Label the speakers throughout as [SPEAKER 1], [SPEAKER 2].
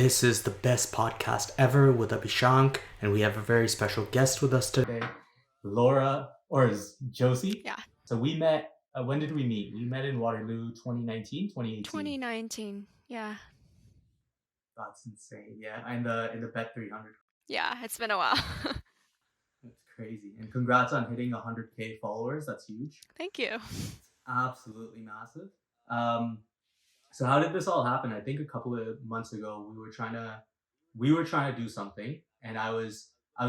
[SPEAKER 1] This is the best podcast ever with Abhishank, and we have a very special guest with us today, Laura, or is Josie.
[SPEAKER 2] Yeah,
[SPEAKER 1] So we met, when did we meet? We met in Waterloo 2019, 2018.
[SPEAKER 2] 2019. Yeah.
[SPEAKER 1] That's insane. Yeah, in the Bet 300.
[SPEAKER 2] Yeah, it's been a while.
[SPEAKER 1] That's crazy. And congrats on hitting 100K followers. That's huge.
[SPEAKER 2] Thank you.
[SPEAKER 1] Absolutely massive. Um, so how did this all happen? I think a couple of months ago we were trying to do something, and I was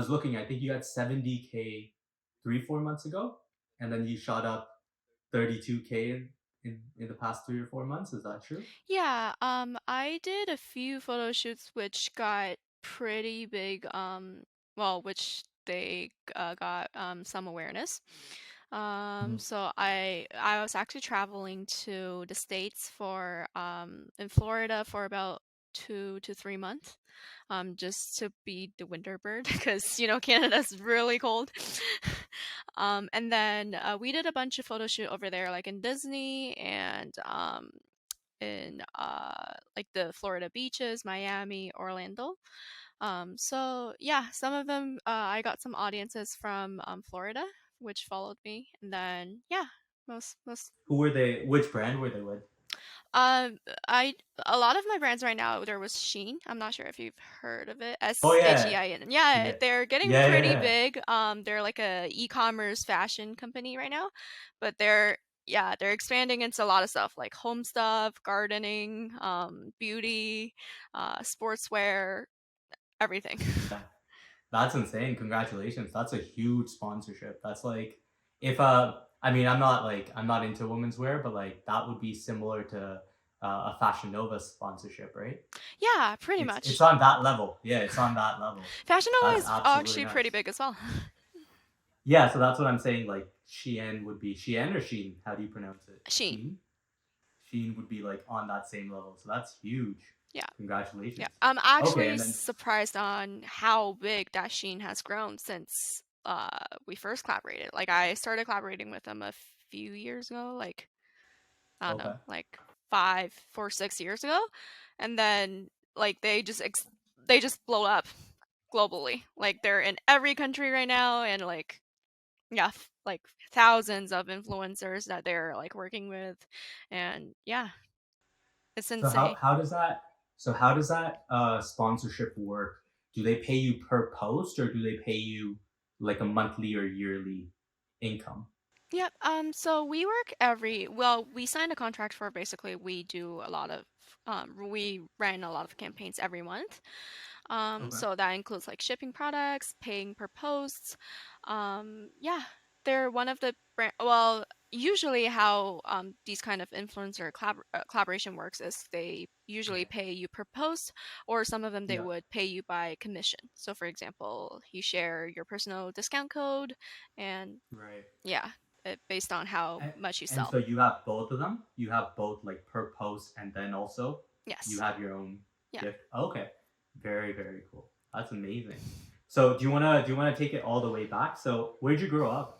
[SPEAKER 1] looking. I think you got 70K 3-4 months ago, and then you shot up 32K in the past 3 or 4 months. Is that true?
[SPEAKER 2] Yeah, I did a few photo shoots which got pretty big, well, which they got some awareness.
[SPEAKER 1] Mhm.
[SPEAKER 2] So I was actually traveling to the States for in Florida for about 2 to 3 months, just to be the winter bird because Canada's really cold. And then we did a bunch of photo shoot over there, like in Disney and in like the Florida beaches, Miami, Orlando. So yeah, some of them I got some audiences from Florida, which followed me, and then yeah, most
[SPEAKER 1] Who were they? Which brand were they with?
[SPEAKER 2] um I a lot of my brands right now there was Shein. I'm not sure if you've heard of it.
[SPEAKER 1] Oh yeah,
[SPEAKER 2] Shein. Yeah,
[SPEAKER 1] yeah,
[SPEAKER 2] they're getting
[SPEAKER 1] yeah, yeah,
[SPEAKER 2] pretty
[SPEAKER 1] yeah.
[SPEAKER 2] big. They're like a e-commerce fashion company right now, but they're expanding into a lot of stuff like home stuff, gardening, beauty, sportswear, everything.
[SPEAKER 1] That's insane. Congratulations. That's a huge sponsorship. That's like if I mean I'm not into women's wear, but like that would be similar to a Fashion Nova sponsorship, right?
[SPEAKER 2] Yeah, pretty
[SPEAKER 1] It's
[SPEAKER 2] much.
[SPEAKER 1] on that level. Yeah, it's on that level.
[SPEAKER 2] Fashion Nova
[SPEAKER 1] That's
[SPEAKER 2] is
[SPEAKER 1] absolutely
[SPEAKER 2] actually pretty
[SPEAKER 1] nuts.
[SPEAKER 2] big as well.
[SPEAKER 1] Yeah, so that's what I'm saying. Like Shein would be Shein or Sheen. How do you pronounce it?
[SPEAKER 2] Shein.
[SPEAKER 1] Sheen. Sheen would be like on that same level. So that's huge.
[SPEAKER 2] Yeah. Yeah,
[SPEAKER 1] Congratulations.
[SPEAKER 2] I'm
[SPEAKER 1] Okay,
[SPEAKER 2] actually
[SPEAKER 1] and then
[SPEAKER 2] surprised on how big that Sheen has grown since we first collaborated. Like I started collaborating with them a few years ago, like I don't know,
[SPEAKER 1] okay.
[SPEAKER 2] like 5, 4, 6 years ago, and then like they just blow up globally. Like they're in every country right now, and like yeah, like thousands of influencers that they're like working with, and yeah, it's
[SPEAKER 1] So how
[SPEAKER 2] insane.
[SPEAKER 1] how does that sponsorship work? Do they pay you per post or do they pay you like a monthly or yearly income?
[SPEAKER 2] Yep. So we signed a contract for basically we do a lot of we ran a lot of campaigns every month.
[SPEAKER 1] Okay.
[SPEAKER 2] So that includes like shipping products, paying per posts. Yeah, they're one of the brand. Well, usually how these kind of influencer collaboration works is they usually
[SPEAKER 1] Yeah.
[SPEAKER 2] pay you per post, or some of them they
[SPEAKER 1] Yeah.
[SPEAKER 2] would pay you by commission. So for example, you share your personal discount code, and
[SPEAKER 1] Right.
[SPEAKER 2] yeah, based on how
[SPEAKER 1] And,
[SPEAKER 2] much you
[SPEAKER 1] and
[SPEAKER 2] sell.
[SPEAKER 1] so you have both of them? You have both like per post and then also you
[SPEAKER 2] Yes.
[SPEAKER 1] have your own
[SPEAKER 2] Yeah.
[SPEAKER 1] gift. Okay. Very, very cool. That's amazing. So do you wanna take it all the way back? So where'd you grow up?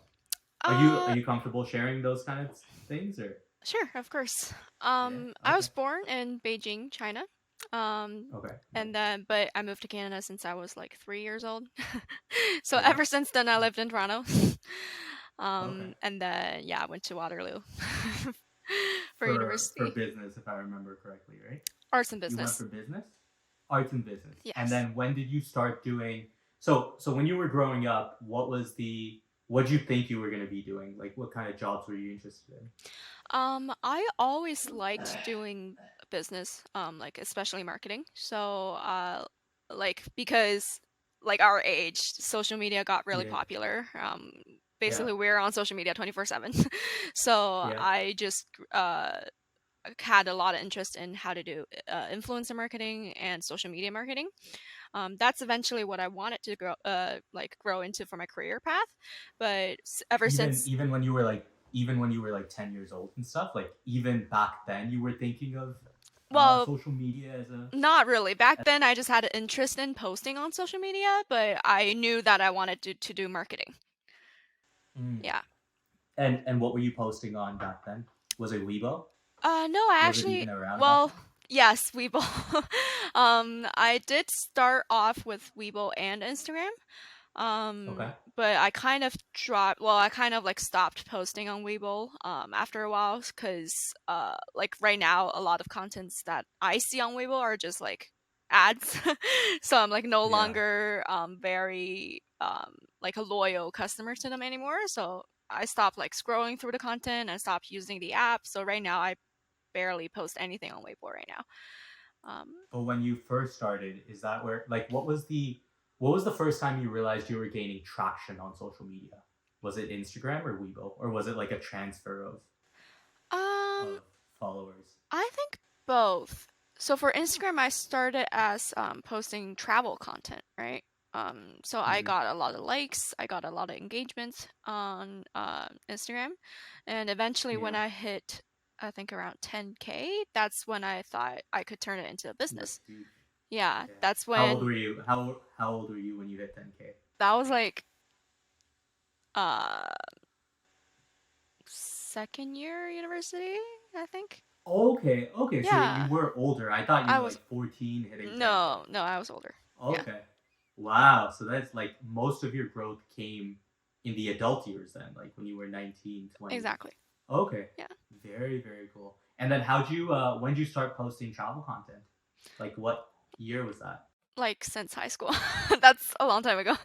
[SPEAKER 1] Are you are
[SPEAKER 2] Uh,
[SPEAKER 1] you comfortable sharing those kind of things or
[SPEAKER 2] sure, of course.
[SPEAKER 1] yeah?
[SPEAKER 2] I
[SPEAKER 1] Okay.
[SPEAKER 2] was born in Beijing, China.
[SPEAKER 1] Okay.
[SPEAKER 2] And
[SPEAKER 1] Nice.
[SPEAKER 2] then, but I moved to Canada since I was like 3 years old. So
[SPEAKER 1] Okay.
[SPEAKER 2] ever since then, I lived in Toronto.
[SPEAKER 1] Okay.
[SPEAKER 2] And then, yeah, I went to Waterloo for
[SPEAKER 1] For
[SPEAKER 2] university,
[SPEAKER 1] business, if I remember correctly, right?
[SPEAKER 2] arts and
[SPEAKER 1] You went
[SPEAKER 2] business.
[SPEAKER 1] for business, arts and business, and
[SPEAKER 2] Yes.
[SPEAKER 1] then when did you start doing? So when you were growing up, what did you think you were going to be doing? Like, what kind of jobs were you interested in?
[SPEAKER 2] I always liked doing business, like especially marketing. So, like because like our age, social media got really
[SPEAKER 1] Yeah,
[SPEAKER 2] popular.
[SPEAKER 1] yeah,
[SPEAKER 2] Basically we're on social media 24/7. So
[SPEAKER 1] yeah.
[SPEAKER 2] I just had a lot of interest in how to do influencer marketing and social media marketing. That's eventually what I wanted to grow into for my career path. But ever
[SPEAKER 1] Even
[SPEAKER 2] since,
[SPEAKER 1] even when you were like even when you were like 10 years old and stuff, like even back then, you were thinking of
[SPEAKER 2] well,
[SPEAKER 1] social media as a.
[SPEAKER 2] not really. Back then, I just had an interest in posting on social media, but I knew that I wanted to do marketing.
[SPEAKER 1] Mm.
[SPEAKER 2] Yeah.
[SPEAKER 1] And what were you posting on back then? Was it Weibo?
[SPEAKER 2] No, I
[SPEAKER 1] Was it
[SPEAKER 2] actually,
[SPEAKER 1] even around back
[SPEAKER 2] well,
[SPEAKER 1] then?
[SPEAKER 2] Yes, Weibo. I did start off with Weibo and Instagram.
[SPEAKER 1] Okay.
[SPEAKER 2] But I kind of dropped, well, I kind of like stopped posting on Weibo after a while because like right now a lot of contents that I see on Weibo are just like ads. So I'm like no
[SPEAKER 1] Yeah.
[SPEAKER 2] longer very like a loyal customer to them anymore. So I stopped like scrolling through the content and stopped using the app. So right now I barely post anything on Weibo right now. Um,
[SPEAKER 1] But when you first started, is that where like what was the first time you realized you were gaining traction on social media? Was it Instagram or Weibo, or was it like a transfer
[SPEAKER 2] um,
[SPEAKER 1] of followers?
[SPEAKER 2] I think both. So for Instagram, I started as posting travel content, right? So I
[SPEAKER 1] Hmm.
[SPEAKER 2] got a lot of likes, I got a lot of engagements on Instagram, and eventually when
[SPEAKER 1] Yeah,
[SPEAKER 2] I hit, I think around 10K, that's when I thought I could turn it into a
[SPEAKER 1] that's
[SPEAKER 2] business.
[SPEAKER 1] huge.
[SPEAKER 2] Yeah,
[SPEAKER 1] Okay.
[SPEAKER 2] that's
[SPEAKER 1] How old
[SPEAKER 2] when
[SPEAKER 1] were you? How old were you when you hit 10K?
[SPEAKER 2] that was like uh second year university, I think.
[SPEAKER 1] Okay, okay, so you
[SPEAKER 2] Yeah,
[SPEAKER 1] were older. I thought you
[SPEAKER 2] I
[SPEAKER 1] were
[SPEAKER 2] was
[SPEAKER 1] like 14 hitting 10K.
[SPEAKER 2] no, no, I was older. Yeah,
[SPEAKER 1] Okay. Wow. So that's like most of your growth came in the adult years then, like when you were 19, 20.
[SPEAKER 2] exactly.
[SPEAKER 1] Okay.
[SPEAKER 2] Yeah.
[SPEAKER 1] Very, very cool. And then when did you start posting travel content? Like what year was that?
[SPEAKER 2] Like since high school. That's a long time ago.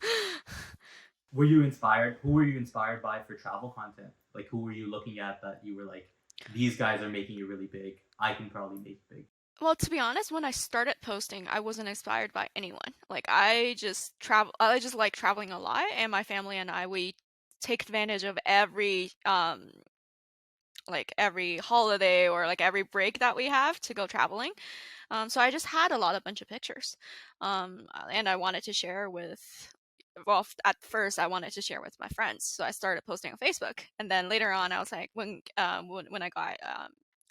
[SPEAKER 1] Were you inspired? Who were you inspired by for travel content? Like who were you looking at that you were like, these guys are making it really big. I can probably make it big.
[SPEAKER 2] Well, to be honest, when I started posting, I wasn't inspired by anyone. Like I just travel I just like traveling a lot and my family and I we take advantage of every like every holiday or like every break that we have to go traveling. So I just had a lot of bunch of pictures, and I wanted to share with. Well, at first I wanted to share with my friends, so I started posting on Facebook, and then later on I was like, when I got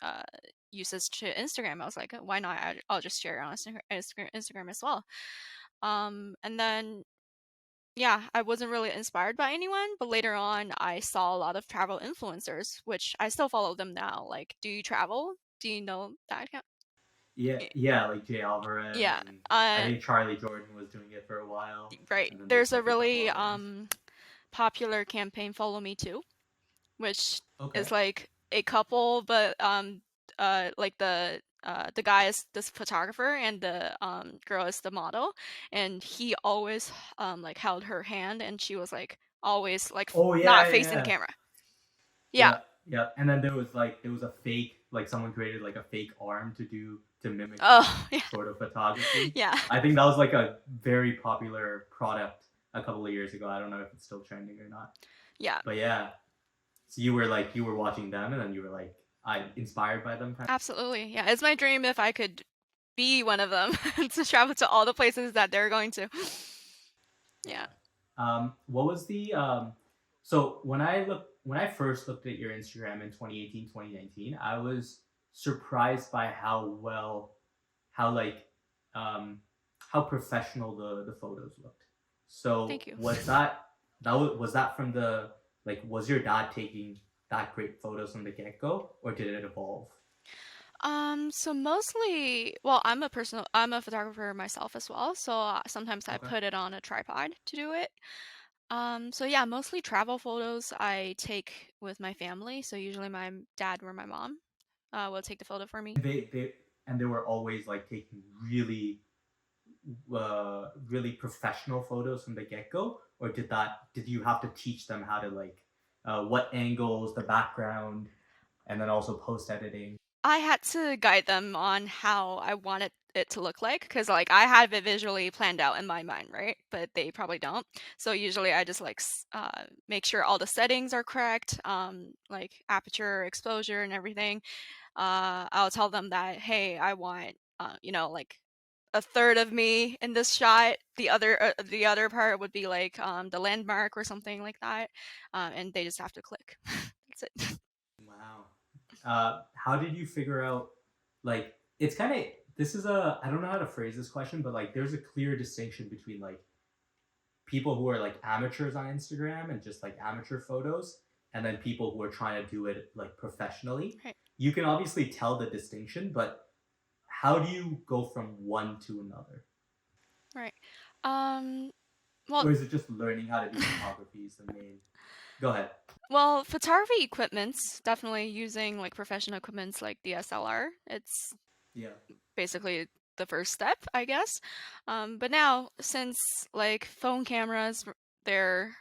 [SPEAKER 2] uh, usage to Instagram, I was like, why not? I'll just share it on Instagram as well. And then yeah, I wasn't really inspired by anyone, but later on I saw a lot of travel influencers, which I still follow them now. Like, do you travel? Do you know that account?
[SPEAKER 1] Yeah, yeah, like Jay Alvarez
[SPEAKER 2] Yeah.
[SPEAKER 1] and I think Charlie Jordan was doing it for a while,
[SPEAKER 2] Right.
[SPEAKER 1] and then there's
[SPEAKER 2] There's a
[SPEAKER 1] like a couple
[SPEAKER 2] really
[SPEAKER 1] other ones.
[SPEAKER 2] popular campaign, Follow Me Too, which
[SPEAKER 1] Okay.
[SPEAKER 2] is like a couple, but like the guy is this photographer and the girl is the model, and he always like held her hand, and she was like always like
[SPEAKER 1] Oh
[SPEAKER 2] not
[SPEAKER 1] yeah, yeah,
[SPEAKER 2] facing the
[SPEAKER 1] yeah,
[SPEAKER 2] camera. Yeah.
[SPEAKER 1] yeah, yeah. And then there was a fake, like someone created like a fake arm to mimic that
[SPEAKER 2] Oh yeah.
[SPEAKER 1] sort of photography.
[SPEAKER 2] Yeah.
[SPEAKER 1] I think that was like a very popular product a couple of years ago. I don't know if it's still trending or not,
[SPEAKER 2] Yeah.
[SPEAKER 1] but yeah. So you were watching them, and then you were like, I inspired by them, kind
[SPEAKER 2] Absolutely. Yeah. It's my dream if I could be one of them to travel to all the places that they're going to.
[SPEAKER 1] of.
[SPEAKER 2] Yeah.
[SPEAKER 1] Yeah. What was the so when I first looked at your Instagram in 2018, 2019, I was surprised by how like um how professional the photos looked. So
[SPEAKER 2] Thank you.
[SPEAKER 1] was that from the like was your dad taking that great photos from the get-go, or did it evolve?
[SPEAKER 2] So mostly, well, I'm a photographer myself as well, so sometimes I
[SPEAKER 1] Okay.
[SPEAKER 2] put it on a tripod to do it. So yeah, mostly travel photos I take with my family, so usually my dad or my mom will take the photo for me.
[SPEAKER 1] They were always like taking really professional photos from the get go, or did you have to teach them how to like what angles, the background, and then also post editing?
[SPEAKER 2] I had to guide them on how I wanted it to look like because like I have it visually planned out in my mind, right? But they probably don't. So usually I just like make sure all the settings are correct, like aperture, exposure, and everything. I'll tell them that hey, I want like a third of me in this shot. The other part would be like the landmark or something like that, and they just have to click. That's it.
[SPEAKER 1] Wow. How did you figure out like it's kind of this is a I don't know how to phrase this question, but like there's a clear distinction between like people who are like amateurs on Instagram and just like amateur photos, and then people who are trying to do it like professionally.
[SPEAKER 2] Right.
[SPEAKER 1] You can obviously tell the distinction, but how do you go from one to another?
[SPEAKER 2] Right. Um, well,
[SPEAKER 1] Or is it just learning how to do photography is the main? Go ahead.
[SPEAKER 2] photography equipments, definitely using like professional equipments like DSLR. It's
[SPEAKER 1] Yeah.
[SPEAKER 2] basically the first step, I guess. But now, since like phone cameras, they're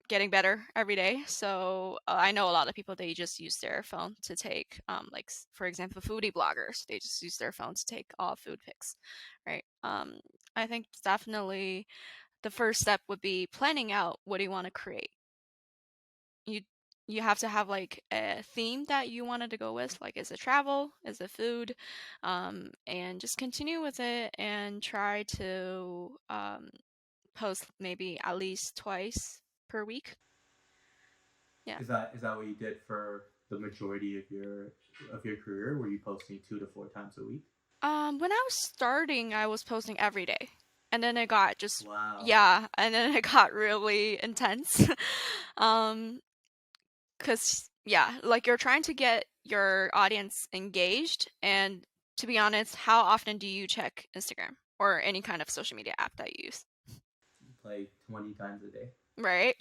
[SPEAKER 2] getting better every day. So I know a lot of people they just use their phone to take, for example, foodie bloggers. They just use their phone to take all food pics, right? I think definitely the first step would be planning out what do you want to create. You you have to have like a theme that you wanted to go with, like is it travel, is it food, and just continue with it and try to post maybe at least twice per week. Yeah.
[SPEAKER 1] Is that what you did for the majority of your career? Were you posting 2 to 4 times a week?
[SPEAKER 2] When I was starting, I was posting every day, and then it got just
[SPEAKER 1] Wow.
[SPEAKER 2] yeah, and then it got really intense. um, Cause yeah, like you're trying to get your audience engaged, and to be honest, how often do you check Instagram or any kind of social media app that you use?
[SPEAKER 1] Like 20 times a day.
[SPEAKER 2] Right?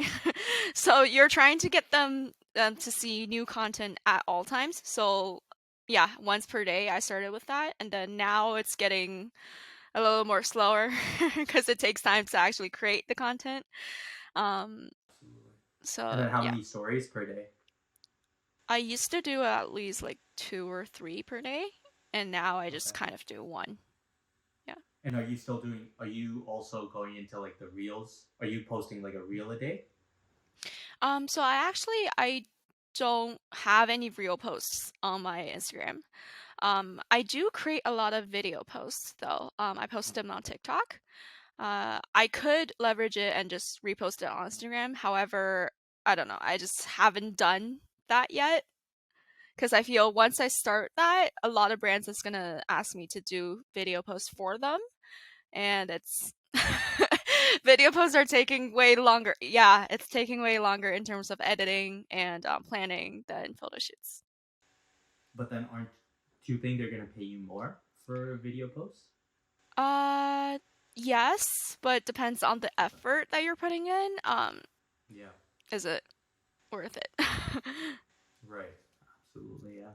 [SPEAKER 2] So you're trying to get them to see new content at all times. So yeah, once per day I started with that, and then now it's getting a little more slower because it takes time to actually create the content. Um,
[SPEAKER 1] Absolutely. And
[SPEAKER 2] so
[SPEAKER 1] then how
[SPEAKER 2] yeah,
[SPEAKER 1] many stories per day?
[SPEAKER 2] I used to do at least like two or three per day, and now I just
[SPEAKER 1] Okay.
[SPEAKER 2] kind of do one. Yeah.
[SPEAKER 1] And are you also going into like the reels? Are you posting like a reel a day?
[SPEAKER 2] So I don't have any real posts on my Instagram. I do create a lot of video posts though. I post them on TikTok. I could leverage it and just repost it on Instagram. However, I don't know. I just haven't done that yet because I feel once I start that, a lot of brands is gonna ask me to do video posts for them, and it's video posts are taking way longer. Yeah, it's taking way longer in terms of editing and planning than photo shoots.
[SPEAKER 1] But then aren't do you think they're gonna pay you more for video posts?
[SPEAKER 2] Uh, yes, but depends on the effort that you're putting in.
[SPEAKER 1] Yeah.
[SPEAKER 2] Is it worth it?
[SPEAKER 1] Right. Absolutely. Yeah.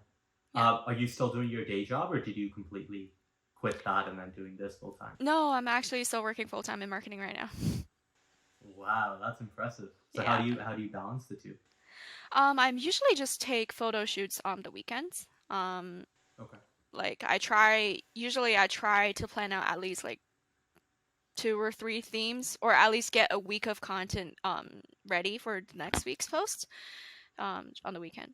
[SPEAKER 2] Yeah.
[SPEAKER 1] Are you still doing your day job, or did you completely quit that and then doing this full time?
[SPEAKER 2] No, I'm actually still working full time in marketing right now.
[SPEAKER 1] Wow, that's impressive. So
[SPEAKER 2] Yeah.
[SPEAKER 1] how do you balance the two?
[SPEAKER 2] I'm usually just take photo shoots on the weekends.
[SPEAKER 1] Okay.
[SPEAKER 2] Like usually I try to plan out at least like two or three themes, or at least get a week of content ready for the next week's post on the weekend.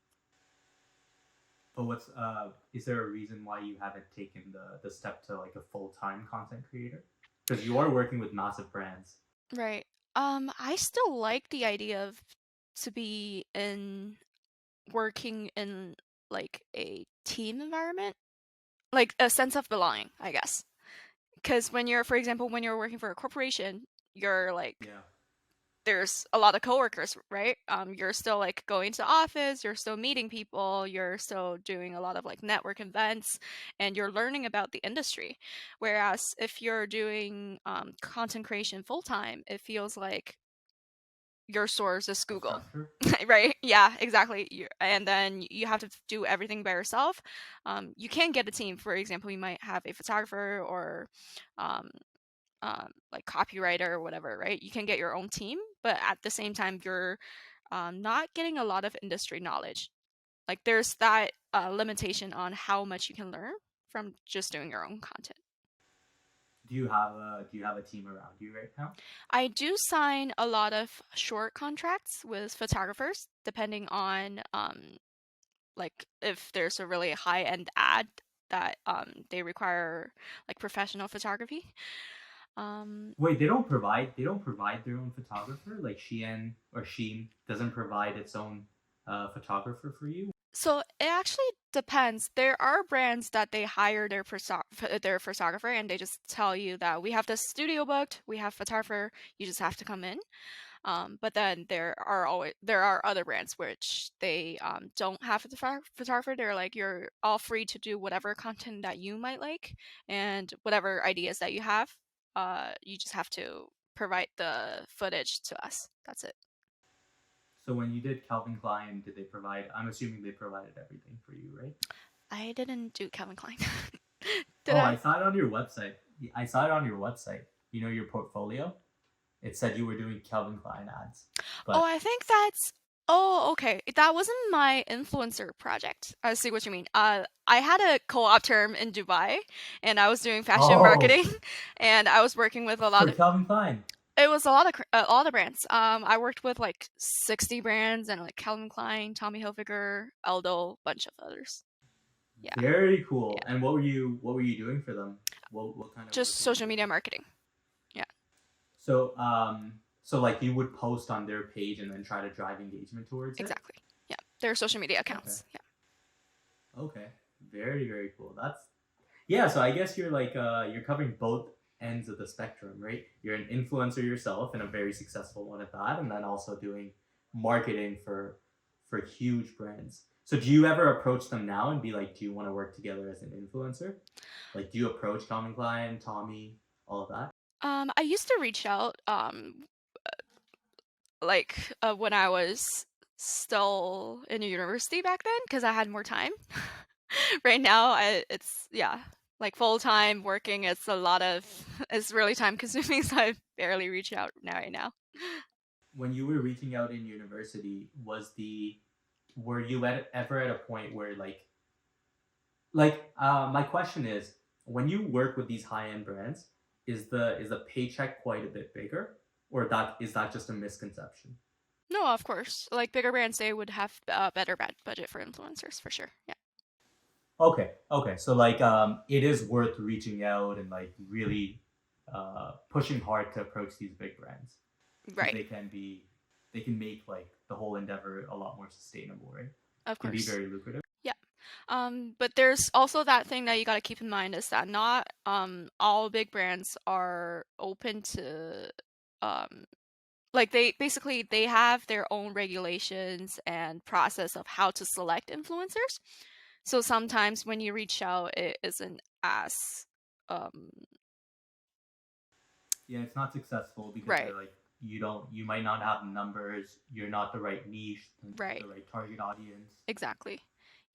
[SPEAKER 1] But what's is there a reason why you haven't taken the step to like a full-time content creator? Because you are working with massive brands.
[SPEAKER 2] Right. I still like the idea of to be in working in like a team environment, like a sense of belonging, I guess. Because when you're, for example, when you're working for a corporation, you're like
[SPEAKER 1] Yeah.
[SPEAKER 2] there's a lot of coworkers, right? You're still like going to office, you're still meeting people, you're still doing a lot of like network events, and you're learning about the industry. Whereas if you're doing content creation full time, it feels like your source is
[SPEAKER 1] The
[SPEAKER 2] Google.
[SPEAKER 1] structure.
[SPEAKER 2] Right? Yeah, exactly. And then you have to do everything by yourself. You can get a team. For example, you might have a photographer or um, like copywriter or whatever, right? You can get your own team, but at the same time, you're not getting a lot of industry knowledge. Like there's that limitation on how much you can learn from just doing your own content.
[SPEAKER 1] Do you have a team around you right now?
[SPEAKER 2] I do sign a lot of short contracts with photographers, depending on like if there's a really high end ad that they require like professional photography. Um,
[SPEAKER 1] Wait, they don't provide their own photographer? Like Sheen doesn't provide its own photographer for you?
[SPEAKER 2] So it actually depends. There are brands that they hire their photographer and they just tell you that we have the studio booked, we have photographer, you just have to come in. But then there are other brands which they don't have a photographer. They're like, you're all free to do whatever content that you might like and whatever ideas that you have. You just have to provide the footage to us. That's it.
[SPEAKER 1] So when you did Calvin Klein, did they provide? I'm assuming they provided everything for you, right?
[SPEAKER 2] I didn't do Calvin Klein. Did
[SPEAKER 1] Oh, I
[SPEAKER 2] I?
[SPEAKER 1] saw it on your website. I saw it on your website. You know your portfolio. It said you were doing Calvin Klein ads,
[SPEAKER 2] Oh,
[SPEAKER 1] but
[SPEAKER 2] I think that's. Oh, okay. That wasn't my influencer project. I see what you mean. I had a co-op term in Dubai, and I was doing fashion
[SPEAKER 1] oh,
[SPEAKER 2] marketing, and I was working with a lot
[SPEAKER 1] for
[SPEAKER 2] of.
[SPEAKER 1] Calvin Klein.
[SPEAKER 2] It was a lot of brands. I worked with like 60 brands and like Calvin Klein, Tommy Hilfiger, Aldo, bunch of others. Yeah,
[SPEAKER 1] Very cool.
[SPEAKER 2] yeah.
[SPEAKER 1] And what were you doing for them? What kind of
[SPEAKER 2] Just
[SPEAKER 1] work were you
[SPEAKER 2] social
[SPEAKER 1] doing?
[SPEAKER 2] media marketing. Yeah,
[SPEAKER 1] So like you would post on their page and then try to drive engagement towards it.
[SPEAKER 2] exactly. Yeah, their social media
[SPEAKER 1] Okay.
[SPEAKER 2] accounts. Yeah,
[SPEAKER 1] Okay. Very cool. That's yeah. So I guess you're like you're covering both ends of the spectrum, right? You're an influencer yourself and a very successful one at that, and then also doing marketing for huge brands. So do you ever approach them now and be like, do you want to work together as an influencer? Like, do you approach Calvin Klein, Tommy, all of that?
[SPEAKER 2] I used to reach out like when I was still in university back then because I had more time. Right now, it's yeah, like full time working. It's a lot of it's really time consuming, so I barely reach out now right now.
[SPEAKER 1] When you were reaching out in university, were you ever at a point where my question is, when you work with these high end brands, is the paycheck quite a bit bigger, or that is that just a misconception?
[SPEAKER 2] No, of course, like bigger brands, they would have a better budget for influencers for sure. Yeah,
[SPEAKER 1] Okay, so like it is worth reaching out and like really pushing hard to approach these big brands because
[SPEAKER 2] right,
[SPEAKER 1] they can make like the whole endeavor a lot more sustainable, right?
[SPEAKER 2] of
[SPEAKER 1] Can be
[SPEAKER 2] course.
[SPEAKER 1] very lucrative.
[SPEAKER 2] Yeah. But there's also that thing that you got to keep in mind is that not all big brands are open to um like they basically they have their own regulations and process of how to select influencers. So sometimes when you reach out, it isn't as um
[SPEAKER 1] Yeah, it's not successful because
[SPEAKER 2] right,
[SPEAKER 1] they're like you might not have numbers, you're not the right niche,
[SPEAKER 2] right,
[SPEAKER 1] the right target audience.
[SPEAKER 2] exactly.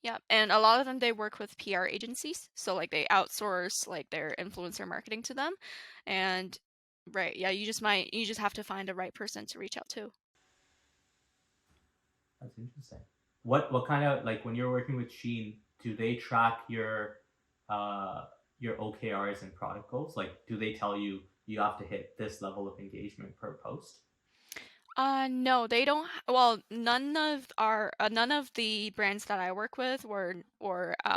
[SPEAKER 2] Yeah, and a lot of them they work with PR agencies, so like they outsource like their influencer marketing to them, and right, yeah, you just have to find the right person to reach out to.
[SPEAKER 1] That's interesting. What kind of like when you're working with Sheen, do they track uh your OKRs and product goals? Like do they tell you you have to hit this level of engagement per post?
[SPEAKER 2] No, they don't. Well, none of the brands that I work with or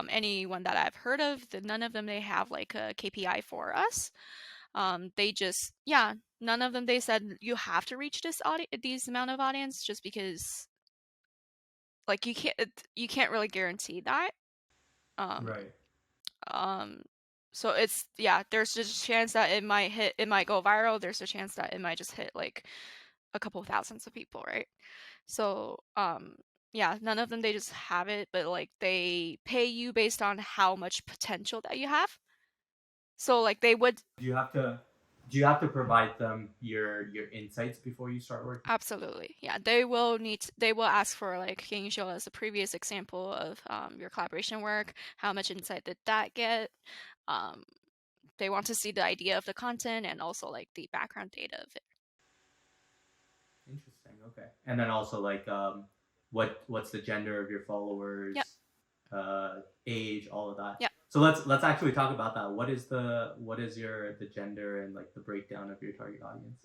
[SPEAKER 2] anyone that I've heard of, none of them they have like a KPI for us. They just yeah, none of them they said you have to reach these amount of audience just because like you can't really guarantee that. Um,
[SPEAKER 1] Right.
[SPEAKER 2] um, so it's yeah, there's just a chance that it might go viral. There's a chance that it might just hit like a couple thousands of people, right? So, yeah, none of them they just have it, but like they pay you based on how much potential that you have. So like they would
[SPEAKER 1] Do you have to do you have to provide them your insights before you start working?
[SPEAKER 2] absolutely, yeah, they will ask for like, can you show us a previous example of your collaboration work? How much insight did that get? Um, they want to see the idea of the content and also like the background data of it.
[SPEAKER 1] Interesting. Okay. And then also like what's the gender of your
[SPEAKER 2] Yep,
[SPEAKER 1] followers, age, all of that.
[SPEAKER 2] yep.
[SPEAKER 1] So let's actually talk about that. What is your the gender and like the breakdown of your target audience?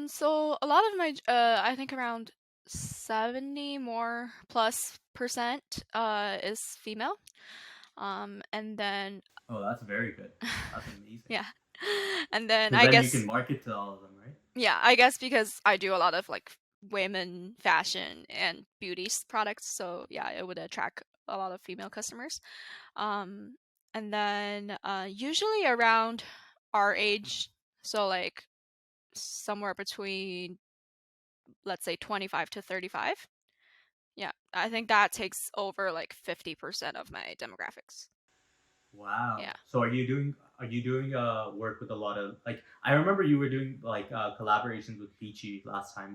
[SPEAKER 2] So a lot of my, I think around 70 more plus percent, is female. And then,
[SPEAKER 1] Oh, that's very good. That's amazing.
[SPEAKER 2] yeah. And then
[SPEAKER 1] Because
[SPEAKER 2] I
[SPEAKER 1] then you can
[SPEAKER 2] guess,
[SPEAKER 1] market to all of them, right?
[SPEAKER 2] yeah, I guess because I do a lot of like women fashion and beauty products, so yeah, it would attract a lot of female customers. Um, and then, usually around our age, so like somewhere between let's say 25 to 35. Yeah, I think that takes over like 50% of my demographics.
[SPEAKER 1] Wow.
[SPEAKER 2] Yeah.
[SPEAKER 1] So are you doing work with a lot of like I remember you were doing like collaborations with BPE last time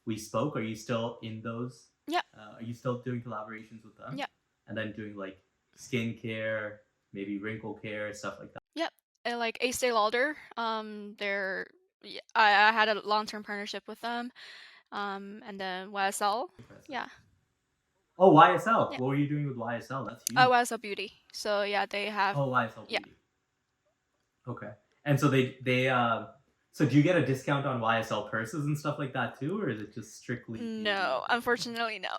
[SPEAKER 1] we spoke. Are you still in those?
[SPEAKER 2] Yep.
[SPEAKER 1] Are you still doing collaborations with them?
[SPEAKER 2] Yep.
[SPEAKER 1] And then doing like skincare, maybe wrinkle care, stuff like that.
[SPEAKER 2] Yep. And like Estee Lauder, they're yeah, I had a long-term partnership with them. And then YSL.
[SPEAKER 1] Impressive.
[SPEAKER 2] Yeah.
[SPEAKER 1] Oh, YSL.
[SPEAKER 2] Yeah.
[SPEAKER 1] What were you doing with YSL? That's
[SPEAKER 2] Oh,
[SPEAKER 1] huge.
[SPEAKER 2] YSL Beauty. So yeah, they have
[SPEAKER 1] Oh, YSL
[SPEAKER 2] yeah.
[SPEAKER 1] Beauty. Okay. And so they so do you get a discount on YSL purses and stuff like that too, or is it just strictly beauty
[SPEAKER 2] No,
[SPEAKER 1] that you get?
[SPEAKER 2] unfortunately no.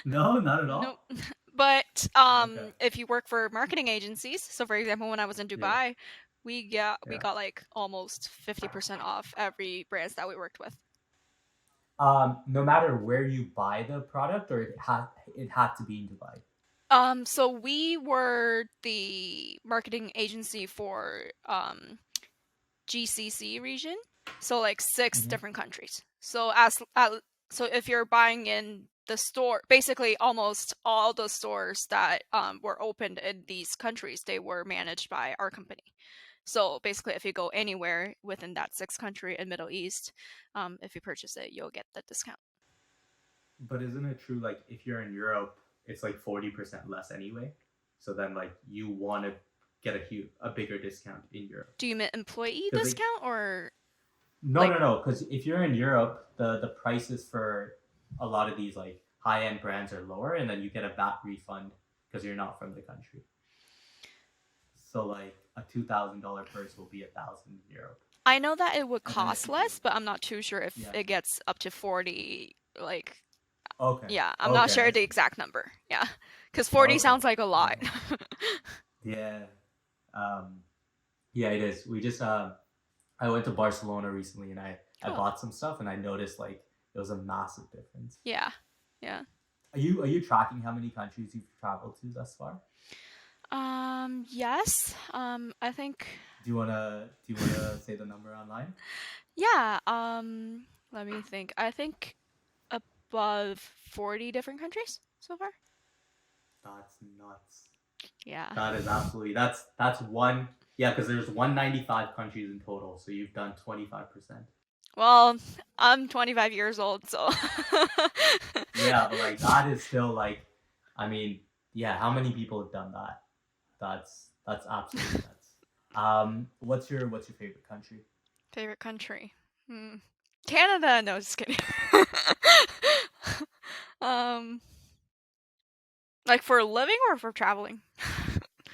[SPEAKER 1] No, not at
[SPEAKER 2] Nope.
[SPEAKER 1] all.
[SPEAKER 2] But
[SPEAKER 1] Okay.
[SPEAKER 2] if you work for marketing agencies, so for example, when I was in
[SPEAKER 1] Yeah.
[SPEAKER 2] Dubai, we
[SPEAKER 1] Yeah.
[SPEAKER 2] got like almost 50% off every brands that we worked with.
[SPEAKER 1] No matter where you buy the product, or it had to be in Dubai.
[SPEAKER 2] So we were the marketing agency for GCC region, so like six
[SPEAKER 1] Hmm.
[SPEAKER 2] different countries. So if you're buying in the store, basically almost all the stores that were opened in these countries, they were managed by our company. So basically, if you go anywhere within that six country in Middle East, if you purchase it, you'll get the discount.
[SPEAKER 1] But isn't it true? Like if you're in Europe, it's like 40% less anyway. So then like you want to get a bigger discount in Europe
[SPEAKER 2] Do you mean employee
[SPEAKER 1] because like
[SPEAKER 2] discount or
[SPEAKER 1] no
[SPEAKER 2] like?
[SPEAKER 1] no no because if you're in Europe, the prices for a lot of these like high end brands are lower, and then you get a VAT refund because you're not from the country. So like a $2,000 purse will be 1,000 in Europe,
[SPEAKER 2] I know that it would
[SPEAKER 1] and then
[SPEAKER 2] cost
[SPEAKER 1] if you
[SPEAKER 2] less, but I'm not too sure if
[SPEAKER 1] yeah
[SPEAKER 2] it gets up to 40. Like,
[SPEAKER 1] okay
[SPEAKER 2] yeah, I'm not
[SPEAKER 1] okay
[SPEAKER 2] sure
[SPEAKER 1] I
[SPEAKER 2] the
[SPEAKER 1] see
[SPEAKER 2] exact number. Yeah, because 40
[SPEAKER 1] okay
[SPEAKER 2] sounds like a lot.
[SPEAKER 1] okay yeah um yeah it is. We just I went to Barcelona recently, and I
[SPEAKER 2] Oh,
[SPEAKER 1] bought some stuff, and I noticed like it was a massive difference.
[SPEAKER 2] yeah, yeah.
[SPEAKER 1] Are you tracking how many countries you've traveled to thus far?
[SPEAKER 2] Yes. I think,
[SPEAKER 1] Do you wanna say the number online?
[SPEAKER 2] yeah. Let me think. I think above 40 different countries so far.
[SPEAKER 1] That's nuts.
[SPEAKER 2] Yeah.
[SPEAKER 1] That is absolutely that's one yeah because there's 195 countries in total, so you've done 25%.
[SPEAKER 2] Well, I'm 25 years old, so.
[SPEAKER 1] Yeah, but like that is still like, I mean, yeah, how many people have done that? That's absolutely nuts. What's your favorite country?
[SPEAKER 2] Favorite country? Hmm. Canada. No, just kidding. um, like for living or for traveling?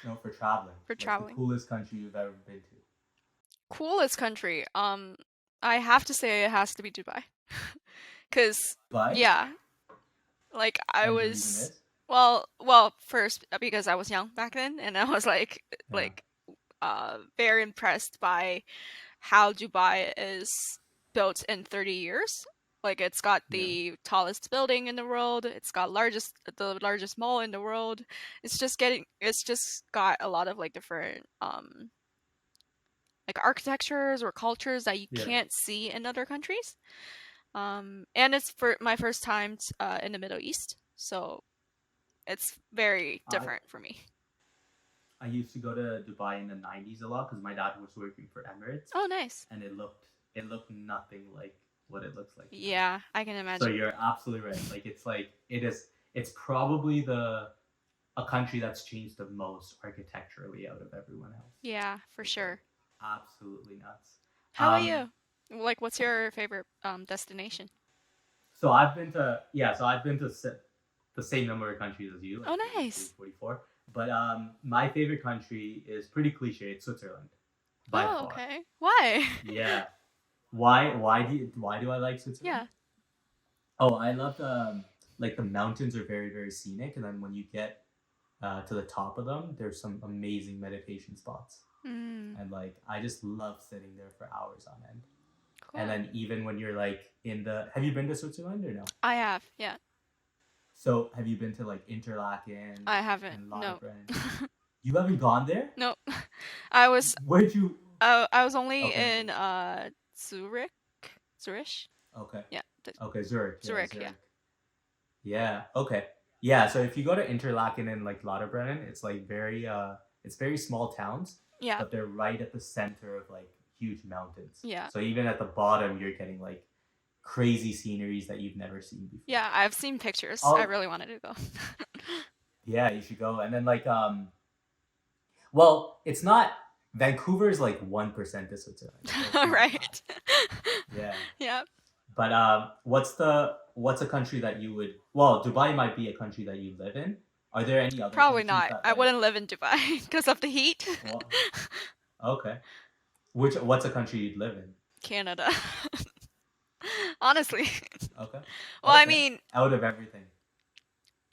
[SPEAKER 1] No, for traveling.
[SPEAKER 2] For
[SPEAKER 1] Like the
[SPEAKER 2] traveling.
[SPEAKER 1] coolest country you've ever been to.
[SPEAKER 2] Coolest country. I have to say it has to be Dubai. Cause
[SPEAKER 1] Dubai?
[SPEAKER 2] yeah, like I
[SPEAKER 1] And the reason
[SPEAKER 2] was
[SPEAKER 1] is?
[SPEAKER 2] well first because I was young back then and I was
[SPEAKER 1] Yeah,
[SPEAKER 2] like very impressed by how Dubai is built in 30 years. Like it's got
[SPEAKER 1] yeah,
[SPEAKER 2] the tallest building in the world. It's got the largest mall in the world. It's just got a lot of like different like architectures or cultures that you
[SPEAKER 1] yeah.
[SPEAKER 2] can't see in other countries. And it's for my first time in the Middle East, so it's very
[SPEAKER 1] I
[SPEAKER 2] different for me.
[SPEAKER 1] I used to go to Dubai in the 90s a lot because my dad was working for Emirates,
[SPEAKER 2] Oh, nice.
[SPEAKER 1] and it looked nothing like what it looks like now.
[SPEAKER 2] Yeah, I can
[SPEAKER 1] So
[SPEAKER 2] imagine.
[SPEAKER 1] you're absolutely right. Like it's probably the a country that's changed the most architecturally out of everyone else.
[SPEAKER 2] Yeah, for
[SPEAKER 1] It's like
[SPEAKER 2] sure.
[SPEAKER 1] absolutely nuts.
[SPEAKER 2] How about
[SPEAKER 1] Um,
[SPEAKER 2] you? Like, what's your favorite destination?
[SPEAKER 1] so I've been to the same number of countries as you,
[SPEAKER 2] Oh,
[SPEAKER 1] like 42,
[SPEAKER 2] nice.
[SPEAKER 1] 44. But my favorite country is pretty cliche. It's Switzerland, by
[SPEAKER 2] Oh,
[SPEAKER 1] far.
[SPEAKER 2] okay. Why?
[SPEAKER 1] Yeah. Why do I like Switzerland?
[SPEAKER 2] Yeah.
[SPEAKER 1] Oh, I love like the mountains are very very scenic, and then when you get to the top of them, there's some amazing meditation spots,
[SPEAKER 2] Mm,
[SPEAKER 1] and like I just love sitting there for hours on end. And
[SPEAKER 2] cool.
[SPEAKER 1] then even when you're like have you been to Switzerland or no?
[SPEAKER 2] I have. Yeah.
[SPEAKER 1] So have you been to like Interlaken
[SPEAKER 2] I haven't.
[SPEAKER 1] and
[SPEAKER 2] No.
[SPEAKER 1] Lauterbrenn? You haven't gone there?
[SPEAKER 2] No. I was
[SPEAKER 1] Where'd you?
[SPEAKER 2] I was only
[SPEAKER 1] Okay,
[SPEAKER 2] in Zurich. Zurich.
[SPEAKER 1] Okay.
[SPEAKER 2] Yeah, the
[SPEAKER 1] Okay, Zurich. Yeah,
[SPEAKER 2] Zurich. Yeah,
[SPEAKER 1] Zurich. Yeah. Okay. Yeah. So if you go to Interlaken and like Lauterbrunnen, it's very small towns,
[SPEAKER 2] yeah,
[SPEAKER 1] but they're right at the center of like huge mountains.
[SPEAKER 2] yeah,
[SPEAKER 1] So even at the bottom, you're getting like crazy sceneries that you've never seen before.
[SPEAKER 2] yeah. I've seen pictures. I
[SPEAKER 1] Oh,
[SPEAKER 2] really wanted to go.
[SPEAKER 1] yeah, you should go. And then like well, it's not Vancouver's like 1% of Switzerland, so it's not bad.
[SPEAKER 2] Right.
[SPEAKER 1] Yeah.
[SPEAKER 2] Yeah,
[SPEAKER 1] But what's a country that you would well, Dubai might be a country that you live in. Are there any other
[SPEAKER 2] probably
[SPEAKER 1] countries
[SPEAKER 2] not.
[SPEAKER 1] that
[SPEAKER 2] I
[SPEAKER 1] like
[SPEAKER 2] wouldn't live in Dubai because of the heat.
[SPEAKER 1] well okay. What's a country you'd live in?
[SPEAKER 2] Canada. Honestly.
[SPEAKER 1] Okay.
[SPEAKER 2] Well, I
[SPEAKER 1] Okay.
[SPEAKER 2] mean,
[SPEAKER 1] Out of everything.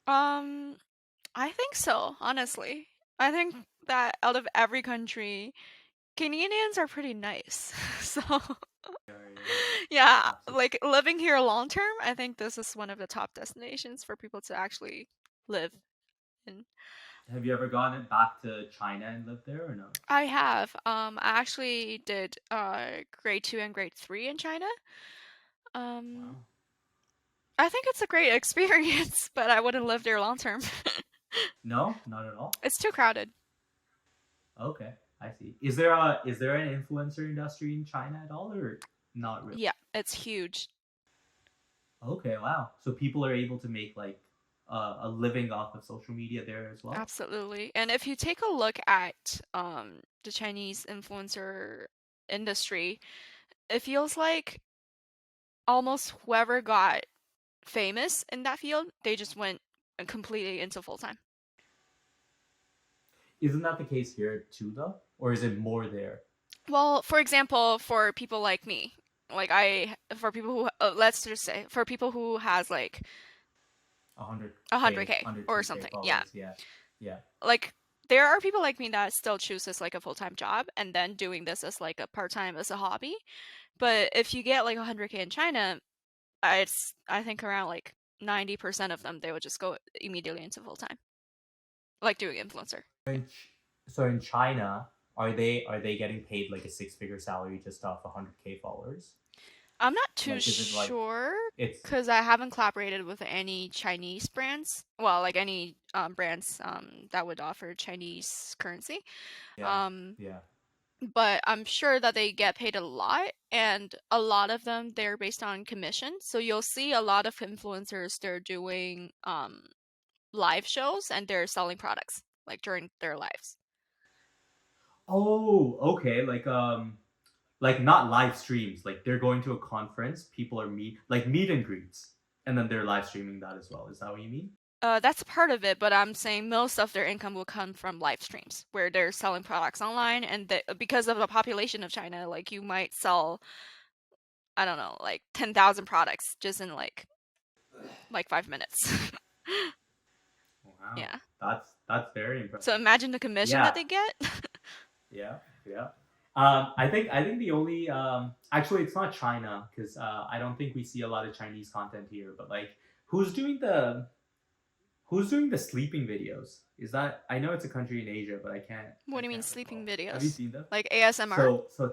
[SPEAKER 2] um, I think so, honestly. I think that out of every country, Canadians are pretty nice. So,
[SPEAKER 1] Yeah, yeah,
[SPEAKER 2] yeah,
[SPEAKER 1] absolutely.
[SPEAKER 2] like living here long term, I think this is one of the top destinations for people to actually live in.
[SPEAKER 1] Have you ever gone back to China and lived there or no?
[SPEAKER 2] I have. I actually did grade 2 and grade 3 in China. Um,
[SPEAKER 1] Wow.
[SPEAKER 2] I think it's a great experience, but I wouldn't live there long term.
[SPEAKER 1] No, not at all.
[SPEAKER 2] It's too crowded.
[SPEAKER 1] Okay, I see. Is there an influencer industry in China at all or not really?
[SPEAKER 2] Yeah, it's huge.
[SPEAKER 1] Okay, wow. So people are able to make like a living off of social media there as well.
[SPEAKER 2] Absolutely. And if you take a look at the Chinese influencer industry, it feels like almost whoever got famous in that field, they just went completely into full time.
[SPEAKER 1] Isn't that the case here too, though, or is it more there?
[SPEAKER 2] Well, for example, for people like me, for people who, let's just say, for people who has like
[SPEAKER 1] 100K,
[SPEAKER 2] 100K or
[SPEAKER 1] 102K
[SPEAKER 2] something, yeah,
[SPEAKER 1] followers. Yeah, yeah.
[SPEAKER 2] like there are people like me that still choose this like a full-time job and then doing this as like a part-time as a hobby. But if you get like 100K in China, I think around like 90% of them they would just go immediately into full-time, like doing influencer.
[SPEAKER 1] So in China, are they getting paid like a six-figure salary just off 100K followers?
[SPEAKER 2] I'm not too
[SPEAKER 1] Like, is it like
[SPEAKER 2] sure
[SPEAKER 1] it's
[SPEAKER 2] because I haven't collaborated with any Chinese brands. Well, like any brands that would offer Chinese currency.
[SPEAKER 1] yeah,
[SPEAKER 2] Um,
[SPEAKER 1] yeah.
[SPEAKER 2] but I'm sure that they get paid a lot, and a lot of them they're based on commission. So you'll see a lot of influencers they're doing live shows and they're selling products like during their lives.
[SPEAKER 1] Oh, okay. Like not live streams. Like they're going to a conference, people are meet and greets, and then they're live streaming that as well. Is that what you mean?
[SPEAKER 2] That's part of it, but I'm saying most of their income will come from live streams where they're selling products online, and because of the population of China, like you might sell, I don't know, like 10,000 products just in like 5 minutes.
[SPEAKER 1] Wow,
[SPEAKER 2] Yeah.
[SPEAKER 1] that's very
[SPEAKER 2] So
[SPEAKER 1] impressive.
[SPEAKER 2] imagine the commission that
[SPEAKER 1] Yeah,
[SPEAKER 2] they get.
[SPEAKER 1] yeah, yeah. I think the only actually it's not China because I don't think we see a lot of Chinese content here. But like, who's doing the who's doing the sleeping videos? Is that I know it's a country in Asia, but
[SPEAKER 2] What
[SPEAKER 1] I
[SPEAKER 2] do you mean
[SPEAKER 1] can't
[SPEAKER 2] sleeping
[SPEAKER 1] recall. Have you
[SPEAKER 2] videos?
[SPEAKER 1] seen them?
[SPEAKER 2] Like ASMR?
[SPEAKER 1] So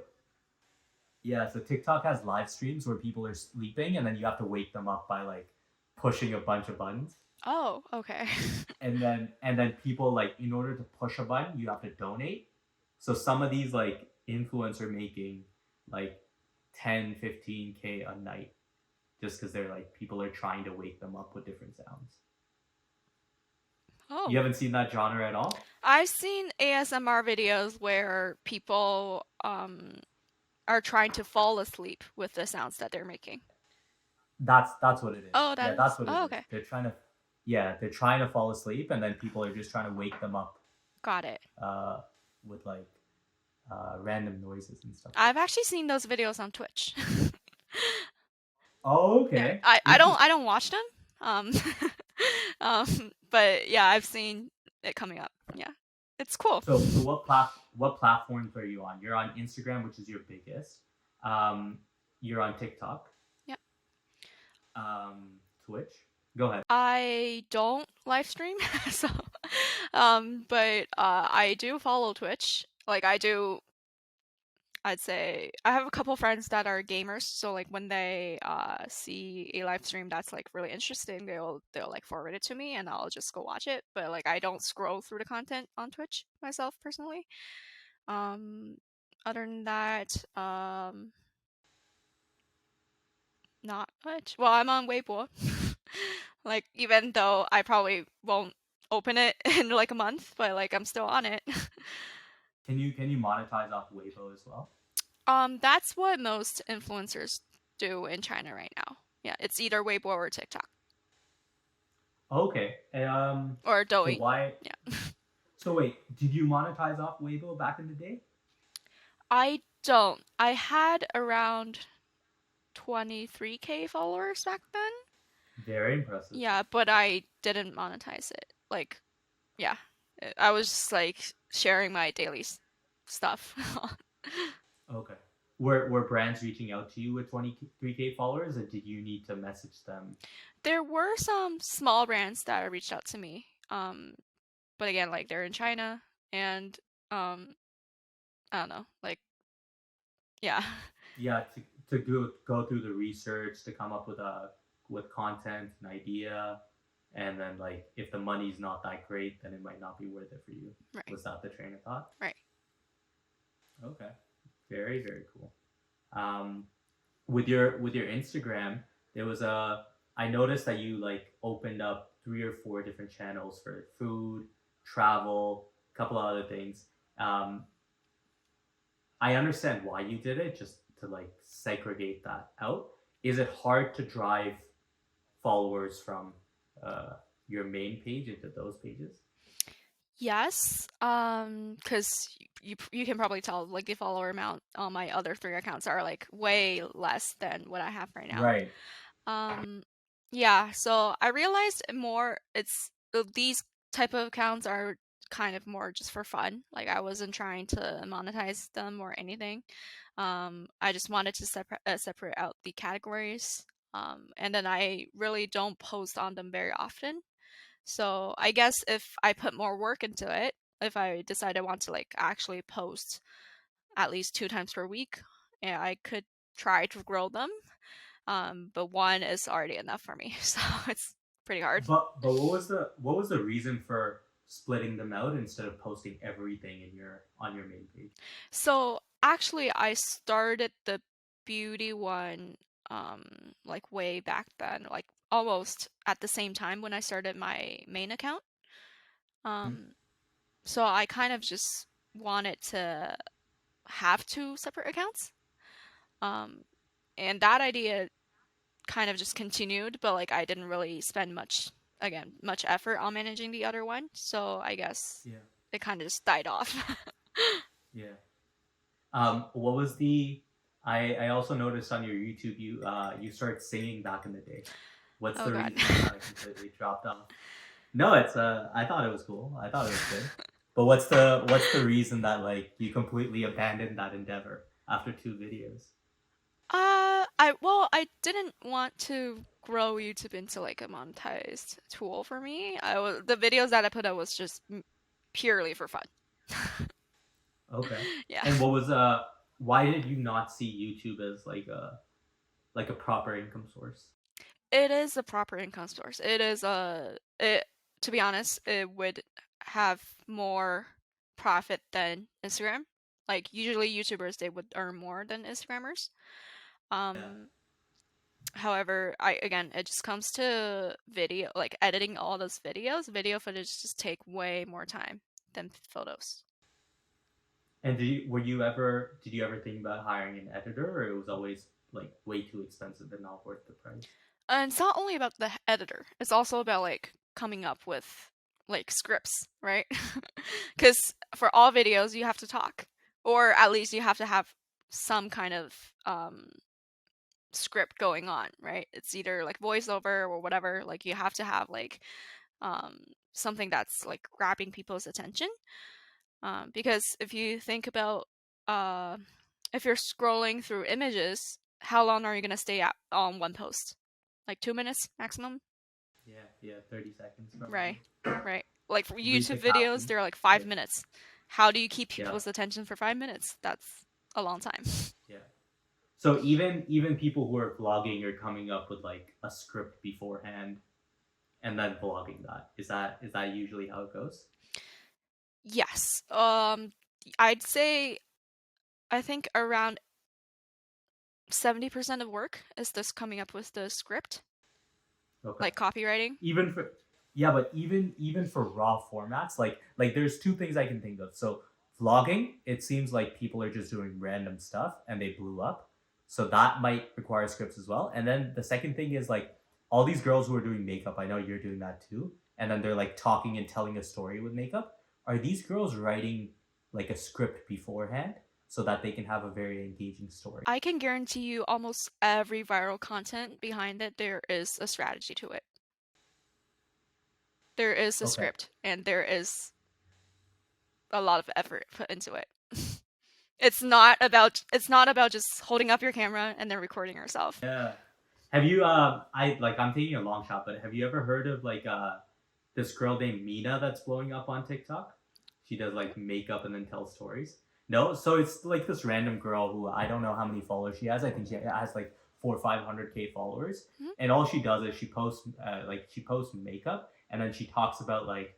[SPEAKER 1] yeah, so TikTok has live streams where people are sleeping and then you have to wake them up by like pushing a bunch of buttons.
[SPEAKER 2] Oh, okay.
[SPEAKER 1] And then people like in order to push a button, you have to donate. So some of these like influencer making like 10, 15K a night just because they're like people are trying to wake them up with different sounds. You
[SPEAKER 2] Oh.
[SPEAKER 1] haven't seen that genre at all?
[SPEAKER 2] I've seen ASMR videos where people are trying to fall asleep with the sounds that they're making.
[SPEAKER 1] That's what it is.
[SPEAKER 2] Oh,
[SPEAKER 1] Yeah,
[SPEAKER 2] that
[SPEAKER 1] that's
[SPEAKER 2] is.
[SPEAKER 1] what it
[SPEAKER 2] Oh,
[SPEAKER 1] is.
[SPEAKER 2] okay.
[SPEAKER 1] They're trying to fall asleep and then people are just trying to wake them up
[SPEAKER 2] Got it.
[SPEAKER 1] uh with like random noises and stuff.
[SPEAKER 2] I've actually seen those videos on Twitch.
[SPEAKER 1] Oh,
[SPEAKER 2] Yeah,
[SPEAKER 1] okay.
[SPEAKER 2] I
[SPEAKER 1] Interesting.
[SPEAKER 2] don't watch them. Um, but yeah, I've seen it coming up. Yeah, it's cool.
[SPEAKER 1] So what platforms are you on? You're on Instagram, which is your biggest. Um, you're on TikTok,
[SPEAKER 2] Yeah,
[SPEAKER 1] Twitch. Go ahead.
[SPEAKER 2] I don't live stream, so but I do follow Twitch. Like I do. I'd say I have a couple friends that are gamers, so like when they see a live stream that's like really interesting, they'll like forward it to me and I'll just go watch it. But like I don't scroll through the content on Twitch myself personally. Um, Other than that, not much. Well, I'm on Weibo. Like even though I probably won't open it in like a month, but like I'm still on it.
[SPEAKER 1] Can you monetize off Weibo as well?
[SPEAKER 2] That's what most influencers do in China right now. Yeah, it's either Weibo or TikTok
[SPEAKER 1] Okay.
[SPEAKER 2] or
[SPEAKER 1] So
[SPEAKER 2] Douyin.
[SPEAKER 1] why?
[SPEAKER 2] Yeah.
[SPEAKER 1] So wait, did you monetize off Weibo back in the day?
[SPEAKER 2] I don't. I had around 23K followers back then.
[SPEAKER 1] Very impressive.
[SPEAKER 2] Yeah, but I didn't monetize it. Like, yeah. I was just like sharing my daily stuff.
[SPEAKER 1] Okay. Were brands reaching out to you with 23K followers, or did you need to message them?
[SPEAKER 2] There were some small brands that reached out to me. But again, like they're in China and um I don't know, like yeah.
[SPEAKER 1] Yeah, to go through the research to come up with a with content, an idea, and then like if the money's not that great, then it might not be worth it for you.
[SPEAKER 2] Right.
[SPEAKER 1] Was that the train of thought?
[SPEAKER 2] Right.
[SPEAKER 1] Okay. Very, very cool. Um, with your Instagram, there was a I noticed that you like opened up three or four different channels for food, travel, a couple of other things. Um, I understand why you did it, just to like segregate that out. Is it hard to drive followers from uh, your main page into those pages?
[SPEAKER 2] Yes, because you can probably tell like the follower amount on my other three accounts are like way less than what I have right now.
[SPEAKER 1] Right.
[SPEAKER 2] Um, yeah, so I realized more it's these type of accounts are kind of more just for fun. Like I wasn't trying to monetize them or anything. I just wanted to separate out the categories. And then I really don't post on them very often. So I guess if I put more work into it, if I decide I want to like actually post at least 2 times per week, yeah, I could try to grow them. But one is already enough for me, so it's pretty hard.
[SPEAKER 1] But what was the reason for splitting them out instead of posting everything in your on your main page?
[SPEAKER 2] So actually, I started the beauty one like way back then, like almost at the same time when I started my main account.
[SPEAKER 1] Hmm?
[SPEAKER 2] Um, so I kind of just wanted to have two separate accounts. Um, and that idea kind of just continued, but like I didn't really spend much effort on managing the other one. So I guess
[SPEAKER 1] Yeah,
[SPEAKER 2] it kind of just died off.
[SPEAKER 1] yeah. What was the? I also noticed on your YouTube you started singing back in the day. What's
[SPEAKER 2] Oh
[SPEAKER 1] the
[SPEAKER 2] god.
[SPEAKER 1] reason it kind of completely dropped off? No, it's I thought it was cool. I thought it was good. But what's the reason that like you completely abandoned that endeavor after two videos?
[SPEAKER 2] I didn't want to grow YouTube into like a monetized tool for me. The videos that I put out was just purely for fun.
[SPEAKER 1] Okay.
[SPEAKER 2] Yeah.
[SPEAKER 1] And what was why did you not see YouTube as like a proper income source?
[SPEAKER 2] It is a proper income source. It is it to be honest, it would have more profit than Instagram. Like usually YouTubers they would earn more than Instagrammers.
[SPEAKER 1] Yeah.
[SPEAKER 2] Um However, I again it just comes to video like editing all those videos. Video footage just take way more time than photos.
[SPEAKER 1] And did you ever think about hiring an editor, or it was always like way too expensive and not worth the price?
[SPEAKER 2] And it's not only about the editor, it's also about like coming up with like scripts, right? Because for all videos, you have to talk, or at least you have to have some kind of script going on, right? It's either like voiceover or whatever. Like you have to have like um, something that's like grabbing people's attention. Because if you think about uh, if you're scrolling through images, how long are you gonna stay at on one post? Like 2 minutes maximum,
[SPEAKER 1] Yeah, yeah, 30 seconds
[SPEAKER 2] right?
[SPEAKER 1] probably.
[SPEAKER 2] Right. Like for
[SPEAKER 1] Read the
[SPEAKER 2] YouTube videos,
[SPEAKER 1] caption.
[SPEAKER 2] they're like
[SPEAKER 1] Yeah,
[SPEAKER 2] 5 minutes. How do you keep
[SPEAKER 1] yeah.
[SPEAKER 2] people's attention for 5 minutes? That's a long time.
[SPEAKER 1] Yeah. So even people who are vlogging are coming up with like a script beforehand and then vlogging that. Is that usually how it goes?
[SPEAKER 2] Yes. I'd say I think around 70% of work is this coming up with the script,
[SPEAKER 1] Okay.
[SPEAKER 2] like copywriting.
[SPEAKER 1] Even for Yeah, but even for raw formats, like there's two things I can think of. So vlogging, it seems like people are just doing random stuff and they blew up. So that might require scripts as well. And then the second thing is like all these girls who are doing makeup, I know you're doing that too. And then they're like talking and telling a story with makeup. Are these girls writing like a script beforehand so that they can have a very engaging story?
[SPEAKER 2] I can guarantee you almost every viral content behind it, there is a strategy to it. There is a
[SPEAKER 1] Okay.
[SPEAKER 2] script and there is a lot of effort put into it. It's not about just holding up your camera and then recording yourself.
[SPEAKER 1] Yeah. Have you I'm taking a long shot, but have you ever heard of like this girl named Mina that's blowing up on TikTok? She does like makeup and then tells stories. No, so it's like this random girl who I don't know how many followers she has. I think she has like 400 or 500K followers,
[SPEAKER 2] Mhm.
[SPEAKER 1] and all she does is she posts makeup and then she talks about like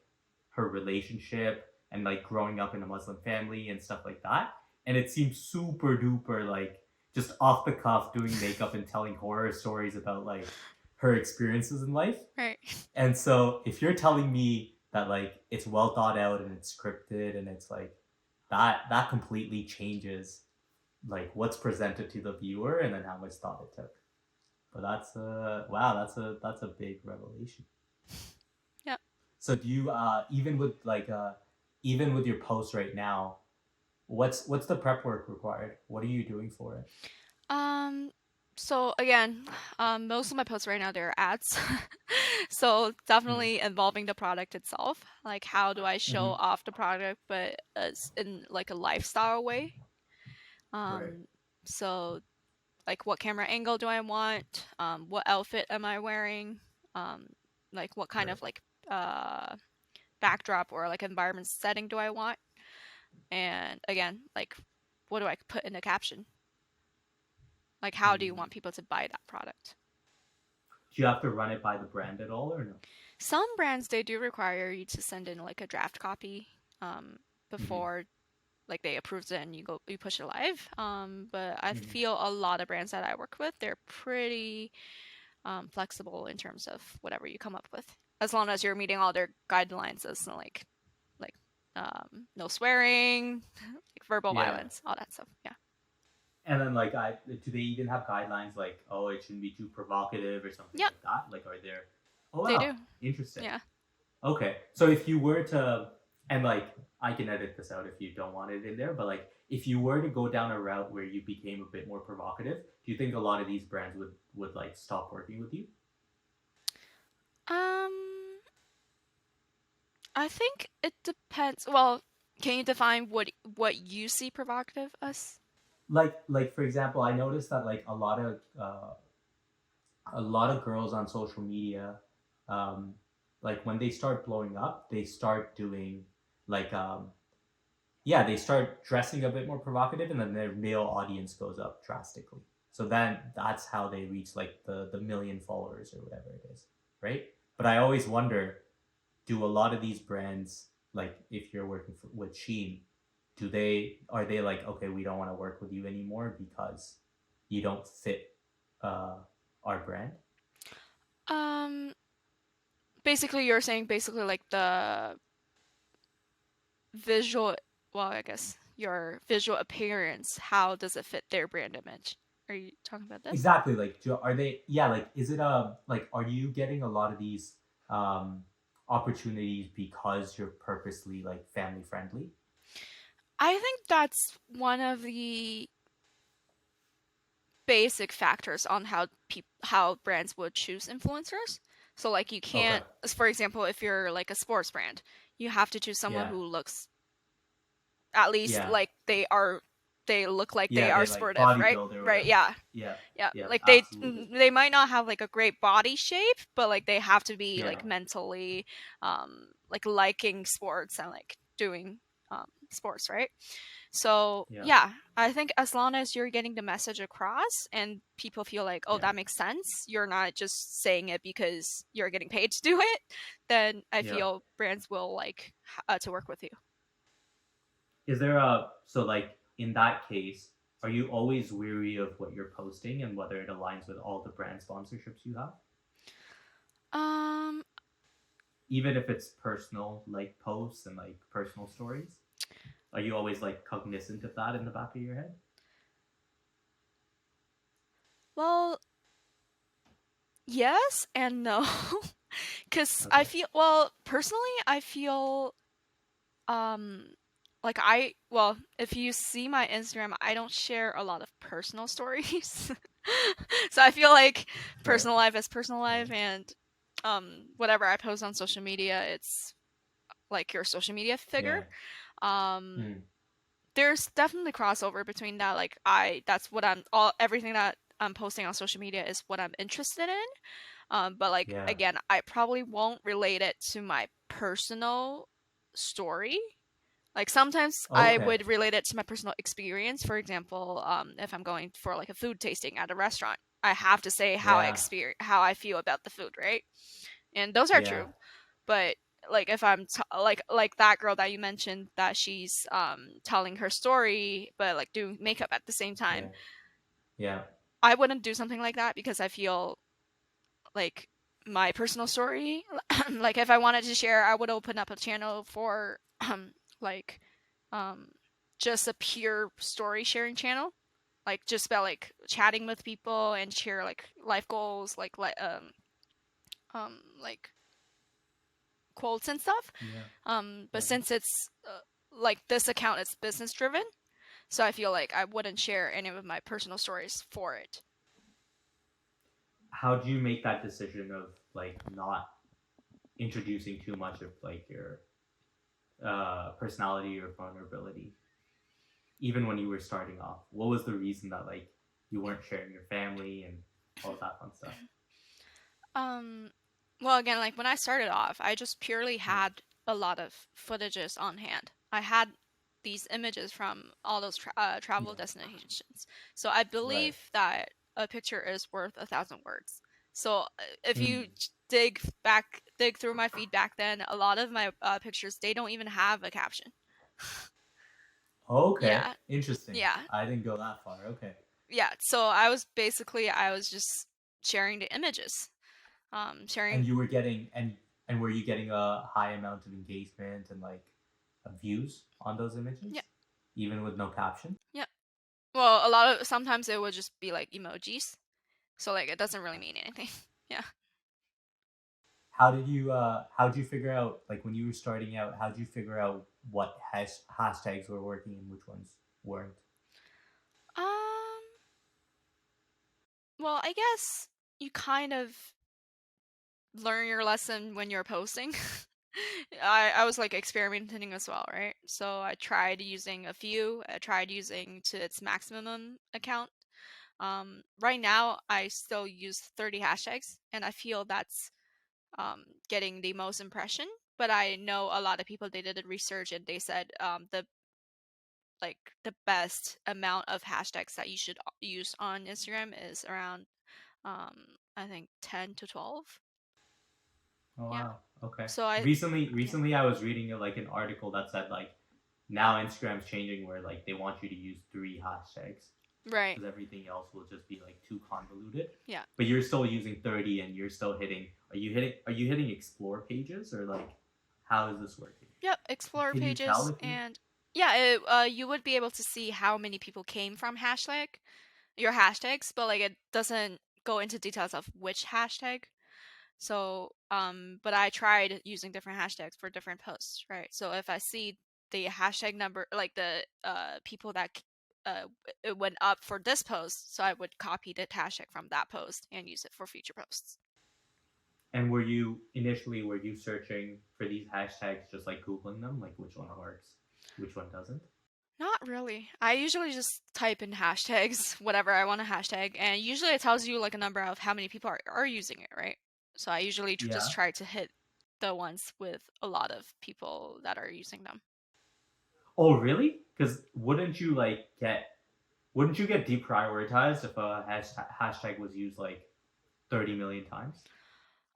[SPEAKER 1] her relationship and like growing up in a Muslim family and stuff like that. And it seems super duper like just off the cuff doing makeup and telling horror stories about like her experiences in life.
[SPEAKER 2] Right.
[SPEAKER 1] And so if you're telling me that like it's well thought out and it's scripted and it's like that completely changes like what's presented to the viewer and then how much thought it took. But that's wow, that's a big revelation.
[SPEAKER 2] Yeah.
[SPEAKER 1] So do you even with your posts right now, what's the prep work required? What are you doing for it?
[SPEAKER 2] Um, so again, most of my posts right now they're ads. So
[SPEAKER 1] Mm-hmm.
[SPEAKER 2] definitely involving the product itself. Like how do I show
[SPEAKER 1] Mm-hmm.
[SPEAKER 2] off the product but as in like a lifestyle way?
[SPEAKER 1] Right.
[SPEAKER 2] Um, so like what camera angle do I want? What outfit am I wearing? Um, like what kind
[SPEAKER 1] Right.
[SPEAKER 2] of like uh backdrop or like environment setting do I want? And again, like what do I put in the caption? Like how do you
[SPEAKER 1] Mm.
[SPEAKER 2] want people to buy that product?
[SPEAKER 1] Do you have to run it by the brand at all or no?
[SPEAKER 2] Some brands they do require you to send in like a draft copy
[SPEAKER 1] Mm-hmm.
[SPEAKER 2] before like they approve it and you push it live. But I
[SPEAKER 1] Mm-hmm.
[SPEAKER 2] feel a lot of brands that I work with they're pretty flexible in terms of whatever you come up with, as long as you're meeting all their guidelines as like no swearing, like verbal
[SPEAKER 1] Yeah.
[SPEAKER 2] violence, all that stuff. Yeah,
[SPEAKER 1] And then like do they even have guidelines like oh it shouldn't be too provocative or something
[SPEAKER 2] yeah,
[SPEAKER 1] like that? Like are there Oh
[SPEAKER 2] they
[SPEAKER 1] wow,
[SPEAKER 2] do.
[SPEAKER 1] interesting.
[SPEAKER 2] Yeah.
[SPEAKER 1] Okay. So if you were to and like I can edit this out if you don't want it in there, but like if you were to go down a route where you became a bit more provocative, do you think a lot of these brands would like stop working with you?
[SPEAKER 2] Um, I think it depends. Well, can you define what you see provocative as?
[SPEAKER 1] Like for example, I noticed that like a lot of girls on social media, um, like when they start blowing up, they start doing like yeah, they start dressing a bit more provocative, and then their male audience goes up drastically. So then that's how they reach like the million followers or whatever it is, right? But I always wonder, do a lot of these brands like if you're with Sheen, do they are they like okay, we don't want to work with you anymore because you don't fit uh, our brand?
[SPEAKER 2] Um, basically, you're saying basically like the visual, well, I guess your visual appearance, how does it fit their brand image? Are you talking about this?
[SPEAKER 1] Exactly. Like, are they? Yeah. Like, is it like, are you getting a lot of these um opportunities because you're purposely like family friendly?
[SPEAKER 2] I think that's one of the basic factors on how brands would choose influencers. So like you
[SPEAKER 1] Okay.
[SPEAKER 2] can't, for example, if you're like a sports brand, you have to choose someone
[SPEAKER 1] Yeah.
[SPEAKER 2] who looks at least
[SPEAKER 1] Yeah.
[SPEAKER 2] like they look like they
[SPEAKER 1] Yeah.
[SPEAKER 2] are
[SPEAKER 1] They like
[SPEAKER 2] sportive, right?
[SPEAKER 1] bodybuilder or
[SPEAKER 2] Right,
[SPEAKER 1] whatever.
[SPEAKER 2] yeah.
[SPEAKER 1] Yeah.
[SPEAKER 2] Yeah,
[SPEAKER 1] Yeah.
[SPEAKER 2] like
[SPEAKER 1] Absolutely.
[SPEAKER 2] they might not have like a great body shape, but like they have to be
[SPEAKER 1] Yeah.
[SPEAKER 2] like mentally like liking sports and like doing sports, right? So
[SPEAKER 1] Yeah.
[SPEAKER 2] yeah, I think as long as you're getting the message across and people feel like, oh,
[SPEAKER 1] Yeah.
[SPEAKER 2] that makes sense, you're not just saying it because you're getting paid to do it, then I
[SPEAKER 1] Yeah.
[SPEAKER 2] feel brands will like to work with you.
[SPEAKER 1] Is there a so like in that case, are you always weary of what you're posting and whether it aligns with all the brand sponsorships you have?
[SPEAKER 2] Um,
[SPEAKER 1] Even if it's personal like posts and like personal stories? Are you always like cognizant of that in the back of your head?
[SPEAKER 2] well, yes and no. Cuz I
[SPEAKER 1] Okay.
[SPEAKER 2] feel well, personally, I feel um like if you see my Instagram, I don't share a lot of personal stories. So I feel like
[SPEAKER 1] Right.
[SPEAKER 2] personal life is personal
[SPEAKER 1] Right.
[SPEAKER 2] life, and whatever I post on social media, it's like your social media figure.
[SPEAKER 1] Yeah.
[SPEAKER 2] Um
[SPEAKER 1] Mm.
[SPEAKER 2] there's definitely crossover between that. Like that's what I'm all everything that I'm posting on social media is what I'm interested in. But like
[SPEAKER 1] Yeah.
[SPEAKER 2] again, I probably won't relate it to my personal story. Like sometimes I
[SPEAKER 1] Okay.
[SPEAKER 2] would relate it to my personal experience. For example, if I'm going for like a food tasting at a restaurant, I have to say
[SPEAKER 1] Yeah.
[SPEAKER 2] how I feel about the food, right? And those are
[SPEAKER 1] Yeah.
[SPEAKER 2] true. But like if like that girl that you mentioned that she's telling her story but like doing makeup at the same
[SPEAKER 1] Yeah.
[SPEAKER 2] time,
[SPEAKER 1] Yeah.
[SPEAKER 2] I wouldn't do something like that because I feel like my personal story like if I wanted to share, I would open up a channel for like um just a pure story sharing channel, like just about like chatting with people and share like life goals, like quotes and stuff.
[SPEAKER 1] Yeah.
[SPEAKER 2] But
[SPEAKER 1] Yeah.
[SPEAKER 2] since it's like this account is business driven, so I feel like I wouldn't share any of my personal stories for it.
[SPEAKER 1] How do you make that decision of like not introducing too much of like your personality or vulnerability, even when you were starting off? What was the reason that like you weren't sharing your family and all of that fun stuff?
[SPEAKER 2] Um, well, again, like when I started off, I just purely
[SPEAKER 1] Yeah.
[SPEAKER 2] had a lot of footages on hand. I had these images from all those travel
[SPEAKER 1] Yeah.
[SPEAKER 2] destinations. So I
[SPEAKER 1] Right.
[SPEAKER 2] believe that a picture is worth 1,000 words. So if you
[SPEAKER 1] Mm.
[SPEAKER 2] dig through my feedback, then a lot of my pictures, they don't even have a caption.
[SPEAKER 1] Okay.
[SPEAKER 2] Yeah,
[SPEAKER 1] Interesting.
[SPEAKER 2] yeah,
[SPEAKER 1] I didn't go that far. Okay.
[SPEAKER 2] yeah. So I was just sharing the images,
[SPEAKER 1] And
[SPEAKER 2] sharing.
[SPEAKER 1] you were getting and were you getting a high amount of engagement and like views on those
[SPEAKER 2] Yeah,
[SPEAKER 1] images, even with no caption?
[SPEAKER 2] yeah. Well, a lot of sometimes it would just be like emojis, so like it doesn't really mean anything. Yeah.
[SPEAKER 1] How did you figure out like when you were starting out? How did you figure out what hashtags were working and which ones weren't?
[SPEAKER 2] Um. Well, I guess you kind of learn your lesson when you're posting. I was like experimenting as well, right? So I tried using a few. I tried using to its maximum account. Right now, I still use 30 hashtags, and I feel that's getting the most impression. But I know a lot of people they did a research and they said the best amount of hashtags that you should use on Instagram is around um I think 10 to 12.
[SPEAKER 1] Oh
[SPEAKER 2] Yeah.
[SPEAKER 1] wow. Okay.
[SPEAKER 2] So I yeah.
[SPEAKER 1] Recently I was reading like an article that said like now Instagram's changing where like they want you to use three hashtags
[SPEAKER 2] Right.
[SPEAKER 1] because everything else will just be like too convoluted.
[SPEAKER 2] Yeah.
[SPEAKER 1] But you're still using 30 and you're still hitting are you hitting explore pages or like how is this working?
[SPEAKER 2] Yep, explore
[SPEAKER 1] Can you tell
[SPEAKER 2] pages
[SPEAKER 1] if you
[SPEAKER 2] and yeah, you would be able to see how many people came from your hashtags, but like it doesn't go into details of which hashtag. So, but I tried using different hashtags for different posts, right? So if I see the hashtag number, like the people that uh it went up for this post, so I would copy the hashtag from that post and use it for future posts.
[SPEAKER 1] and were you initially were you searching for these hashtags just like googling them like which one works, which one doesn't?
[SPEAKER 2] Not really. I usually just type in hashtags, whatever I want to hashtag, and usually it tells you like a number of how many people are using it, right? So I usually just
[SPEAKER 1] Yeah.
[SPEAKER 2] try to hit the ones with a lot of people that are using them.
[SPEAKER 1] Oh, really? Because wouldn't you get deprioritized if a hashtag was used like 30 million times?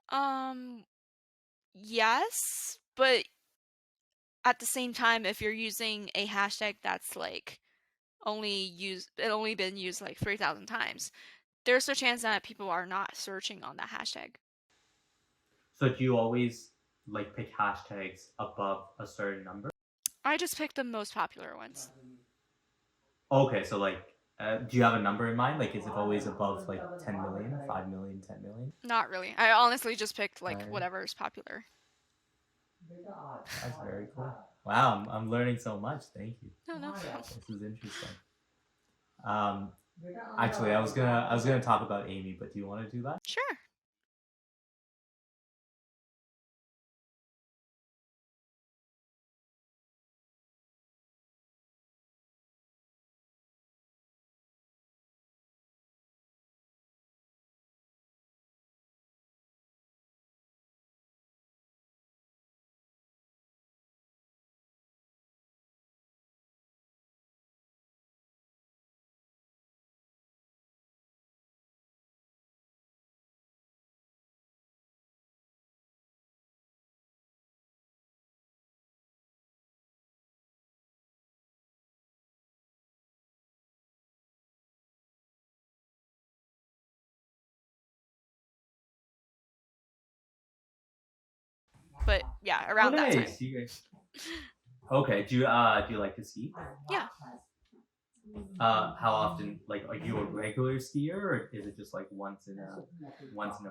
[SPEAKER 2] Um, yes, but at the same time, if you're using a hashtag that's like only been used like 3,000 times, there's a chance that people are not searching on that hashtag.
[SPEAKER 1] So do you always like pick hashtags above a certain number?
[SPEAKER 2] I just picked the most popular ones.
[SPEAKER 1] Okay, so like, do you have a number in mind? Like, is it always above like 10 million, 5 million, 10 million?
[SPEAKER 2] Not really. I honestly just picked like
[SPEAKER 1] Right.
[SPEAKER 2] whatever is popular.
[SPEAKER 1] That's very cool. Wow, I'm learning so much. Thank you.
[SPEAKER 2] No, no problem.
[SPEAKER 1] This is interesting. Um, Actually, I was gonna talk about Amy, but do you want to do that?
[SPEAKER 2] Sure. But yeah,
[SPEAKER 1] Oh,
[SPEAKER 2] around that time.
[SPEAKER 1] nice. Okay. Do you like to ski?
[SPEAKER 2] Yeah.
[SPEAKER 1] How often? Like, are you a regular skier, or is it just like once in a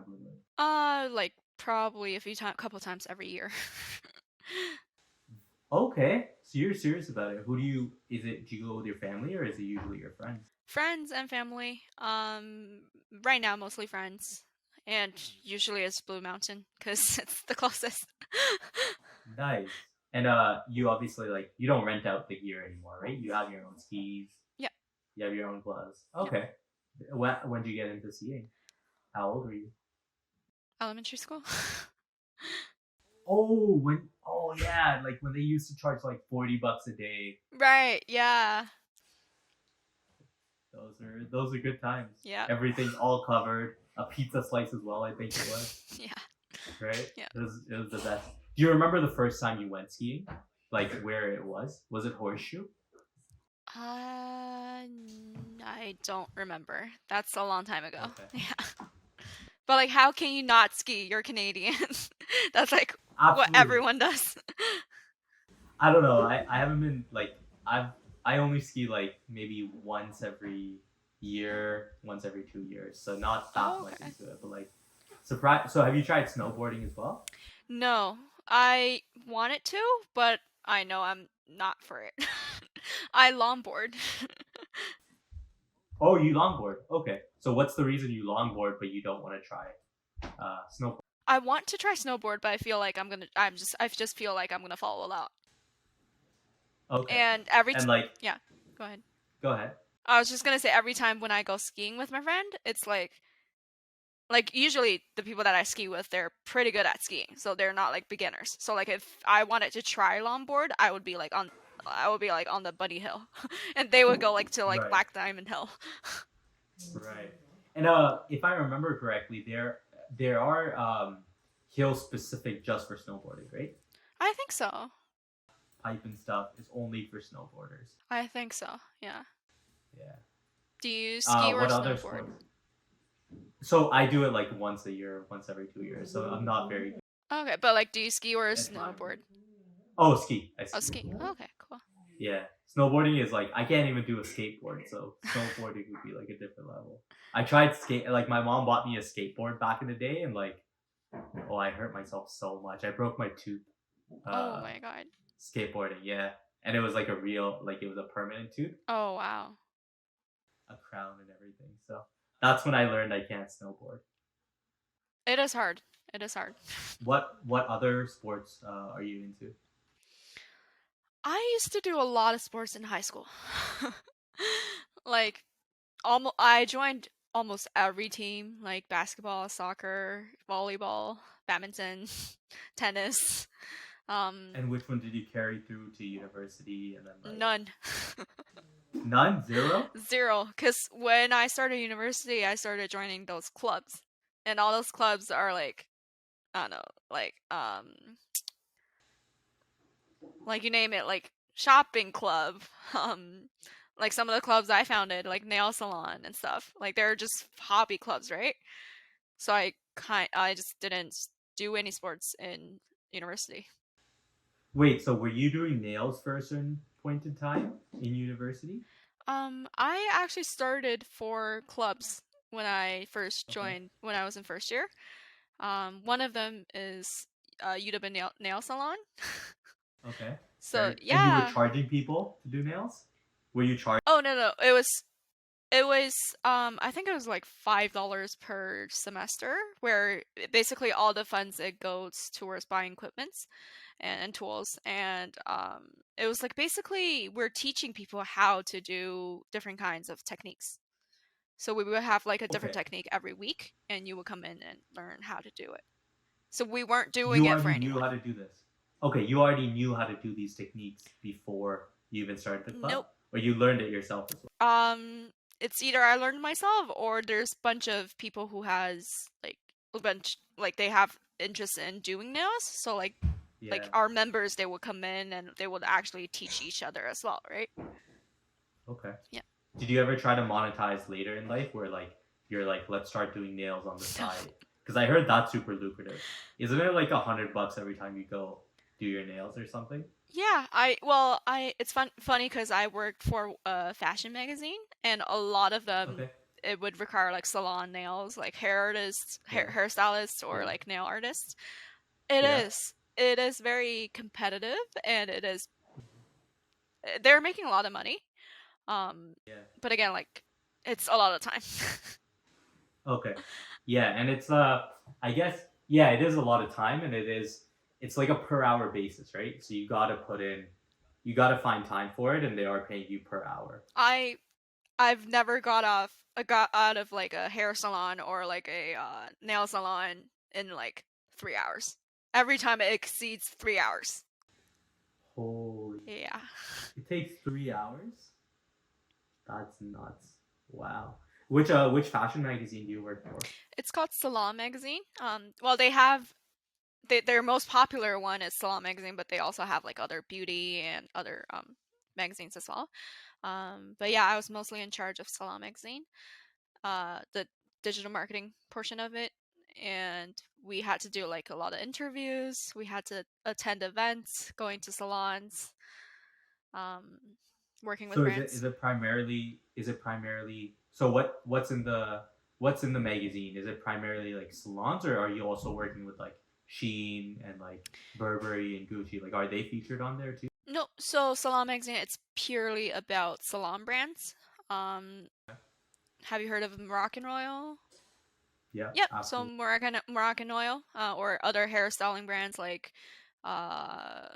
[SPEAKER 1] blue moon?
[SPEAKER 2] Like probably a couple times every year.
[SPEAKER 1] Okay, so you're serious about it. Who do you? Is it? Do you go with your family, or is it usually your friends?
[SPEAKER 2] Friends and family. Right now mostly friends, and usually it's Blue Mountain because it's the closest.
[SPEAKER 1] Nice. And you obviously like you don't rent out the gear anymore, right? You have your own skis.
[SPEAKER 2] Yeah.
[SPEAKER 1] You have your own gloves.
[SPEAKER 2] Yeah.
[SPEAKER 1] Okay. When did you get into skiing? How old were you?
[SPEAKER 2] Elementary school.
[SPEAKER 1] Oh yeah, like when they used to charge like $40 a day.
[SPEAKER 2] Right. Yeah.
[SPEAKER 1] Those are good times.
[SPEAKER 2] Yeah.
[SPEAKER 1] Everything all covered. A pizza slice as well, I think it was.
[SPEAKER 2] Yeah.
[SPEAKER 1] Right?
[SPEAKER 2] Yeah.
[SPEAKER 1] It was the best. Do you remember the first time you went skiing? Like where it was? Was it Horseshoe?
[SPEAKER 2] I don't remember. That's a long time ago.
[SPEAKER 1] Okay.
[SPEAKER 2] Yeah. But like, how can you not ski? You're Canadian. That's like what
[SPEAKER 1] Absolutely.
[SPEAKER 2] everyone does.
[SPEAKER 1] I don't know. I haven't been like I only ski like maybe once every year, once every 2 years. So not that
[SPEAKER 2] Oh,
[SPEAKER 1] much
[SPEAKER 2] okay.
[SPEAKER 1] into it, but like surprise. So have you tried snowboarding as well?
[SPEAKER 2] No, I wanted to, but I know I'm not for it. I longboard.
[SPEAKER 1] Oh, you longboard. Okay. So what's the reason you longboard but you don't want to try snowboard?
[SPEAKER 2] I want to try snowboard, but I feel like I just feel like I'm gonna fall a lot.
[SPEAKER 1] Okay.
[SPEAKER 2] And
[SPEAKER 1] And like
[SPEAKER 2] yeah, go ahead.
[SPEAKER 1] go ahead.
[SPEAKER 2] I was just gonna say every time when I go skiing with my friend, it's like usually the people that I ski with, they're pretty good at skiing, so they're not like beginners. So like if I wanted to try longboard, I would be like on the bunny hill, and they would go like to like
[SPEAKER 1] Right.
[SPEAKER 2] Black Diamond Hill.
[SPEAKER 1] Right. And if I remember correctly, there are hills specific just for snowboarding, right?
[SPEAKER 2] I think so.
[SPEAKER 1] Pipe and stuff is only for snowboarders.
[SPEAKER 2] I think so. Yeah.
[SPEAKER 1] Yeah.
[SPEAKER 2] Do you ski or
[SPEAKER 1] What other
[SPEAKER 2] snowboard?
[SPEAKER 1] sports? So I do it like once a year, once every 2 years. So I'm not very good.
[SPEAKER 2] Okay, but like, do you ski or snowboard?
[SPEAKER 1] Oh, ski. I
[SPEAKER 2] Oh,
[SPEAKER 1] ski.
[SPEAKER 2] ski. Okay, cool.
[SPEAKER 1] Yeah. Snowboarding is like I can't even do a skateboard, so snowboarding would be like a different level. I tried skate like my mom bought me a skateboard back in the day and like oh I hurt myself so much. I broke my tooth
[SPEAKER 2] Oh
[SPEAKER 1] uh
[SPEAKER 2] my god.
[SPEAKER 1] skateboarding, yeah. And it was like a real like it was a permanent tooth,
[SPEAKER 2] Oh wow.
[SPEAKER 1] a crown and everything. So that's when I learned I can't snowboard.
[SPEAKER 2] It is hard. It is hard.
[SPEAKER 1] What other sports are you into?
[SPEAKER 2] I used to do a lot of sports in high school. Like, almost I joined almost every team, like basketball, soccer, volleyball, badminton, tennis. Um,
[SPEAKER 1] And which one did you carry through to university and then like
[SPEAKER 2] None.
[SPEAKER 1] none? Zero?
[SPEAKER 2] Zero. Because when I started university, I started joining those clubs. And all those clubs are like, I don't know, like you name it, like shopping club. Um, like some of the clubs I founded, like nail salon and stuff. Like they're just hobby clubs, right? So I just didn't do any sports in university.
[SPEAKER 1] Wait, so were you doing nails for a certain point in time in university?
[SPEAKER 2] I actually started for clubs when I first
[SPEAKER 1] Okay.
[SPEAKER 2] joined when I was in first year. One of them is Udaba nail salon.
[SPEAKER 1] Okay.
[SPEAKER 2] So
[SPEAKER 1] Very, and you were
[SPEAKER 2] yeah.
[SPEAKER 1] charging people to do nails? Were you charging?
[SPEAKER 2] Oh no, it was I think it was like $5 per semester, where basically all the funds it goes towards buying equipments and tools, and it was like basically we're teaching people how to do different kinds of techniques. So we would have like a different
[SPEAKER 1] Okay.
[SPEAKER 2] technique every week, and you would come in and learn how to do it. So we weren't doing
[SPEAKER 1] You
[SPEAKER 2] it for
[SPEAKER 1] already knew
[SPEAKER 2] anyone.
[SPEAKER 1] how to do this. Okay, you already knew how to do these techniques before you even started the club,
[SPEAKER 2] Nope.
[SPEAKER 1] or you learned it yourself as well.
[SPEAKER 2] It's either I learned myself or there's a bunch of people who has like a bunch like they have interest in doing nails. So like
[SPEAKER 1] Yeah.
[SPEAKER 2] our members, they would come in and they would actually teach each other as well, right?
[SPEAKER 1] Okay.
[SPEAKER 2] Yeah.
[SPEAKER 1] Did you ever try to monetize later in life where like you're like, let's start doing nails on the
[SPEAKER 2] No.
[SPEAKER 1] side? Because I heard that's super lucrative. Isn't it like $100 every time you go do your nails or something?
[SPEAKER 2] Yeah, I it's funny because I worked for a fashion magazine, and a lot of them
[SPEAKER 1] Okay.
[SPEAKER 2] it would require like salon nails, like hair artists,
[SPEAKER 1] Yeah.
[SPEAKER 2] hairstylists, or
[SPEAKER 1] Yeah.
[SPEAKER 2] like nail artists. It
[SPEAKER 1] Yeah.
[SPEAKER 2] is. It is very competitive, and it is. They're making a lot of money.
[SPEAKER 1] Yeah.
[SPEAKER 2] But again, like it's a lot of time.
[SPEAKER 1] Okay. Yeah, and it's I guess yeah, it is a lot of time and it's like a per hour basis, right? So you gotta find time for it and they are paying you per hour.
[SPEAKER 2] I I've never got out of like a hair salon or like a nail salon in like 3 hours. Every time it exceeds 3 hours.
[SPEAKER 1] Holy,
[SPEAKER 2] Yeah.
[SPEAKER 1] it takes 3 hours? That's nuts. Wow. Which fashion magazine do you work for?
[SPEAKER 2] It's called Salon Magazine. Well, they have their most popular one is Salon Magazine, but they also have like other beauty and other magazines as well. But yeah, I was mostly in charge of Salon Magazine, the digital marketing portion of it, and we had to do like a lot of interviews. We had to attend events, going to salons, um, working with
[SPEAKER 1] So
[SPEAKER 2] brands.
[SPEAKER 1] is it primarily so what's in the magazine? Is it primarily like salons or are you also working with like Shein and like Burberry and Gucci? Like are they featured on there too?
[SPEAKER 2] No, so Salon Magazine, it's purely about salon brands. Um, have you heard of Moroccan Royal?
[SPEAKER 1] Yeah,
[SPEAKER 2] Yep. So
[SPEAKER 1] absolutely.
[SPEAKER 2] Moroccan Oil, or other hairstyling brands like uh,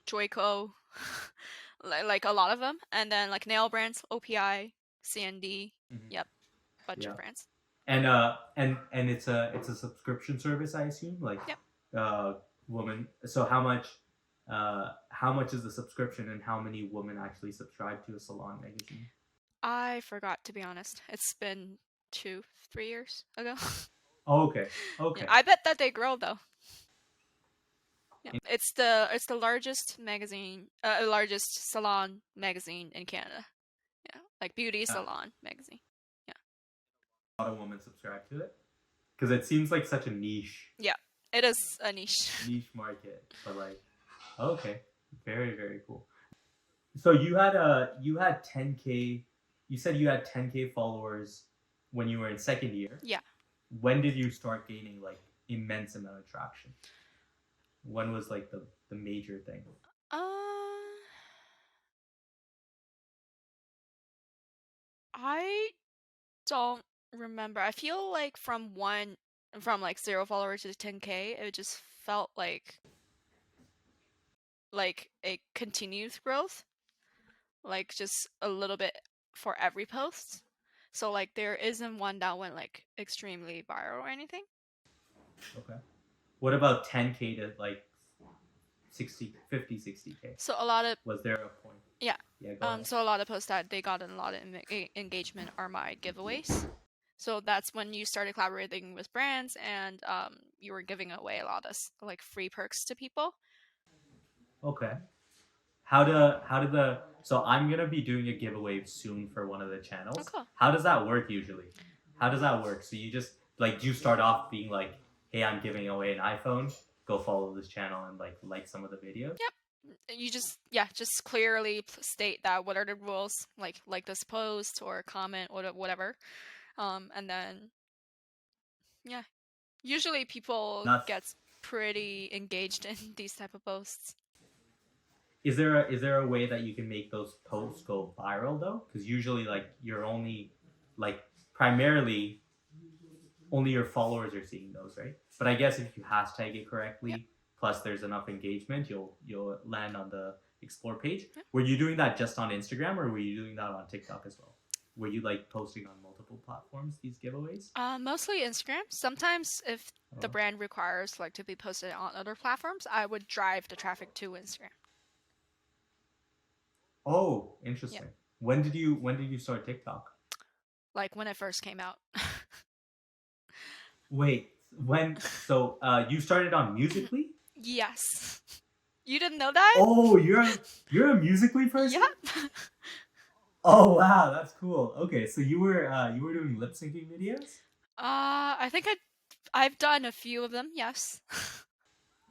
[SPEAKER 2] Joico, like a lot of them, and then like nail brands, OPI, CND.
[SPEAKER 1] Hmm.
[SPEAKER 2] Yep, bunch of
[SPEAKER 1] Yeah.
[SPEAKER 2] brands.
[SPEAKER 1] And it's a subscription service, I assume. Like
[SPEAKER 2] Yep.
[SPEAKER 1] uh woman. So how much is the subscription and how many women actually subscribe to a salon magazine?
[SPEAKER 2] I forgot, to be honest. It's been 2, 3 years ago.
[SPEAKER 1] Oh, okay.
[SPEAKER 2] Yeah,
[SPEAKER 1] Okay.
[SPEAKER 2] I bet that they grow though. Yeah, it's the largest magazine, largest salon magazine in Canada. Yeah, like beauty
[SPEAKER 1] Yeah.
[SPEAKER 2] salon magazine. Yeah,
[SPEAKER 1] A lot of women subscribe to it because it seems like such a
[SPEAKER 2] yeah, it is a niche.
[SPEAKER 1] niche market. But like, okay, very very cool. So you had 10K. You said you had 10K followers when you were in second year.
[SPEAKER 2] Yeah.
[SPEAKER 1] When did you start gaining like immense amount of traction? When was like the major thing?
[SPEAKER 2] Uh, I don't remember. I feel like from like 0 followers to 10K, it just felt like a continued growth, like just a little bit for every post. So like there isn't one that went like extremely viral or anything.
[SPEAKER 1] Okay. What about 10K to like 60, 50, 60K?
[SPEAKER 2] So a lot of
[SPEAKER 1] Was there a point?
[SPEAKER 2] yeah.
[SPEAKER 1] Yeah, go ahead.
[SPEAKER 2] So a lot of posts that they got a lot of engagement are my giveaways. So that's when you started collaborating with brands and you were giving away a lot of like free perks to people.
[SPEAKER 1] Okay. How did the so I'm gonna be doing a giveaway soon for one of the
[SPEAKER 2] Oh,
[SPEAKER 1] channels.
[SPEAKER 2] cool.
[SPEAKER 1] How does that work usually? How does that work? So you just like do you start off being like, hey, I'm giving away an iPhone. Go follow this channel and like some of the videos.
[SPEAKER 2] Yep. You just yeah, just clearly state that what are the rules, like this post or comment or whatever. And then yeah, usually people
[SPEAKER 1] Nuts.
[SPEAKER 2] gets pretty engaged in these type of posts.
[SPEAKER 1] Is there a way that you can make those posts go viral though? Because usually like you're only like primarily only your followers are seeing those, right? But I guess if you hashtag it
[SPEAKER 2] Yep.
[SPEAKER 1] correctly, plus there's enough engagement, you'll land on the explore page.
[SPEAKER 2] Yep.
[SPEAKER 1] Were you doing that just on Instagram, or were you doing that on TikTok as well? Were you like posting on multiple platforms these giveaways?
[SPEAKER 2] Mostly Instagram. Sometimes if the
[SPEAKER 1] Oh,
[SPEAKER 2] brand requires like to be posted on other platforms, I would drive the traffic to Instagram.
[SPEAKER 1] oh,
[SPEAKER 2] Yeah.
[SPEAKER 1] interesting. When did you start TikTok?
[SPEAKER 2] Like when it first came out.
[SPEAKER 1] Wait, when? So you started on Musically?
[SPEAKER 2] Yes. You didn't know that?
[SPEAKER 1] Oh, you're a Musically
[SPEAKER 2] Yep.
[SPEAKER 1] person? Oh wow, that's cool. Okay, so you were doing lip syncing videos?
[SPEAKER 2] I think I've done a few of them. Yes.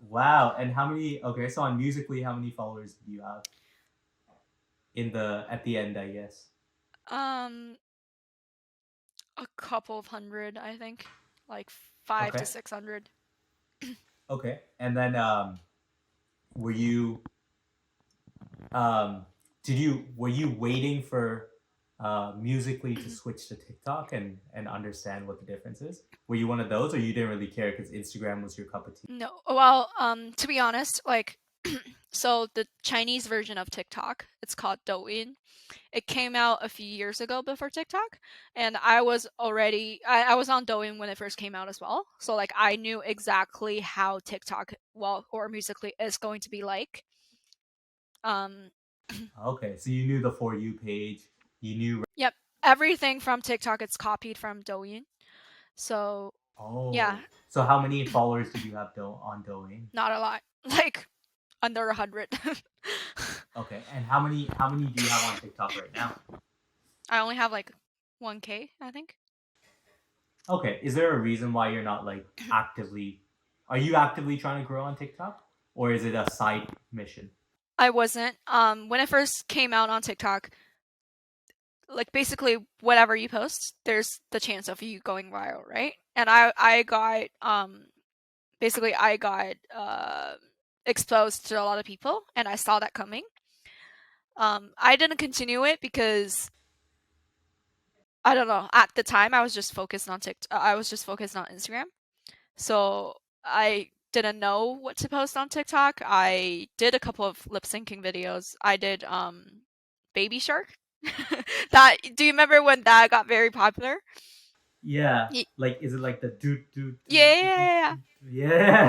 [SPEAKER 1] Wow, and how many? Okay, so on Musically, how many followers do you have in the at the end? I guess.
[SPEAKER 2] um, a couple of hundred, I think, like five to
[SPEAKER 1] Okay,
[SPEAKER 2] 600.
[SPEAKER 1] okay, and then were you um, did you were you waiting for Musically to switch to TikTok and understand what the difference is? Were you one of those, or you didn't really care because Instagram was your cup of tea?
[SPEAKER 2] No, well, to be honest, like, so the Chinese version of TikTok, it's called Douyin. It came out a few years ago before TikTok, and I was on Douyin when it first came out as well. So like I knew exactly how TikTok, well, or Musically is going to be like. Um,
[SPEAKER 1] Okay, so you knew the for you page. You knew.
[SPEAKER 2] yep, everything from TikTok it's copied from Douyin. So yeah,
[SPEAKER 1] Oh, so how many followers did you have on Douyin?
[SPEAKER 2] not a lot, like under 100.
[SPEAKER 1] Okay, and how many do you have on TikTok right now?
[SPEAKER 2] I only have like 1K, I think.
[SPEAKER 1] Okay, is there a reason why you're not like actively? Are you actively trying to grow on TikTok, or is it a side mission?
[SPEAKER 2] I wasn't. When it first came out on TikTok, like basically whatever you post, there's the chance of you going viral, right? And I got basically I got exposed to a lot of people, and I saw that coming. I didn't continue it because I don't know. At the time, I was just focused on TikTok. I was just focused on Instagram, so I didn't know what to post on TikTok. I did a couple of lip syncing videos. I did Baby Shark. That do you remember when that got very popular?
[SPEAKER 1] Yeah,
[SPEAKER 2] Y-
[SPEAKER 1] like is it like the do do do
[SPEAKER 2] yeah,
[SPEAKER 1] do
[SPEAKER 2] yeah,
[SPEAKER 1] do
[SPEAKER 2] yeah, yeah.
[SPEAKER 1] do?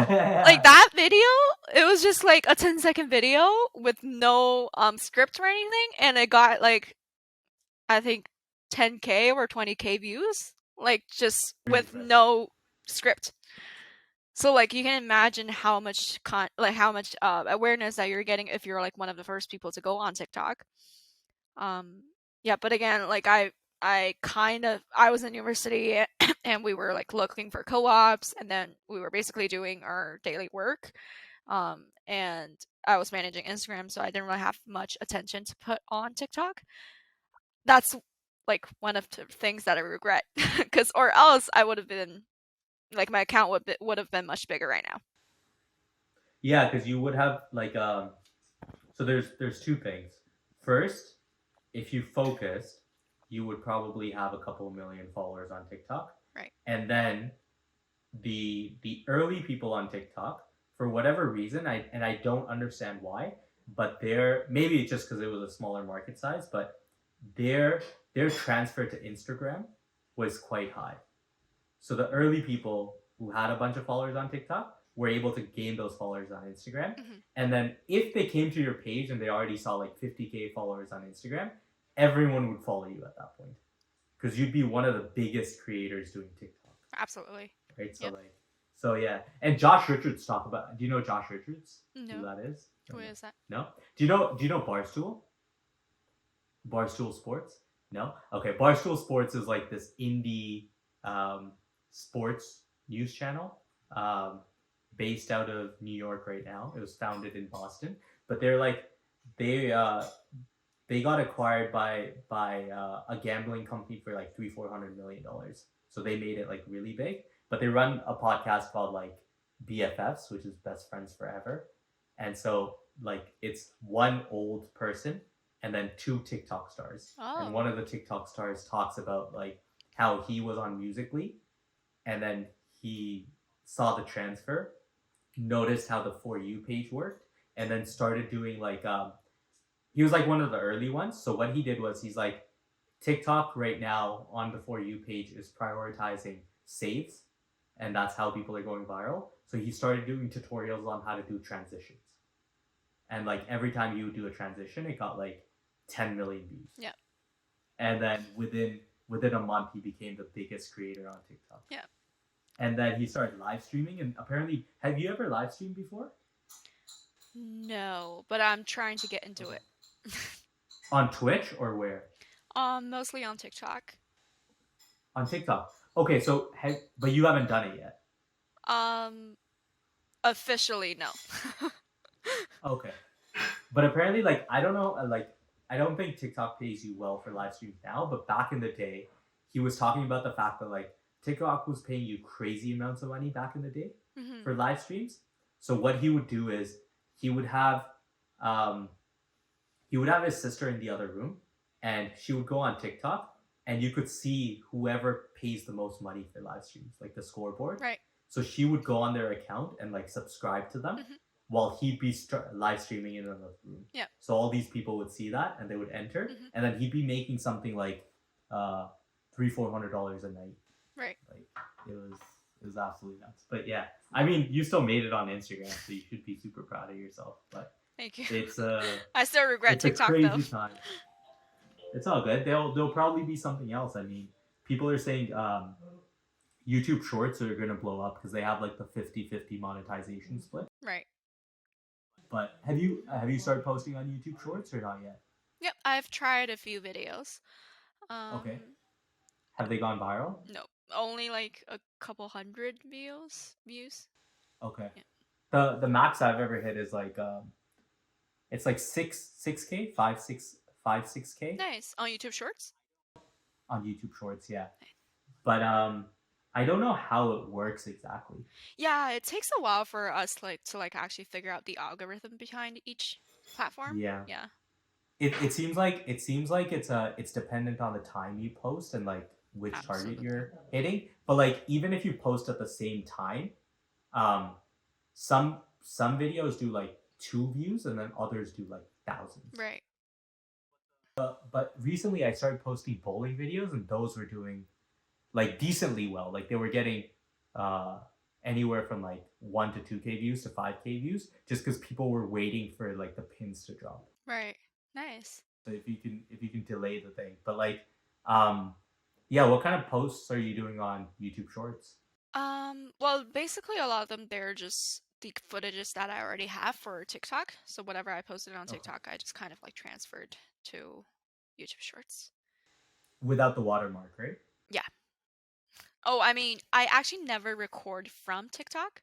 [SPEAKER 1] Yeah,
[SPEAKER 2] Like that video, it was just like a 10-second video with no script or anything, and it got like I think 10K or 20K views, like just
[SPEAKER 1] very
[SPEAKER 2] with
[SPEAKER 1] impressive.
[SPEAKER 2] no script. So like you can imagine how much how much awareness that you're getting if you're like one of the first people to go on TikTok. Um, yeah, but again, like I was in university and we were like looking for co-ops, and then we were basically doing our daily work. And I was managing Instagram, so I didn't really have much attention to put on TikTok. That's like one of the things that I regret, because or else I would have been like my account would have been much bigger right now.
[SPEAKER 1] Yeah, because you would have like So there's two things. First, if you focused, you would probably have a couple million followers on TikTok,
[SPEAKER 2] Right.
[SPEAKER 1] and then the early people on TikTok, for whatever reason, I don't understand why, but they're maybe it's just because it was a smaller market size, but their their transfer to Instagram was quite high. So the early people who had a bunch of followers on TikTok, were able to gain those followers on Instagram.
[SPEAKER 2] Mhm.
[SPEAKER 1] And then if they came to your page and they already saw like 50K followers on Instagram, everyone would follow you at that point because you'd be one of the biggest creators doing TikTok,
[SPEAKER 2] Absolutely.
[SPEAKER 1] right? So
[SPEAKER 2] Yep.
[SPEAKER 1] like, so yeah. And Josh Richards talk about. Do you know Josh Richards? Who
[SPEAKER 2] No.
[SPEAKER 1] that is? Or
[SPEAKER 2] What
[SPEAKER 1] no?
[SPEAKER 2] is that?
[SPEAKER 1] No. Do you know Barstool? Barstool Sports? No? Okay, Barstool Sports is like this indie um, sports news channel um, based out of New York right now. It was founded in Boston, but they're like they uh, they got acquired by a gambling company for like 300-400 million dollars. So they made it like really big. But they run a podcast called like BFFs, which is Best Friends Forever, and so like it's one old person and then two TikTok stars. And
[SPEAKER 2] Oh.
[SPEAKER 1] one of the TikTok stars talks about like how he was on Musically and then he saw the transfer, noticed how the For You page worked, and then started doing like he was like one of the early ones. So what he did was he's like TikTok right now on the For You page is prioritizing saves, and that's how people are going viral. So he started doing tutorials on how to do transitions, and like every time you would do a transition, it got like 10 million views.
[SPEAKER 2] Yeah.
[SPEAKER 1] And then within a month, he became the biggest creator on TikTok.
[SPEAKER 2] Yeah.
[SPEAKER 1] And then he started live streaming. And apparently, have you ever live streamed before?
[SPEAKER 2] No, but I'm trying to get into
[SPEAKER 1] Okay.
[SPEAKER 2] it.
[SPEAKER 1] On Twitch or where?
[SPEAKER 2] Mostly on TikTok.
[SPEAKER 1] On TikTok. Okay, so but you haven't done it yet.
[SPEAKER 2] Um, Officially, no.
[SPEAKER 1] Okay. But apparently, like I don't know, like I don't think TikTok pays you well for live streams now. But back in the day, he was talking about the fact that like TikTok was paying you crazy amounts of money back in the day
[SPEAKER 2] Mhm.
[SPEAKER 1] for live streams. So what he would do is he would have um, he would have his sister in the other room, and she would go on TikTok, and you could see whoever pays the most money for live streams, like the scoreboard.
[SPEAKER 2] Right.
[SPEAKER 1] So she would go on their account and like subscribe to them,
[SPEAKER 2] Mhm.
[SPEAKER 1] while he'd be live streaming in another room.
[SPEAKER 2] Yeah.
[SPEAKER 1] So all these people would see that and they would enter,
[SPEAKER 2] Mhm.
[SPEAKER 1] and then he'd be making something like uh, $300-400 a night.
[SPEAKER 2] Right.
[SPEAKER 1] Like it was absolutely nuts. But yeah, I mean, you still made it on Instagram, so you should be super proud of yourself. But
[SPEAKER 2] Thank you.
[SPEAKER 1] it's
[SPEAKER 2] I still regret
[SPEAKER 1] it's a
[SPEAKER 2] TikTok though.
[SPEAKER 1] crazy time. It's all good. There'll probably be something else. I mean, people are saying YouTube Shorts are gonna blow up because they have like the 50-50 monetization split.
[SPEAKER 2] Right.
[SPEAKER 1] But have you started posting on YouTube Shorts or not yet?
[SPEAKER 2] Yep, I've tried a few videos.
[SPEAKER 1] Okay.
[SPEAKER 2] Um,
[SPEAKER 1] Have they gone viral?
[SPEAKER 2] no, only like a couple hundred views.
[SPEAKER 1] Okay.
[SPEAKER 2] Yeah.
[SPEAKER 1] The max I've ever hit is like it's like 6K, 5 6K
[SPEAKER 2] Nice. On YouTube Shorts?
[SPEAKER 1] on YouTube Shorts, yeah. But I don't know how it works exactly.
[SPEAKER 2] Yeah, it takes a while for us to actually figure out the algorithm behind each platform.
[SPEAKER 1] Yeah.
[SPEAKER 2] Yeah,
[SPEAKER 1] It seems like it's dependent on the time you post and like which target
[SPEAKER 2] absolutely.
[SPEAKER 1] you're hitting. But like even if you post at the same time, um, some videos do like 2 views and then others do like thousands.
[SPEAKER 2] Right.
[SPEAKER 1] But recently I started posting bowling videos and those were doing like decently well. Like they were getting uh anywhere from like 1 to 2K views to 5K views just because people were waiting for like the pins to drop.
[SPEAKER 2] Right. Nice.
[SPEAKER 1] So if you can delay the thing. But like um yeah, what kind of posts are you doing on YouTube Shorts?
[SPEAKER 2] Well, basically a lot of them they're just the footages that I already have for TikTok. So whatever I posted on
[SPEAKER 1] Okay.
[SPEAKER 2] TikTok, I just kind of like transferred to YouTube Shorts.
[SPEAKER 1] Without the watermark, right?
[SPEAKER 2] Yeah. Oh, I mean, I actually never record from TikTok.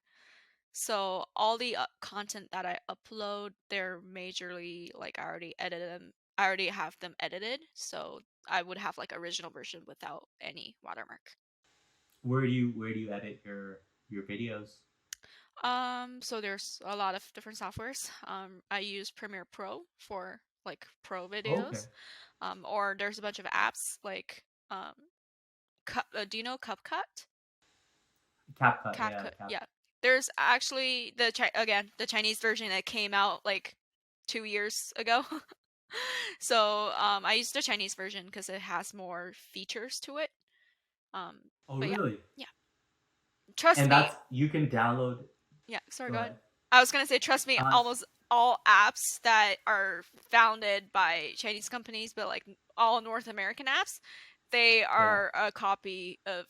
[SPEAKER 2] So all the content that I upload, they're majorly like I already edited them. I already have them edited, so I would have like original version without any watermark.
[SPEAKER 1] Where do you edit your videos?
[SPEAKER 2] So there's a lot of different softwares. I use Premiere Pro for like pro
[SPEAKER 1] Oh, okay.
[SPEAKER 2] videos. Or there's a bunch of apps like um, do you know CapCut?
[SPEAKER 1] CapCut, yeah,
[SPEAKER 2] CapCut,
[SPEAKER 1] Cap.
[SPEAKER 2] yeah. There's actually again the Chinese version that came out like 2 years ago. So I use the Chinese version because it has more features to it. Um,
[SPEAKER 1] Oh,
[SPEAKER 2] but yeah,
[SPEAKER 1] really?
[SPEAKER 2] yeah. Trust
[SPEAKER 1] And
[SPEAKER 2] me.
[SPEAKER 1] that's you can download.
[SPEAKER 2] Yeah, sorry,
[SPEAKER 1] Go
[SPEAKER 2] go ahead.
[SPEAKER 1] ahead.
[SPEAKER 2] I was gonna say, trust me,
[SPEAKER 1] Uh,
[SPEAKER 2] almost all apps that are founded by Chinese companies, but like all North American apps, they
[SPEAKER 1] yeah.
[SPEAKER 2] are a copy of.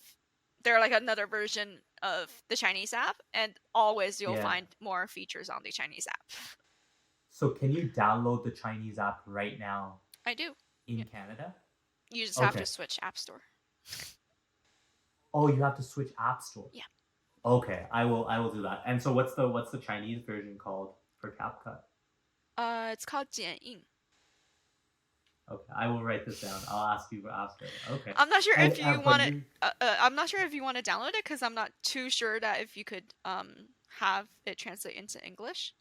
[SPEAKER 2] They're like another version of the Chinese app, and always you'll
[SPEAKER 1] Yeah.
[SPEAKER 2] find more features on the Chinese app.
[SPEAKER 1] So can you download the Chinese app right now
[SPEAKER 2] I do.
[SPEAKER 1] in
[SPEAKER 2] Yeah,
[SPEAKER 1] Canada?
[SPEAKER 2] you just have to
[SPEAKER 1] Okay.
[SPEAKER 2] switch app store.
[SPEAKER 1] Oh, you have to switch app store.
[SPEAKER 2] Yeah.
[SPEAKER 1] Okay, I will do that. And so what's the Chinese version called for CapCut?
[SPEAKER 2] It's called Jianying.
[SPEAKER 1] Okay, I will write this down. I'll ask you after. Okay.
[SPEAKER 2] I'm not sure
[SPEAKER 1] And
[SPEAKER 2] if you
[SPEAKER 1] but
[SPEAKER 2] want to.
[SPEAKER 1] you
[SPEAKER 2] I'm not sure if you want to download it because I'm not too sure that if you could have it translate into English.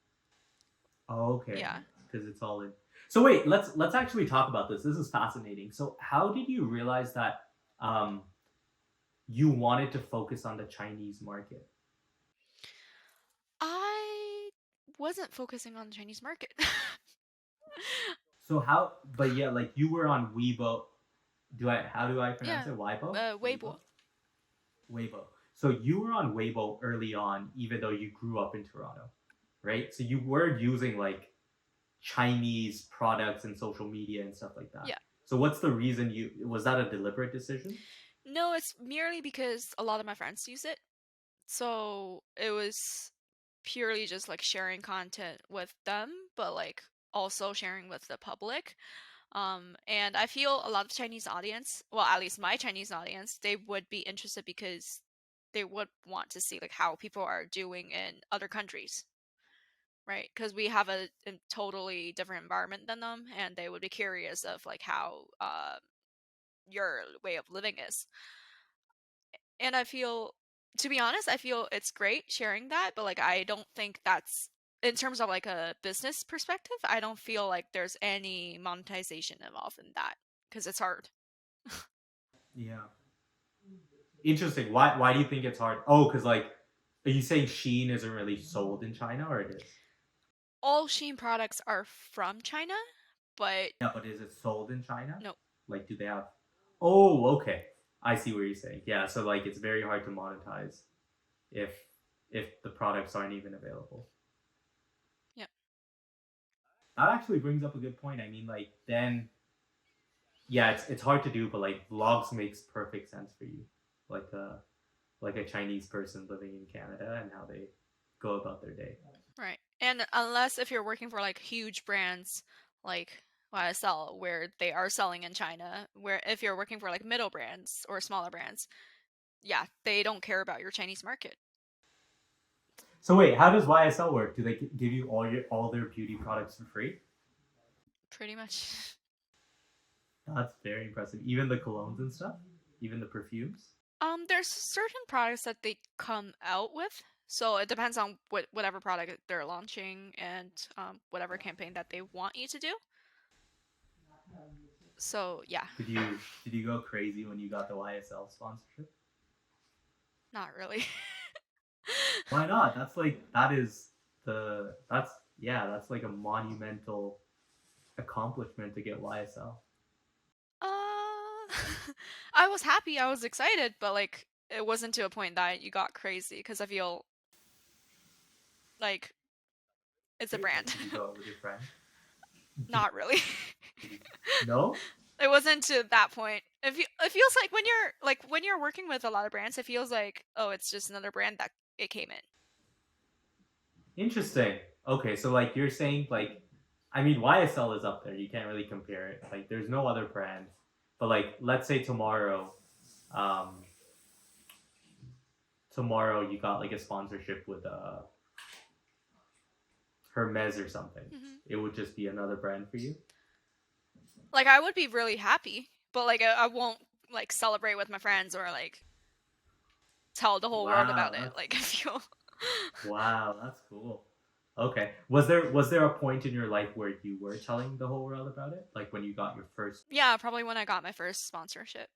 [SPEAKER 1] oh, okay,
[SPEAKER 2] Yeah.
[SPEAKER 1] because it's all in. So wait, let's actually talk about this. This is fascinating. So how did you realize that um you wanted to focus on the Chinese market?
[SPEAKER 2] I wasn't focusing on the Chinese market.
[SPEAKER 1] So how but yeah, like you were on Weibo. Do I how do I pronounce
[SPEAKER 2] Yeah.
[SPEAKER 1] it? Weibo? Weibo?
[SPEAKER 2] 微博.
[SPEAKER 1] Weibo. So you were on Weibo early on, even though you grew up in Toronto, right? So you were using like Chinese products and social media and stuff like that.
[SPEAKER 2] Yeah.
[SPEAKER 1] So what's the reason you was that a deliberate decision?
[SPEAKER 2] No, it's merely because a lot of my friends use it. So it was purely just like sharing content with them, but like also sharing with the public. And I feel a lot of Chinese audience, well, at least my Chinese audience, they would be interested because they would want to see like how people are doing in other countries, right? Because we have a totally different environment than them, and they would be curious of like how your way of living is. And I feel, to be honest, I feel it's great sharing that, but like I don't think that's in terms of like a business perspective. I don't feel like there's any monetization involved in that because it's hard.
[SPEAKER 1] Yeah. Interesting. Why do you think it's hard? Oh, because like are you saying Shein isn't really sold in China or it is?
[SPEAKER 2] All Shein products are from China, but
[SPEAKER 1] Yeah, but is it sold in China?
[SPEAKER 2] no.
[SPEAKER 1] Like do they have oh, okay. I see what you're saying. Yeah, so like it's very hard to monetize if if the products aren't even available.
[SPEAKER 2] Yeah.
[SPEAKER 1] That actually brings up a good point. I mean, like then yeah, it's hard to do, but like vlogs makes perfect sense for you, like a Chinese person living in Canada and how they go about their day.
[SPEAKER 2] Right. And unless if you're working for like huge brands like YSL where they are selling in China, where if you're working for like middle brands or smaller brands, yeah, they don't care about your Chinese market.
[SPEAKER 1] So wait, how does YSL work? Do they give you all their beauty products for free?
[SPEAKER 2] Pretty much.
[SPEAKER 1] That's very impressive. Even the colognes and stuff, even the perfumes.
[SPEAKER 2] There's certain products that they come out with. So it depends on whatever product they're launching and whatever campaign that they want you to do. So yeah,
[SPEAKER 1] Did you go crazy when you got the YSL sponsorship?
[SPEAKER 2] not really.
[SPEAKER 1] Why not? That's like that is the that's yeah, that's like a monumental accomplishment to get YSL.
[SPEAKER 2] I was happy, I was excited, but like it wasn't to a point that you got crazy because I feel like it's a
[SPEAKER 1] Like,
[SPEAKER 2] brand.
[SPEAKER 1] did you go with your friend?
[SPEAKER 2] Not really.
[SPEAKER 1] Did you? No.
[SPEAKER 2] It wasn't to that point. It feels like when you're working with a lot of brands, it feels like oh, it's just another brand that it came in.
[SPEAKER 1] Interesting. Okay, so like you're saying like I mean YSL is up there. You can't really compare it. Like there's no other brand. But like let's say um tomorrow you got like a sponsorship with Hermes or something.
[SPEAKER 2] Hmm.
[SPEAKER 1] It would just be another brand for you.
[SPEAKER 2] Like I would be really happy, but like I won't like celebrate with my friends or like tell the whole world about
[SPEAKER 1] Wow,
[SPEAKER 2] it.
[SPEAKER 1] that's
[SPEAKER 2] Like I feel
[SPEAKER 1] wow, that's cool. Okay. Was there a point in your life where you were telling the whole world about it? Like when you got your first
[SPEAKER 2] yeah, probably when I got my first sponsorship.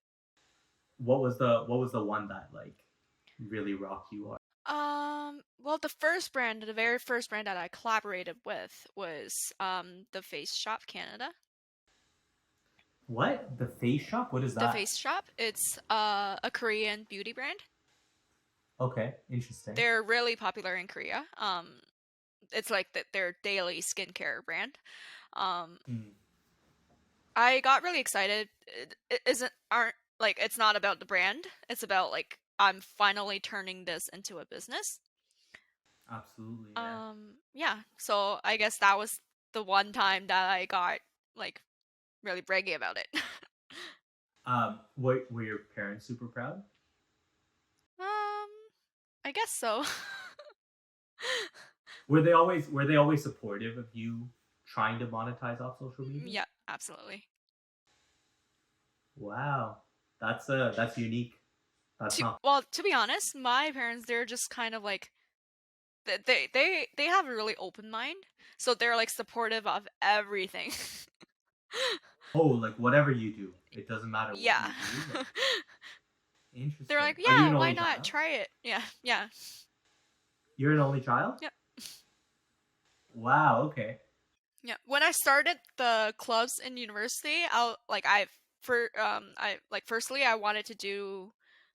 [SPEAKER 1] what was the one that like really rocked you hard?
[SPEAKER 2] Well, the very first brand that I collaborated with was the Face Shop Canada.
[SPEAKER 1] What? The face shop? What is
[SPEAKER 2] The
[SPEAKER 1] that?
[SPEAKER 2] Face Shop, it's a Korean beauty brand.
[SPEAKER 1] Okay, interesting.
[SPEAKER 2] They're really popular in Korea. It's like their daily skincare brand. Um,
[SPEAKER 1] Mm,
[SPEAKER 2] I got really excited. It isn't aren't like it's not about the brand. It's about like I'm finally turning this into a business.
[SPEAKER 1] absolutely, yeah.
[SPEAKER 2] Yeah. So I guess that was the one time that I got like really braggy about it.
[SPEAKER 1] Were your parents super proud?
[SPEAKER 2] um, I guess so.
[SPEAKER 1] Were they always supportive of you trying to monetize off social media?
[SPEAKER 2] Yeah, absolutely.
[SPEAKER 1] Wow, that's unique. That's not.
[SPEAKER 2] To be honest, my parents they're just kind of like they have a really open mind, so they're like supportive of everything.
[SPEAKER 1] Oh, like whatever you do, it doesn't matter what
[SPEAKER 2] Yeah.
[SPEAKER 1] you do. Like,
[SPEAKER 2] They're
[SPEAKER 1] interesting.
[SPEAKER 2] like,
[SPEAKER 1] Are you
[SPEAKER 2] "Yeah,
[SPEAKER 1] an
[SPEAKER 2] why
[SPEAKER 1] only
[SPEAKER 2] not?
[SPEAKER 1] child?
[SPEAKER 2] Try it." Yeah, yeah.
[SPEAKER 1] You're an only child?
[SPEAKER 2] Yeah.
[SPEAKER 1] Wow. Okay.
[SPEAKER 2] Yeah. When I started the clubs in university, I like firstly I wanted to do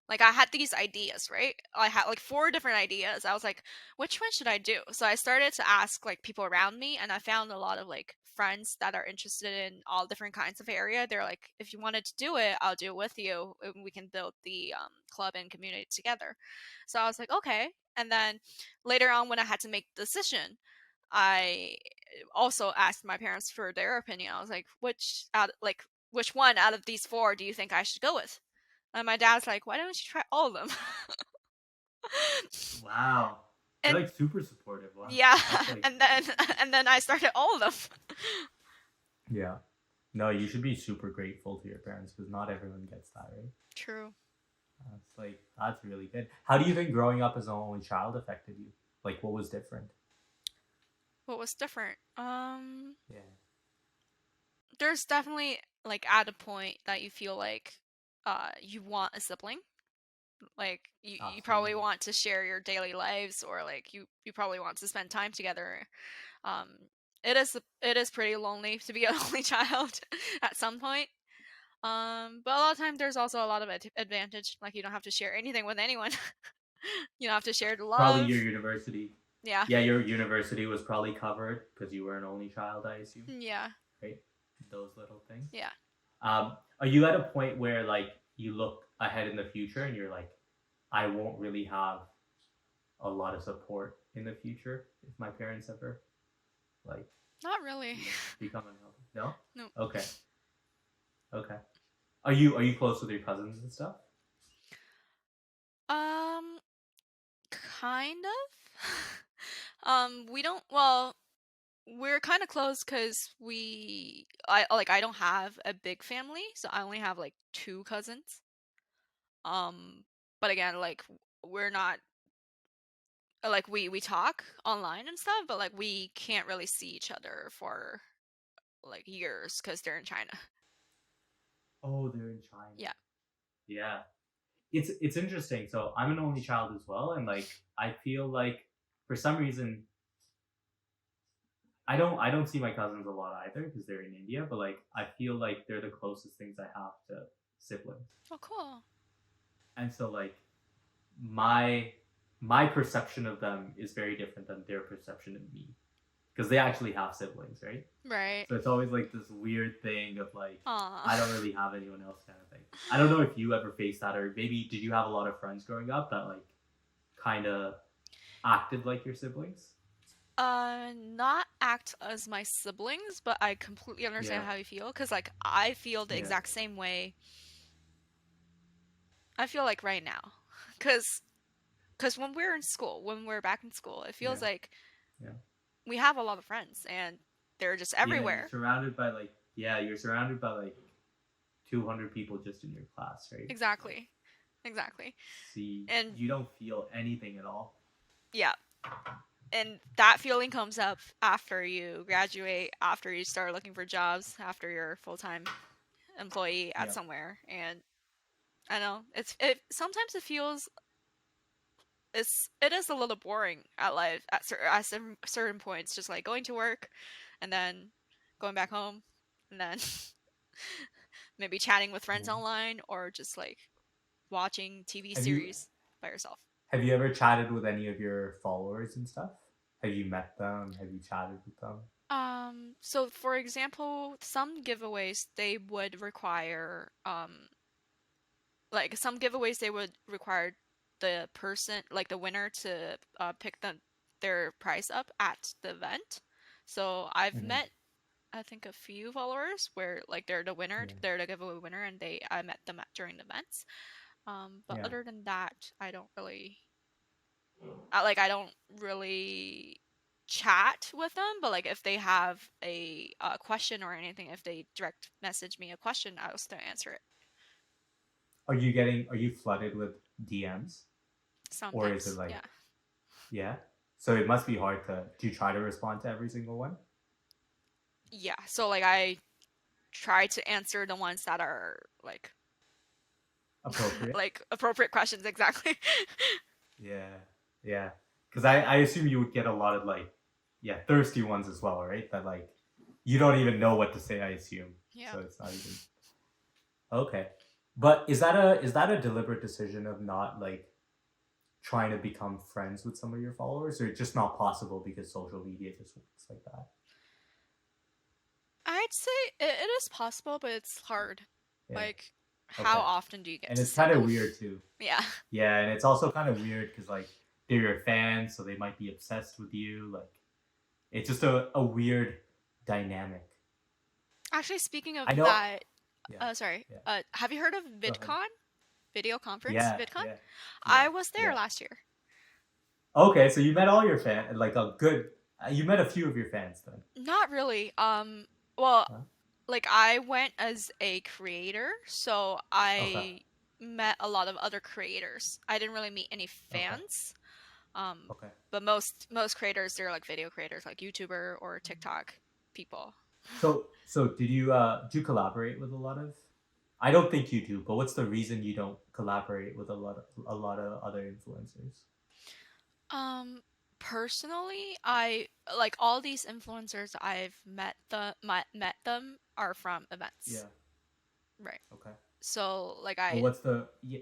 [SPEAKER 2] like I had these ideas, right? I had like four different ideas. I was like, which one should I do? So I started to ask like people around me and I found a lot of like friends that are interested in all different kinds of area. They're like, if you wanted to do it, I'll do it with you and we can build the club and community together. So I was like, okay. And then later on when I had to make the decision, I also asked my parents for their opinion. I was like, which one out of these four do you think I should go with? And my dad's like, why don't you try all of them?
[SPEAKER 1] Wow. They're
[SPEAKER 2] And
[SPEAKER 1] like super supportive. Wow.
[SPEAKER 2] yeah,
[SPEAKER 1] That's like
[SPEAKER 2] and then and then I started all of them.
[SPEAKER 1] yeah. No, you should be super grateful to your parents because not everyone gets that, right?
[SPEAKER 2] True.
[SPEAKER 1] That's like that's really good. How do you think growing up as an only child affected you? Like what was different?
[SPEAKER 2] What was different?
[SPEAKER 1] Yeah,
[SPEAKER 2] There's definitely like at a point that you feel like you want a sibling. Like you probably
[SPEAKER 1] absolutely.
[SPEAKER 2] want to share your daily lives or like you probably want to spend time together. Um, it is pretty lonely to be an only child at some point. But a lot of times there's also a lot of advantage. Like you don't have to share anything with anyone. You don't have to share the
[SPEAKER 1] Probably
[SPEAKER 2] love.
[SPEAKER 1] your university.
[SPEAKER 2] Yeah,
[SPEAKER 1] Yeah, your university was probably covered because you were an only child, I assume,
[SPEAKER 2] yeah,
[SPEAKER 1] right? Those little things.
[SPEAKER 2] yeah.
[SPEAKER 1] Are you at a point where like you look ahead in the future and you're like, I won't really have a lot of support in the future if my parents ever like
[SPEAKER 2] Not really.
[SPEAKER 1] become unhealthy? No.
[SPEAKER 2] No.
[SPEAKER 1] Okay. Okay. Are you close with your cousins and stuff?
[SPEAKER 2] Um, kind of. We don't. Well, we're kind of close because I don't have a big family, so I only have like two cousins. Um, but again, like we're not like we talk online and stuff, but like we can't really see each other for like years because they're in China.
[SPEAKER 1] Oh, they're in China.
[SPEAKER 2] Yeah.
[SPEAKER 1] Yeah. It's interesting. So I'm an only child as well, and like I feel like for some reason I don't see my cousins a lot either because they're in India, but like I feel like they're the closest things I have to siblings.
[SPEAKER 2] Oh, cool.
[SPEAKER 1] And so like my my perception of them is very different than their perception of me because they actually have siblings, right?
[SPEAKER 2] Right.
[SPEAKER 1] So it's always like this weird thing of like I don't
[SPEAKER 2] Aw.
[SPEAKER 1] really have anyone else kind of thing. I don't know if you ever faced that or maybe did you have a lot of friends growing up that like kind of acted like your siblings?
[SPEAKER 2] Not act as my siblings, but I completely
[SPEAKER 1] Yeah,
[SPEAKER 2] understand how you feel because like I feel the
[SPEAKER 1] yeah,
[SPEAKER 2] exact same way. I feel like right now, because when we're in school, when we're back in school, it feels
[SPEAKER 1] yeah,
[SPEAKER 2] like
[SPEAKER 1] yeah.
[SPEAKER 2] we have a lot of friends and they're just
[SPEAKER 1] Yeah, you're
[SPEAKER 2] everywhere.
[SPEAKER 1] surrounded by like yeah, you're surrounded by like 200 people just in your class, right? Like
[SPEAKER 2] Exactly. Exactly.
[SPEAKER 1] see,
[SPEAKER 2] And
[SPEAKER 1] you don't feel anything at all.
[SPEAKER 2] yeah, and that feeling comes up after you graduate, after you start looking for jobs, after you're a full-time employee at
[SPEAKER 1] Yeah.
[SPEAKER 2] somewhere. And I know it sometimes it feels it is a little boring at life at certain points, just like going to work and then going back home and then maybe chatting with friends
[SPEAKER 1] Yeah.
[SPEAKER 2] online or just like watching TV
[SPEAKER 1] Have you
[SPEAKER 2] series by yourself.
[SPEAKER 1] Have you ever chatted with any of your followers and stuff? Have you met them? Have you chatted with them?
[SPEAKER 2] So for example, some giveaways they would require like some giveaways they would require the person like the winner to pick their price up at the event. So I've
[SPEAKER 1] Hmm.
[SPEAKER 2] met I think a few followers where like they're the winner,
[SPEAKER 1] Yeah.
[SPEAKER 2] they're the giveaway winner, and they I met them during the events. But
[SPEAKER 1] Yeah.
[SPEAKER 2] other than that, I don't really chat with them. But like if they have a question or anything, if they direct message me a question, I'll still answer it.
[SPEAKER 1] Are you flooded with DMs? Or is it
[SPEAKER 2] Sometimes,
[SPEAKER 1] like,
[SPEAKER 2] yeah,
[SPEAKER 1] yeah? So it must be hard to, do you try to respond to every single one?
[SPEAKER 2] yeah. So like I try to answer the ones that are like
[SPEAKER 1] Appropriate?
[SPEAKER 2] like appropriate questions exactly.
[SPEAKER 1] Yeah. Yeah. Because I assume you would get a lot of like, yeah, thirsty ones as well, right? That like, you don't even know what to say, I assume.
[SPEAKER 2] Yeah.
[SPEAKER 1] So it's not even, okay. But is that a deliberate decision of not like trying to become friends with some of your followers, or just not possible because social media just works like that?
[SPEAKER 2] I'd say it is possible, but it's hard.
[SPEAKER 1] Yeah.
[SPEAKER 2] Like, how
[SPEAKER 1] Okay.
[SPEAKER 2] often do you get
[SPEAKER 1] And
[SPEAKER 2] to
[SPEAKER 1] it's
[SPEAKER 2] see
[SPEAKER 1] kind of
[SPEAKER 2] them?
[SPEAKER 1] weird too.
[SPEAKER 2] Yeah.
[SPEAKER 1] Yeah, and it's also kind of weird because like they're your fans, so they might be obsessed with you. Like it's just a weird dynamic.
[SPEAKER 2] Actually, speaking
[SPEAKER 1] I
[SPEAKER 2] of
[SPEAKER 1] know.
[SPEAKER 2] that,
[SPEAKER 1] Yeah.
[SPEAKER 2] sorry.
[SPEAKER 1] Yeah.
[SPEAKER 2] Have you heard of
[SPEAKER 1] Go ahead.
[SPEAKER 2] VidCon? Video conference,
[SPEAKER 1] Yeah.
[SPEAKER 2] VidCon?
[SPEAKER 1] Yeah. Yeah.
[SPEAKER 2] I was there
[SPEAKER 1] Yeah.
[SPEAKER 2] last year.
[SPEAKER 1] Okay, so you met all your fans, like a good. You met a few of your fans then.
[SPEAKER 2] Not really. Well,
[SPEAKER 1] Huh?
[SPEAKER 2] like I went as a creator, so
[SPEAKER 1] Okay.
[SPEAKER 2] I met a lot of other creators. I didn't really meet any
[SPEAKER 1] Okay.
[SPEAKER 2] fans. Um,
[SPEAKER 1] Okay.
[SPEAKER 2] but most creators, they're like video creators, like YouTuber or TikTok people.
[SPEAKER 1] So did you collaborate with a lot of? I don't think you do, but what's the reason you don't collaborate with a lot of other influencers?
[SPEAKER 2] Um, Personally, I like all these influencers met them are from events,
[SPEAKER 1] Yeah.
[SPEAKER 2] right?
[SPEAKER 1] Okay.
[SPEAKER 2] So like
[SPEAKER 1] But
[SPEAKER 2] I
[SPEAKER 1] what's the yeah,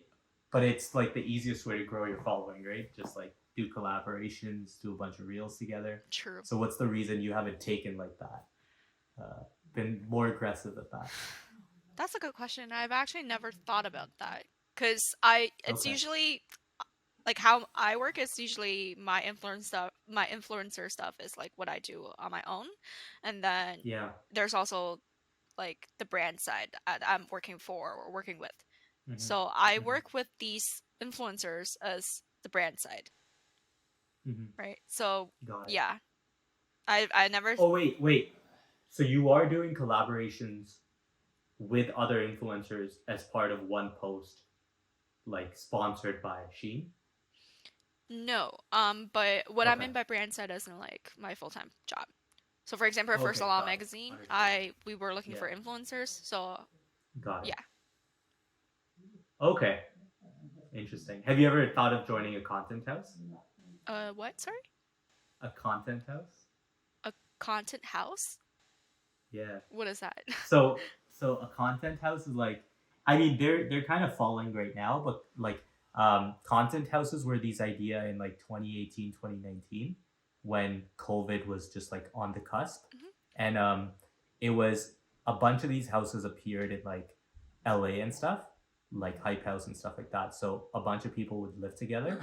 [SPEAKER 1] but it's like the easiest way to grow your following, right? Just like do collaborations, do a bunch of reels together.
[SPEAKER 2] true.
[SPEAKER 1] So what's the reason you haven't taken like that? Been more aggressive at that?
[SPEAKER 2] That's a good question. I've actually never thought about that because it's
[SPEAKER 1] Okay.
[SPEAKER 2] usually like how I work is usually my influencer stuff is like what I do on my own. And then
[SPEAKER 1] Yeah.
[SPEAKER 2] there's also like the brand side that I'm working for or working with.
[SPEAKER 1] Mm-hmm.
[SPEAKER 2] So I
[SPEAKER 1] Mm-hmm.
[SPEAKER 2] work with these influencers as the brand side,
[SPEAKER 1] Mm-hmm.
[SPEAKER 2] right? So
[SPEAKER 1] Got it.
[SPEAKER 2] yeah, I never
[SPEAKER 1] Oh wait, wait. So you are doing collaborations with other influencers as part of one post, like sponsored by Shein?
[SPEAKER 2] no. But what I
[SPEAKER 1] Okay.
[SPEAKER 2] mean by brand side isn't like my full-time job. So for example, for
[SPEAKER 1] Okay,
[SPEAKER 2] Salon
[SPEAKER 1] got it.
[SPEAKER 2] magazine,
[SPEAKER 1] Understood.
[SPEAKER 2] I we were looking
[SPEAKER 1] Yeah,
[SPEAKER 2] for influencers. So
[SPEAKER 1] got it.
[SPEAKER 2] yeah.
[SPEAKER 1] Okay, interesting. Have you ever thought of joining a content house?
[SPEAKER 2] What? Sorry?
[SPEAKER 1] A content house?
[SPEAKER 2] A content house?
[SPEAKER 1] Yeah.
[SPEAKER 2] What is that?
[SPEAKER 1] So a content house is like, I mean, they're kind of falling right now, but like content houses were these idea in like 2018, 2019, when COVID was just like on the cusp.
[SPEAKER 2] Mhm.
[SPEAKER 1] And it was a bunch of these houses appeared in like LA and stuff, like Hype House and stuff like that. So a bunch of people would live together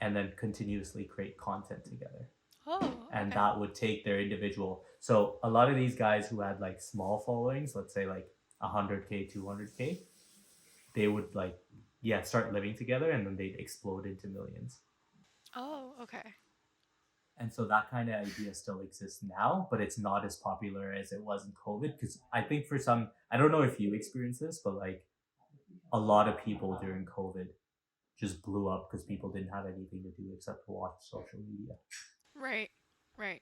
[SPEAKER 1] and then continuously create content together,
[SPEAKER 2] Oh,
[SPEAKER 1] and
[SPEAKER 2] okay.
[SPEAKER 1] that would take their individual. So a lot of these guys who had like small followings, let's say like 100K, 200K, they would like, yeah, start living together and then they'd explode into millions.
[SPEAKER 2] Oh, okay.
[SPEAKER 1] And so that kind of idea still exists now, but it's not as popular as it was in COVID. Because I think for some, I don't know if you experienced this, but like a lot of people during COVID just blew up because people didn't have anything to do except to watch social media.
[SPEAKER 2] Right. Right.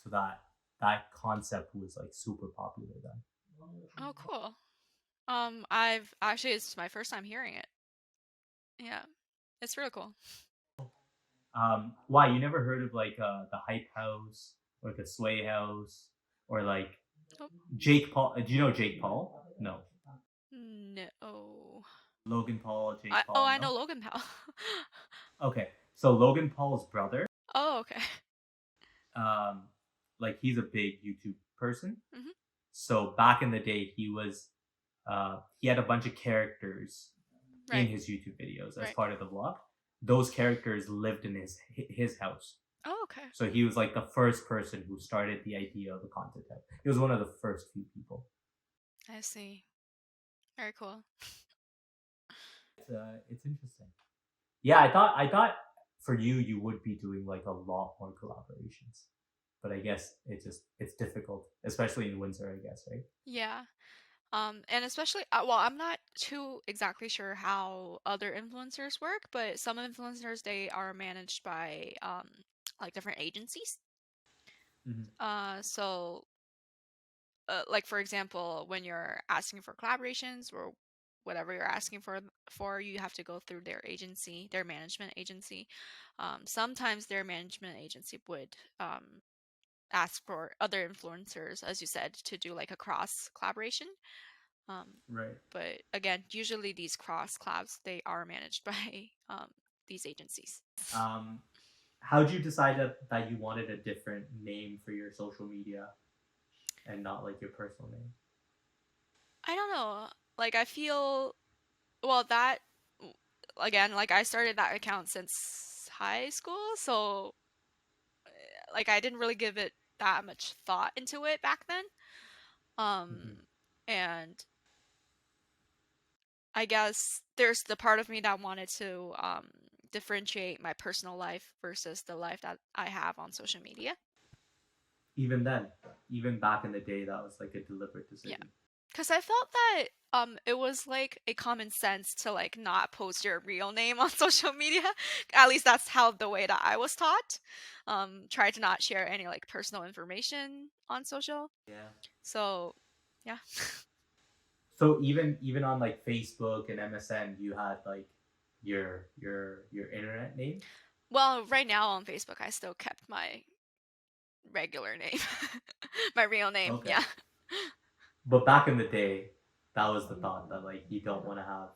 [SPEAKER 1] So that concept was like super popular then.
[SPEAKER 2] Oh, cool. I've actually it's my first time hearing it. Yeah. It's really cool.
[SPEAKER 1] Why you never heard of like the Hype House or the Sway House or like
[SPEAKER 2] Oh,
[SPEAKER 1] Jake Paul? Do you know Jake Paul? No.
[SPEAKER 2] no.
[SPEAKER 1] Logan Paul,
[SPEAKER 2] I
[SPEAKER 1] Jake
[SPEAKER 2] oh,
[SPEAKER 1] Paul.
[SPEAKER 2] I know
[SPEAKER 1] No.
[SPEAKER 2] Logan Pal.
[SPEAKER 1] Okay. So Logan Paul's brother,
[SPEAKER 2] Oh, okay.
[SPEAKER 1] um, like he's a big YouTube person.
[SPEAKER 2] Mhm.
[SPEAKER 1] So back in the day, he had a bunch of characters in
[SPEAKER 2] Right,
[SPEAKER 1] his YouTube videos as
[SPEAKER 2] right.
[SPEAKER 1] part of the vlog. Those characters lived in his house.
[SPEAKER 2] Oh, okay.
[SPEAKER 1] So he was like the first person who started the idea of the content type. He was one of the first few people.
[SPEAKER 2] I see. Very cool.
[SPEAKER 1] It's interesting. Yeah, I thought for you you would be doing like a lot more collaborations, but I guess it's difficult, especially in Windsor. I guess, right?
[SPEAKER 2] Yeah. And especially, well, I'm not too exactly sure how other influencers work, but some influencers they are managed by like different agencies.
[SPEAKER 1] Mm-hmm.
[SPEAKER 2] So like for example, when you're asking for collaborations or whatever you're asking for, you have to go through their agency, their management agency. Sometimes their management agency would ask for other influencers, as you said, to do like a cross collaboration. Um,
[SPEAKER 1] Right.
[SPEAKER 2] but again, usually these cross collabs they are managed by these agencies.
[SPEAKER 1] Um, how'd you decide that you wanted a different name for your social media and not like your personal name?
[SPEAKER 2] I don't know. Like I feel well that again, like I started that account since high school, so like I didn't really give it that much thought into it back then.
[SPEAKER 1] Mm-hmm.
[SPEAKER 2] And I guess there's the part of me that wanted to differentiate my personal life versus the life that I have on social media.
[SPEAKER 1] Even then, even back in the day, that was like a deliberate
[SPEAKER 2] Yeah.
[SPEAKER 1] decision.
[SPEAKER 2] Because I felt that it was like a common sense to like not post your real name on social media. At least that's how the way that I was taught. Try to not share any like personal information on social.
[SPEAKER 1] Yeah.
[SPEAKER 2] So yeah.
[SPEAKER 1] So even on like Facebook and MSN, you had like your internet name.
[SPEAKER 2] Well, right now on Facebook I still kept my regular name. My real name,
[SPEAKER 1] Okay.
[SPEAKER 2] yeah.
[SPEAKER 1] But back in the day, that was the thought that like you don't want to have.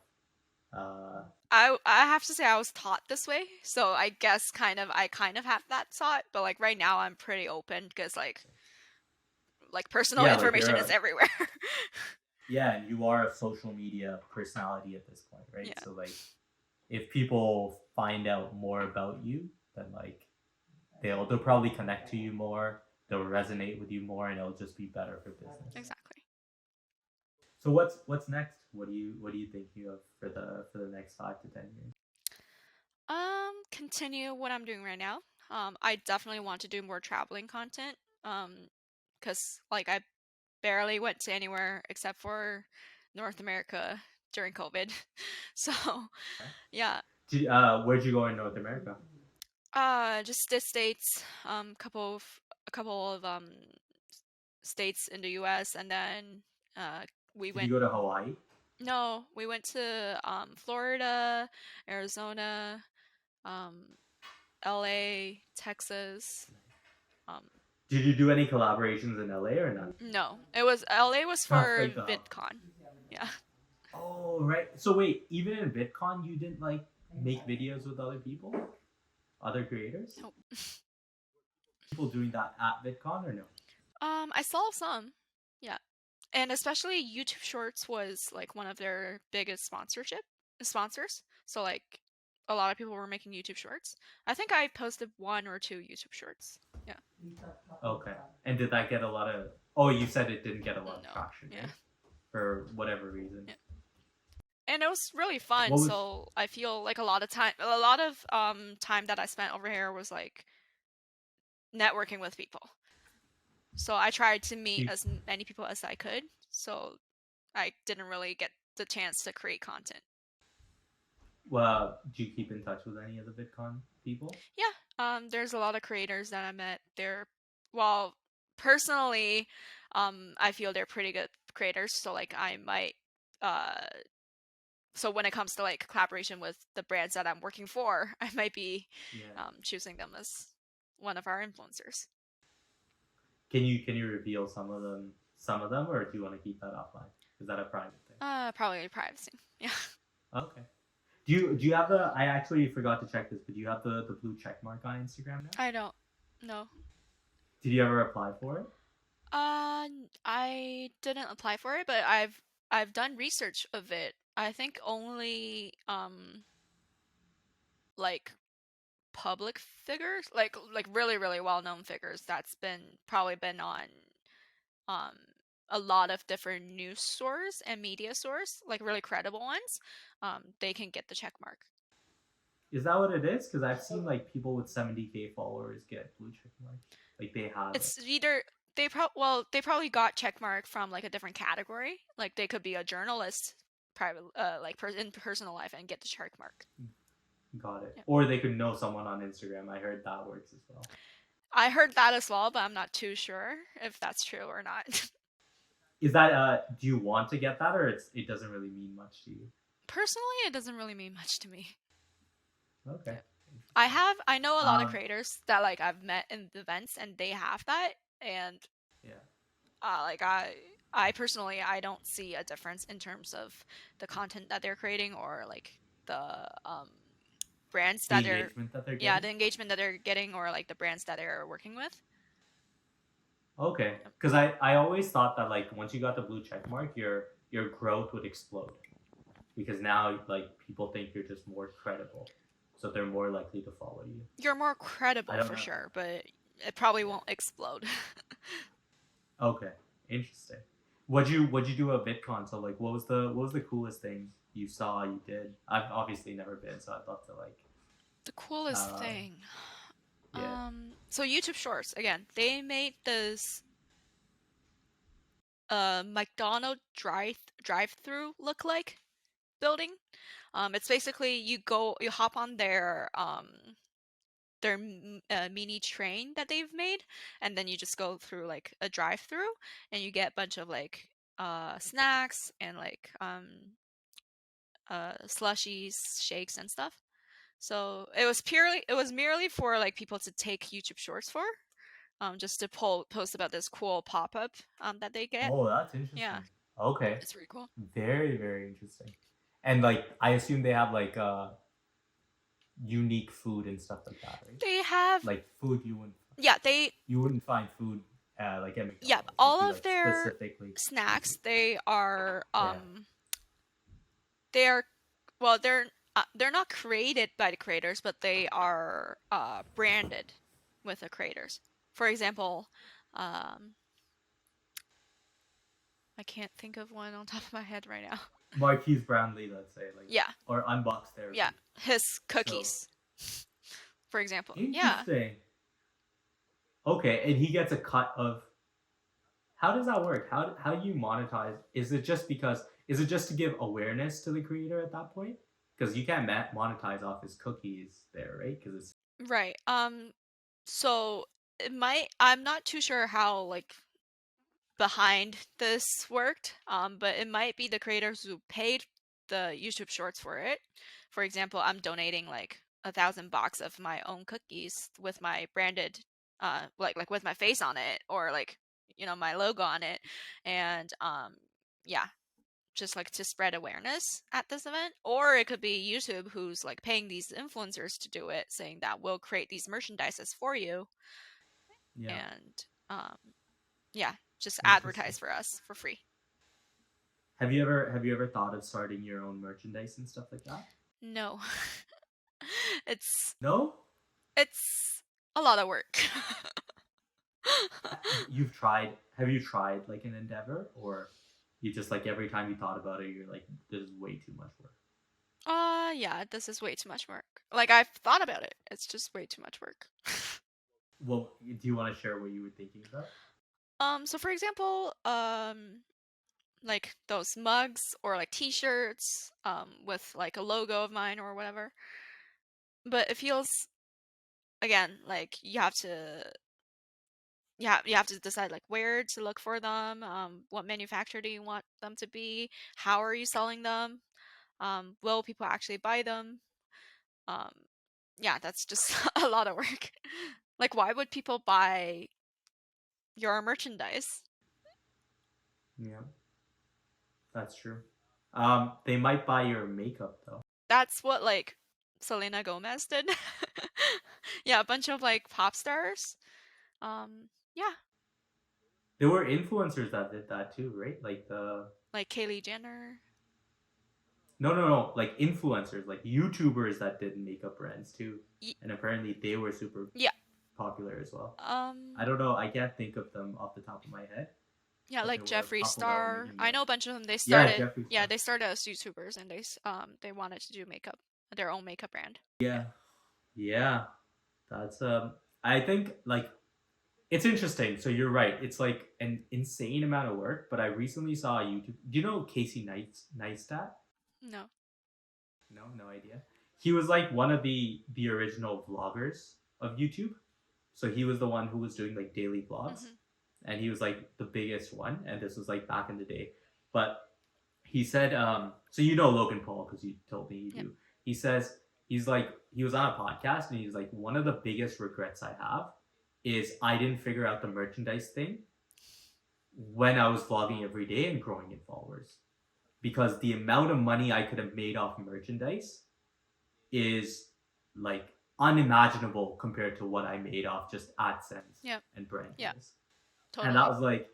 [SPEAKER 2] I have to say I was taught this way, so I guess I kind of have that thought, but like right now I'm pretty open because like personal
[SPEAKER 1] Yeah, like
[SPEAKER 2] information is everywhere.
[SPEAKER 1] and you are a social media personality at this point, right?
[SPEAKER 2] Yeah,
[SPEAKER 1] So like if people find out more about you, then like they'll probably connect to you more, they'll resonate with you more, and it'll just be better for business.
[SPEAKER 2] exactly.
[SPEAKER 1] So what's next? What do you think you have for the next 5 to 10 years?
[SPEAKER 2] Continue what I'm doing right now. I definitely want to do more traveling content. Because like I barely went to anywhere except for North America during COVID. So, yeah.
[SPEAKER 1] Where'd you go in North America?
[SPEAKER 2] Just the states. A couple of states in the U.S. and then we
[SPEAKER 1] Did you
[SPEAKER 2] went.
[SPEAKER 1] go to Hawaii?
[SPEAKER 2] No, we went to Florida, Arizona, um, L.A., Texas. Um,
[SPEAKER 1] Did you do any collaborations in LA or none?
[SPEAKER 2] no, it was L.A. was
[SPEAKER 1] That's
[SPEAKER 2] for
[SPEAKER 1] like the hub.
[SPEAKER 2] VidCon. Yeah.
[SPEAKER 1] Oh right. So wait, even in VidCon, you didn't like make videos with other people, other creators,
[SPEAKER 2] Nope.
[SPEAKER 1] people doing that at VidCon or no?
[SPEAKER 2] I saw some. Yeah. And especially YouTube Shorts was like one of their biggest sponsors. So like a lot of people were making YouTube Shorts. I think I posted one or two YouTube Shorts. Yeah.
[SPEAKER 1] Okay. And did that get a lot of? Oh, you said it didn't get a lot of
[SPEAKER 2] No.
[SPEAKER 1] traction,
[SPEAKER 2] Yeah.
[SPEAKER 1] right? For whatever reason.
[SPEAKER 2] Yeah. And it was really fun.
[SPEAKER 1] What was?
[SPEAKER 2] So I feel like a lot of time that I spent over here was like networking with people. So I tried to meet
[SPEAKER 1] You,
[SPEAKER 2] as many people as I could. So I didn't really get the chance to create content.
[SPEAKER 1] do you keep in touch with any of the VidCon people?
[SPEAKER 2] Yeah, there's a lot of creators that I met. Well, personally, I feel they're pretty good creators. So like I might, uh, so when it comes to like collaboration with the brands that I'm working for, I might be,
[SPEAKER 1] Yeah.
[SPEAKER 2] choosing them as one of our influencers.
[SPEAKER 1] Can you reveal some of them, or do you want to keep that offline? Is that a private thing?
[SPEAKER 2] Probably privacy. Yeah.
[SPEAKER 1] Okay. Do you have the? I actually forgot to check this, but do you have the blue check mark on Instagram now?
[SPEAKER 2] I don't know.
[SPEAKER 1] Did you ever apply for it?
[SPEAKER 2] I didn't apply for it, but I've done research of it. I think only like public figures, like really well-known figures that's been probably been on um a lot of different news sources and media sources, like really credible ones, they can get the check mark.
[SPEAKER 1] Is that what it is? Because I've seen like people with 70K followers get blue check marks. Like they have it.
[SPEAKER 2] It's either they probably got check mark from like a different category. Like they could be a journalist, private in personal life and get the check mark.
[SPEAKER 1] Got it.
[SPEAKER 2] Yeah.
[SPEAKER 1] Or they could know someone on Instagram. I heard that works as well.
[SPEAKER 2] I heard that as well, but I'm not too sure if that's true or not.
[SPEAKER 1] Is that do you want to get that or it doesn't really mean much to you?
[SPEAKER 2] Personally, it doesn't really mean much to me.
[SPEAKER 1] Okay.
[SPEAKER 2] Yeah.
[SPEAKER 1] Interesting.
[SPEAKER 2] I know a lot of
[SPEAKER 1] Um
[SPEAKER 2] creators that like I've met in events and they have that, and
[SPEAKER 1] yeah.
[SPEAKER 2] like I personally I don't see a difference in terms of the content that they're creating or like the brands
[SPEAKER 1] The
[SPEAKER 2] that they're
[SPEAKER 1] engagement that they're
[SPEAKER 2] yeah,
[SPEAKER 1] getting?
[SPEAKER 2] the engagement that they're getting or like the brands that they're working with.
[SPEAKER 1] Okay.
[SPEAKER 2] Yep.
[SPEAKER 1] Because I always thought that like once you got the blue check mark, your growth would explode. Because now like people think you're just more credible. So they're more likely to follow you.
[SPEAKER 2] You're more
[SPEAKER 1] I
[SPEAKER 2] credible
[SPEAKER 1] don't
[SPEAKER 2] for
[SPEAKER 1] know.
[SPEAKER 2] sure, but it probably
[SPEAKER 1] Yeah.
[SPEAKER 2] won't explode.
[SPEAKER 1] Okay. Interesting. What'd you do at VidCon? So like what was the coolest thing you saw you did? I've obviously never been, so I'd love to like
[SPEAKER 2] The coolest
[SPEAKER 1] uh
[SPEAKER 2] thing.
[SPEAKER 1] yeah.
[SPEAKER 2] So YouTube Shorts again. They made this McDonald drive-through look like building. It's basically you hop on their mini train that they've made, and then you just go through like a drive-through, and you get a bunch of like snacks and like slushies, shakes, and stuff. So it was merely for like people to take YouTube Shorts for, just to post about this cool pop up that they get.
[SPEAKER 1] Oh, that's
[SPEAKER 2] Yeah,
[SPEAKER 1] interesting. Okay.
[SPEAKER 2] it's pretty cool.
[SPEAKER 1] Very, very interesting. And like I assume they have like unique food and stuff like that, right?
[SPEAKER 2] They have
[SPEAKER 1] Like food
[SPEAKER 2] yeah
[SPEAKER 1] you wouldn't find food like at
[SPEAKER 2] yeah,
[SPEAKER 1] McDonald's. It'd
[SPEAKER 2] all
[SPEAKER 1] be
[SPEAKER 2] of
[SPEAKER 1] like
[SPEAKER 2] their
[SPEAKER 1] specifically
[SPEAKER 2] snacks
[SPEAKER 1] yeah.
[SPEAKER 2] they are well they're not created by the creators, but they are branded with the creators. For example, um I can't think of one on top of my head right now.
[SPEAKER 1] Marquise Brownlee, let's say, like
[SPEAKER 2] Yeah,
[SPEAKER 1] or unbox
[SPEAKER 2] yeah,
[SPEAKER 1] therapy.
[SPEAKER 2] his
[SPEAKER 1] So
[SPEAKER 2] cookies, for example. Yeah,
[SPEAKER 1] interesting. Okay, and he gets a cut of how does that work? How do you monetize? Is it just to give awareness to the creator at that point? Because you can't monetize off his cookies there, right? Because it's
[SPEAKER 2] right. So it might. I'm not too sure how like behind this worked. But it might be the creators who paid the YouTube Shorts for it. For example, I'm donating like 1,000 bucks of my own cookies with my branded, like with my face on it or like my logo on it, and yeah, just like to spread awareness at this event. Or it could be YouTube who's like paying these influencers to do it, saying that we'll create these merchandises for you,
[SPEAKER 1] yeah,
[SPEAKER 2] and yeah, just
[SPEAKER 1] interesting.
[SPEAKER 2] advertise for us for free.
[SPEAKER 1] Have you ever thought of starting your own merchandise and stuff like that?
[SPEAKER 2] No. it's
[SPEAKER 1] No?
[SPEAKER 2] it's a lot of work.
[SPEAKER 1] You've tried have you tried like an endeavor or you just like every time you thought about it you're like this is way too much work.
[SPEAKER 2] Yeah, this is way too much work. Like I've thought about it. It's just way too much work.
[SPEAKER 1] Well, do you want to share what you were thinking about?
[SPEAKER 2] So for example, like those mugs or like t-shirts with like a logo of mine or whatever. But it feels again like you have to decide like where to look for them, what manufacturer do you want them to be, how are you selling them, will people actually buy them? um yeah, that's just a lot of work. Like why would people buy your merchandise?
[SPEAKER 1] Yeah, that's true. They might buy your makeup though.
[SPEAKER 2] That's what like Selena Gomez did. Yeah, a bunch of like pop stars. Yeah,
[SPEAKER 1] There were influencers that did that too, right? Like the
[SPEAKER 2] like Kylie Jenner.
[SPEAKER 1] no, like influencers, like YouTubers that did makeup brands too,
[SPEAKER 2] Y-
[SPEAKER 1] and apparently they were super
[SPEAKER 2] yeah.
[SPEAKER 1] popular as well. I
[SPEAKER 2] Um,
[SPEAKER 1] don't know. I can't think of them off the top of my head,
[SPEAKER 2] yeah,
[SPEAKER 1] but
[SPEAKER 2] like
[SPEAKER 1] there were a
[SPEAKER 2] Jeffree
[SPEAKER 1] couple that were
[SPEAKER 2] Star.
[SPEAKER 1] making
[SPEAKER 2] I
[SPEAKER 1] it.
[SPEAKER 2] know a bunch of them. They
[SPEAKER 1] Yeah,
[SPEAKER 2] started.
[SPEAKER 1] Jeffree
[SPEAKER 2] Yeah,
[SPEAKER 1] Star.
[SPEAKER 2] they started as YouTubers, and they wanted to do makeup, their own makeup brand.
[SPEAKER 1] Yeah, yeah. That's I think like it's interesting. So you're right. It's like an insane amount of work. But I recently saw a YouTube. Do you know Casey Neistat?
[SPEAKER 2] No.
[SPEAKER 1] No, no idea. He was like one of the original vloggers of YouTube. So he was the one who was doing like daily vlogs,
[SPEAKER 2] Hmm.
[SPEAKER 1] and he was like the biggest one. And this was like back in the day. But he said, so you know Logan Paul because you told me you
[SPEAKER 2] Yeah.
[SPEAKER 1] do. He says he was on a podcast and he's like, one of the biggest regrets I have is I didn't figure out the merchandise thing when I was vlogging every day and growing in followers. Because the amount of money I could have made off merchandise is like unimaginable compared to what I made off just AdSense
[SPEAKER 2] Yeah.
[SPEAKER 1] and brand
[SPEAKER 2] Yeah.
[SPEAKER 1] deals. And that
[SPEAKER 2] Totally.
[SPEAKER 1] was like,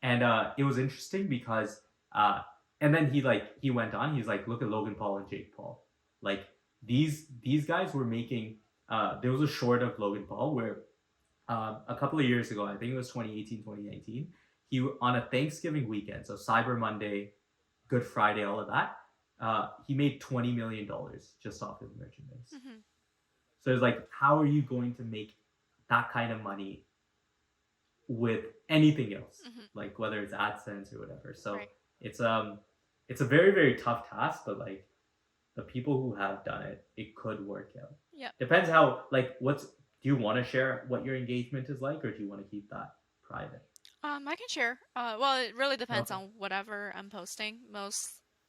[SPEAKER 1] and it was interesting because uh and then he went on, he's like, look at Logan Paul and Jake Paul. Like these guys were making there was a short of Logan Paul where a couple of years ago, I think it was 2018, 2019, he on a Thanksgiving weekend, so Cyber Monday, Good Friday, all of that, he made $20 million just off his merchandise.
[SPEAKER 2] Hmm.
[SPEAKER 1] So it's like, how are you going to make that kind of money with anything else,
[SPEAKER 2] Hmm.
[SPEAKER 1] like whether it's AdSense or whatever? So
[SPEAKER 2] Right.
[SPEAKER 1] it's um it's a very very tough task, but like the people who have done it, it could work out.
[SPEAKER 2] Yeah.
[SPEAKER 1] Depends how like what's do you want to share what your engagement is like, or do you want to keep that private?
[SPEAKER 2] I can share. Well, it really depends
[SPEAKER 1] Okay.
[SPEAKER 2] on whatever I'm posting.
[SPEAKER 1] Okay.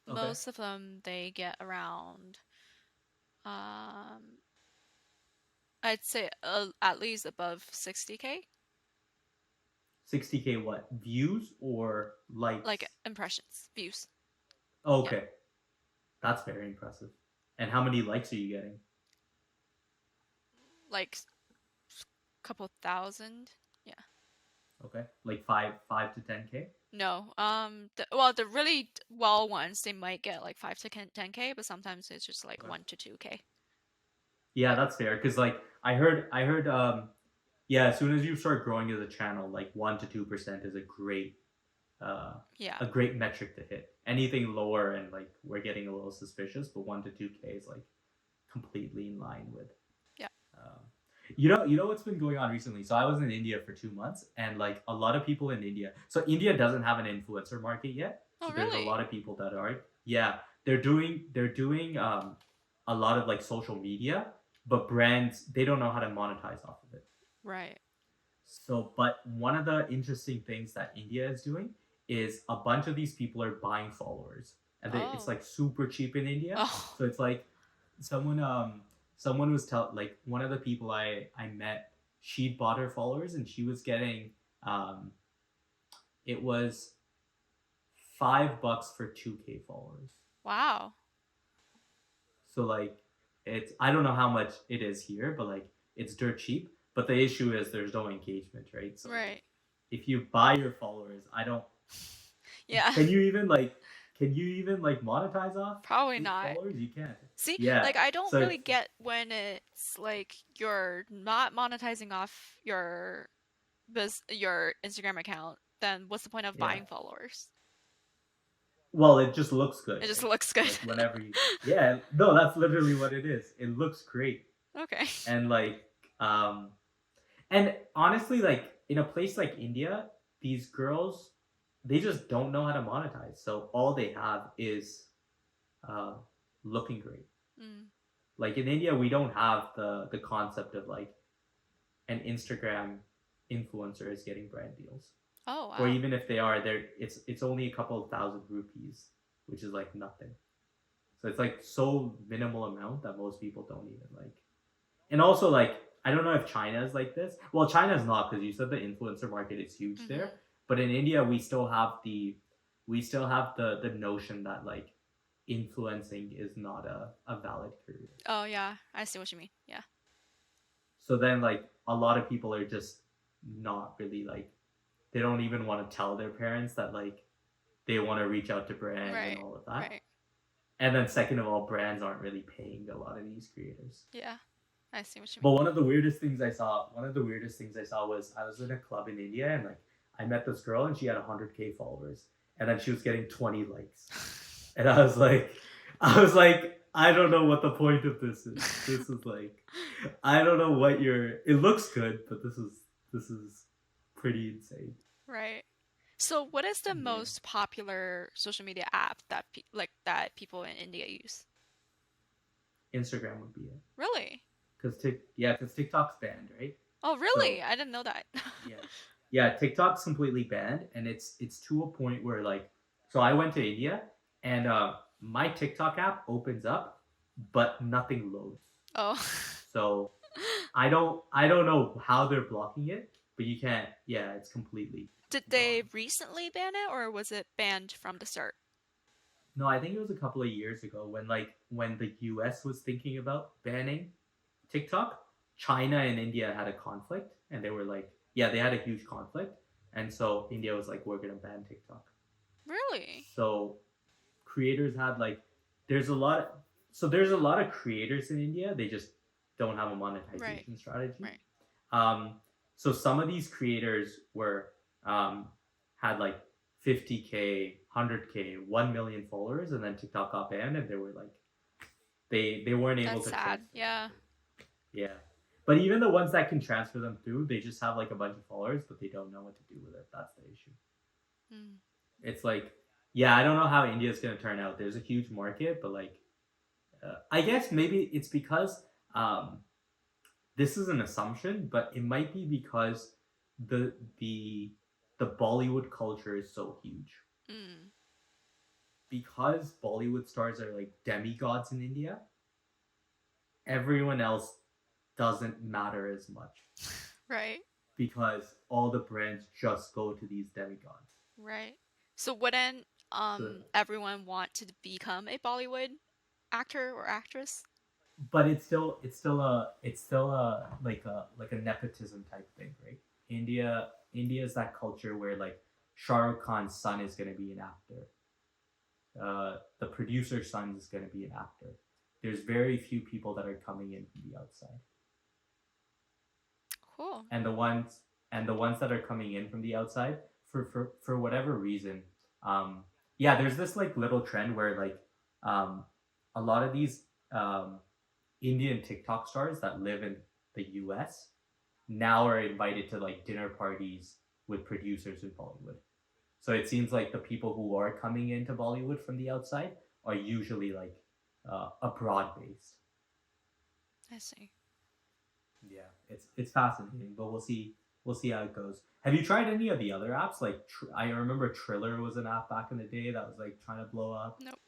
[SPEAKER 2] Most of them they get around um I'd say at least above 60K,
[SPEAKER 1] 60K what? Views or
[SPEAKER 2] like
[SPEAKER 1] likes?
[SPEAKER 2] impressions, views. Yeah,
[SPEAKER 1] Okay. That's very impressive. And how many likes are you getting?
[SPEAKER 2] like couple thousand. Yeah.
[SPEAKER 1] Okay. Like five to 10K?
[SPEAKER 2] No. Well, the really well ones they might get like 5 to 10K, but sometimes it's just like
[SPEAKER 1] Okay.
[SPEAKER 2] 1 to 2K.
[SPEAKER 1] Yeah, that's fair. Cause like I heard yeah, as soon as you start growing as a channel, like 1 to 2% is uh
[SPEAKER 2] Yeah.
[SPEAKER 1] a great metric to hit. Anything lower and like we're getting a little suspicious, but 1 to 2K is like completely in line with.
[SPEAKER 2] Yeah.
[SPEAKER 1] Um, you know what's been going on recently. So I was in India for 2 months, and like a lot of people in India. So India doesn't have an influencer market yet.
[SPEAKER 2] Oh,
[SPEAKER 1] So there's a
[SPEAKER 2] really?
[SPEAKER 1] lot of people that are, yeah, they're doing a lot of like social media, but brands they don't know how to monetize off of it.
[SPEAKER 2] Right.
[SPEAKER 1] So, but one of the interesting things that India is doing is a bunch of these people are buying followers, and it's
[SPEAKER 2] Oh.
[SPEAKER 1] like super cheap in India.
[SPEAKER 2] Oh.
[SPEAKER 1] So it's like someone someone was like one of the people I met, she bought her followers and she was getting um it was $5 for 2K followers.
[SPEAKER 2] Wow.
[SPEAKER 1] So like it's I don't know how much it is here, but like it's dirt cheap. But the issue is there's no engagement, right? So like
[SPEAKER 2] Right.
[SPEAKER 1] if you buy your followers, I don't
[SPEAKER 2] Yeah.
[SPEAKER 1] can you even like monetize off
[SPEAKER 2] Probably not.
[SPEAKER 1] followers? You can't.
[SPEAKER 2] See,
[SPEAKER 1] Yeah.
[SPEAKER 2] like I don't
[SPEAKER 1] So
[SPEAKER 2] really
[SPEAKER 1] it's
[SPEAKER 2] get when it's like you're not monetizing off your Instagram account, then what's the point of
[SPEAKER 1] yeah.
[SPEAKER 2] buying followers?
[SPEAKER 1] Well, it just looks good,
[SPEAKER 2] It just
[SPEAKER 1] right?
[SPEAKER 2] looks good.
[SPEAKER 1] Like whenever you yeah, no, that's literally what it is. It looks great.
[SPEAKER 2] Okay.
[SPEAKER 1] And like um and honestly like in a place like India, these girls they just don't know how to monetize. So all they have is uh looking great.
[SPEAKER 2] Mm.
[SPEAKER 1] Like in India, we don't have the concept of like an Instagram influencer is getting brand deals,
[SPEAKER 2] Oh,
[SPEAKER 1] or
[SPEAKER 2] wow.
[SPEAKER 1] even if they are, there it's only a couple of thousand rupees, which is like nothing. So it's like so minimal amount that most people don't even like. And also like I don't know if China is like this. Well, China's not because you said the influencer market is huge there.
[SPEAKER 2] Mhm.
[SPEAKER 1] But in India, we still have the notion that like influencing is not a valid career.
[SPEAKER 2] Oh yeah, I see what you mean. Yeah.
[SPEAKER 1] So then like a lot of people are just not really like they don't even want to tell their parents that like they want to reach out to brands and
[SPEAKER 2] Right.
[SPEAKER 1] all of that.
[SPEAKER 2] Right.
[SPEAKER 1] And then second of all, brands aren't really paying a lot of these creators.
[SPEAKER 2] Yeah. I see what you
[SPEAKER 1] But
[SPEAKER 2] mean.
[SPEAKER 1] one of the weirdest things I saw was I was in a club in India and like I met this girl and she had 100K followers and then she was getting 20 likes. And I was like, I don't know what the point of this is. This is like, I don't know what you're. It looks good, but this is pretty insane.
[SPEAKER 2] Right. So, what is the
[SPEAKER 1] Yeah,
[SPEAKER 2] most popular social media app that that people in India use?
[SPEAKER 1] Instagram would be it
[SPEAKER 2] Really?
[SPEAKER 1] because TikTok's banned, right?
[SPEAKER 2] Oh, really?
[SPEAKER 1] So
[SPEAKER 2] I didn't know that.
[SPEAKER 1] yeah, yeah, TikTok's completely banned, and it's to a point where like, so I went to India, and my TikTok app opens up, but nothing loads.
[SPEAKER 2] Oh.
[SPEAKER 1] So I don't know how they're blocking it, but you can't. Yeah, it's completely
[SPEAKER 2] Did they
[SPEAKER 1] gone.
[SPEAKER 2] recently ban it, or was it banned from the start?
[SPEAKER 1] No, I think it was a couple of years ago when when the US was thinking about banning TikTok, China and India had a conflict and they were like, yeah, they had a huge conflict. And so India was like, we're gonna ban TikTok.
[SPEAKER 2] Really?
[SPEAKER 1] So creators had like there's a lot there's a lot of creators in India. They just don't have a
[SPEAKER 2] Right.
[SPEAKER 1] monetization strategy.
[SPEAKER 2] Right.
[SPEAKER 1] Um, so some of these creators were had like 50K, 100K, 1 million followers, and then TikTok got banned, and they were like they weren't able
[SPEAKER 2] That's
[SPEAKER 1] to
[SPEAKER 2] sad.
[SPEAKER 1] transfer them
[SPEAKER 2] Yeah.
[SPEAKER 1] through. Yeah, but even the ones that can transfer them through, they just have like a bunch of followers, but they don't know what to do with it. That's the issue.
[SPEAKER 2] Mm.
[SPEAKER 1] It's like, yeah, I don't know how India's gonna turn out. There's a huge market, but like, I guess maybe it's because um, this is an assumption, but it might be because the the the Bollywood culture is so huge.
[SPEAKER 2] Mm.
[SPEAKER 1] Because Bollywood stars are like demigods in India, everyone else doesn't matter as much
[SPEAKER 2] Right.
[SPEAKER 1] because all the brands just go to these demigods.
[SPEAKER 2] Right. So wouldn't
[SPEAKER 1] So,
[SPEAKER 2] everyone want to become a Bollywood actor or actress?
[SPEAKER 1] but it's still a like a nepotism type thing, right? India is that culture where like Shah Rukh Khan's son is going to be an actor. The producer's son is going to be an actor. There's very few people that are coming in from the outside,
[SPEAKER 2] Cool.
[SPEAKER 1] and the ones that are coming in from the outside for whatever reason, yeah, there's this like little trend where like um, a lot of these um, Indian TikTok stars that live in the US now are invited to like dinner parties with producers in Bollywood. So it seems like the people who are coming into Bollywood from the outside are usually like abroad based.
[SPEAKER 2] I see.
[SPEAKER 1] Yeah, it's fascinating, but we'll see how it goes. Have you tried any of the other apps? Like I remember Triller was an app back in the day that was like trying to blow up,
[SPEAKER 2] Nope.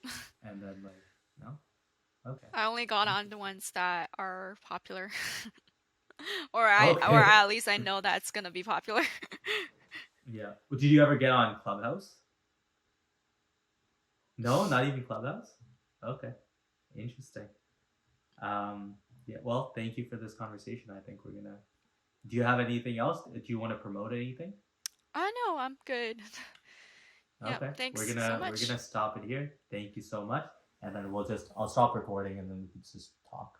[SPEAKER 1] and then like no, okay,
[SPEAKER 2] I only got on the
[SPEAKER 1] interesting.
[SPEAKER 2] ones that are popular. Or
[SPEAKER 1] Okay,
[SPEAKER 2] at least I know that's gonna be popular.
[SPEAKER 1] yeah. Well, did you ever get on Clubhouse? No, not even Clubhouse. Okay, interesting. Yeah. Well, thank you for this conversation. I think we're gonna. Do you have anything else? Do you want to promote anything?
[SPEAKER 2] I know, I'm good. Yeah,
[SPEAKER 1] Okay,
[SPEAKER 2] thanks so
[SPEAKER 1] we're
[SPEAKER 2] much.
[SPEAKER 1] gonna stop it here. Thank you so much, and then I'll stop recording, and then we can just talk.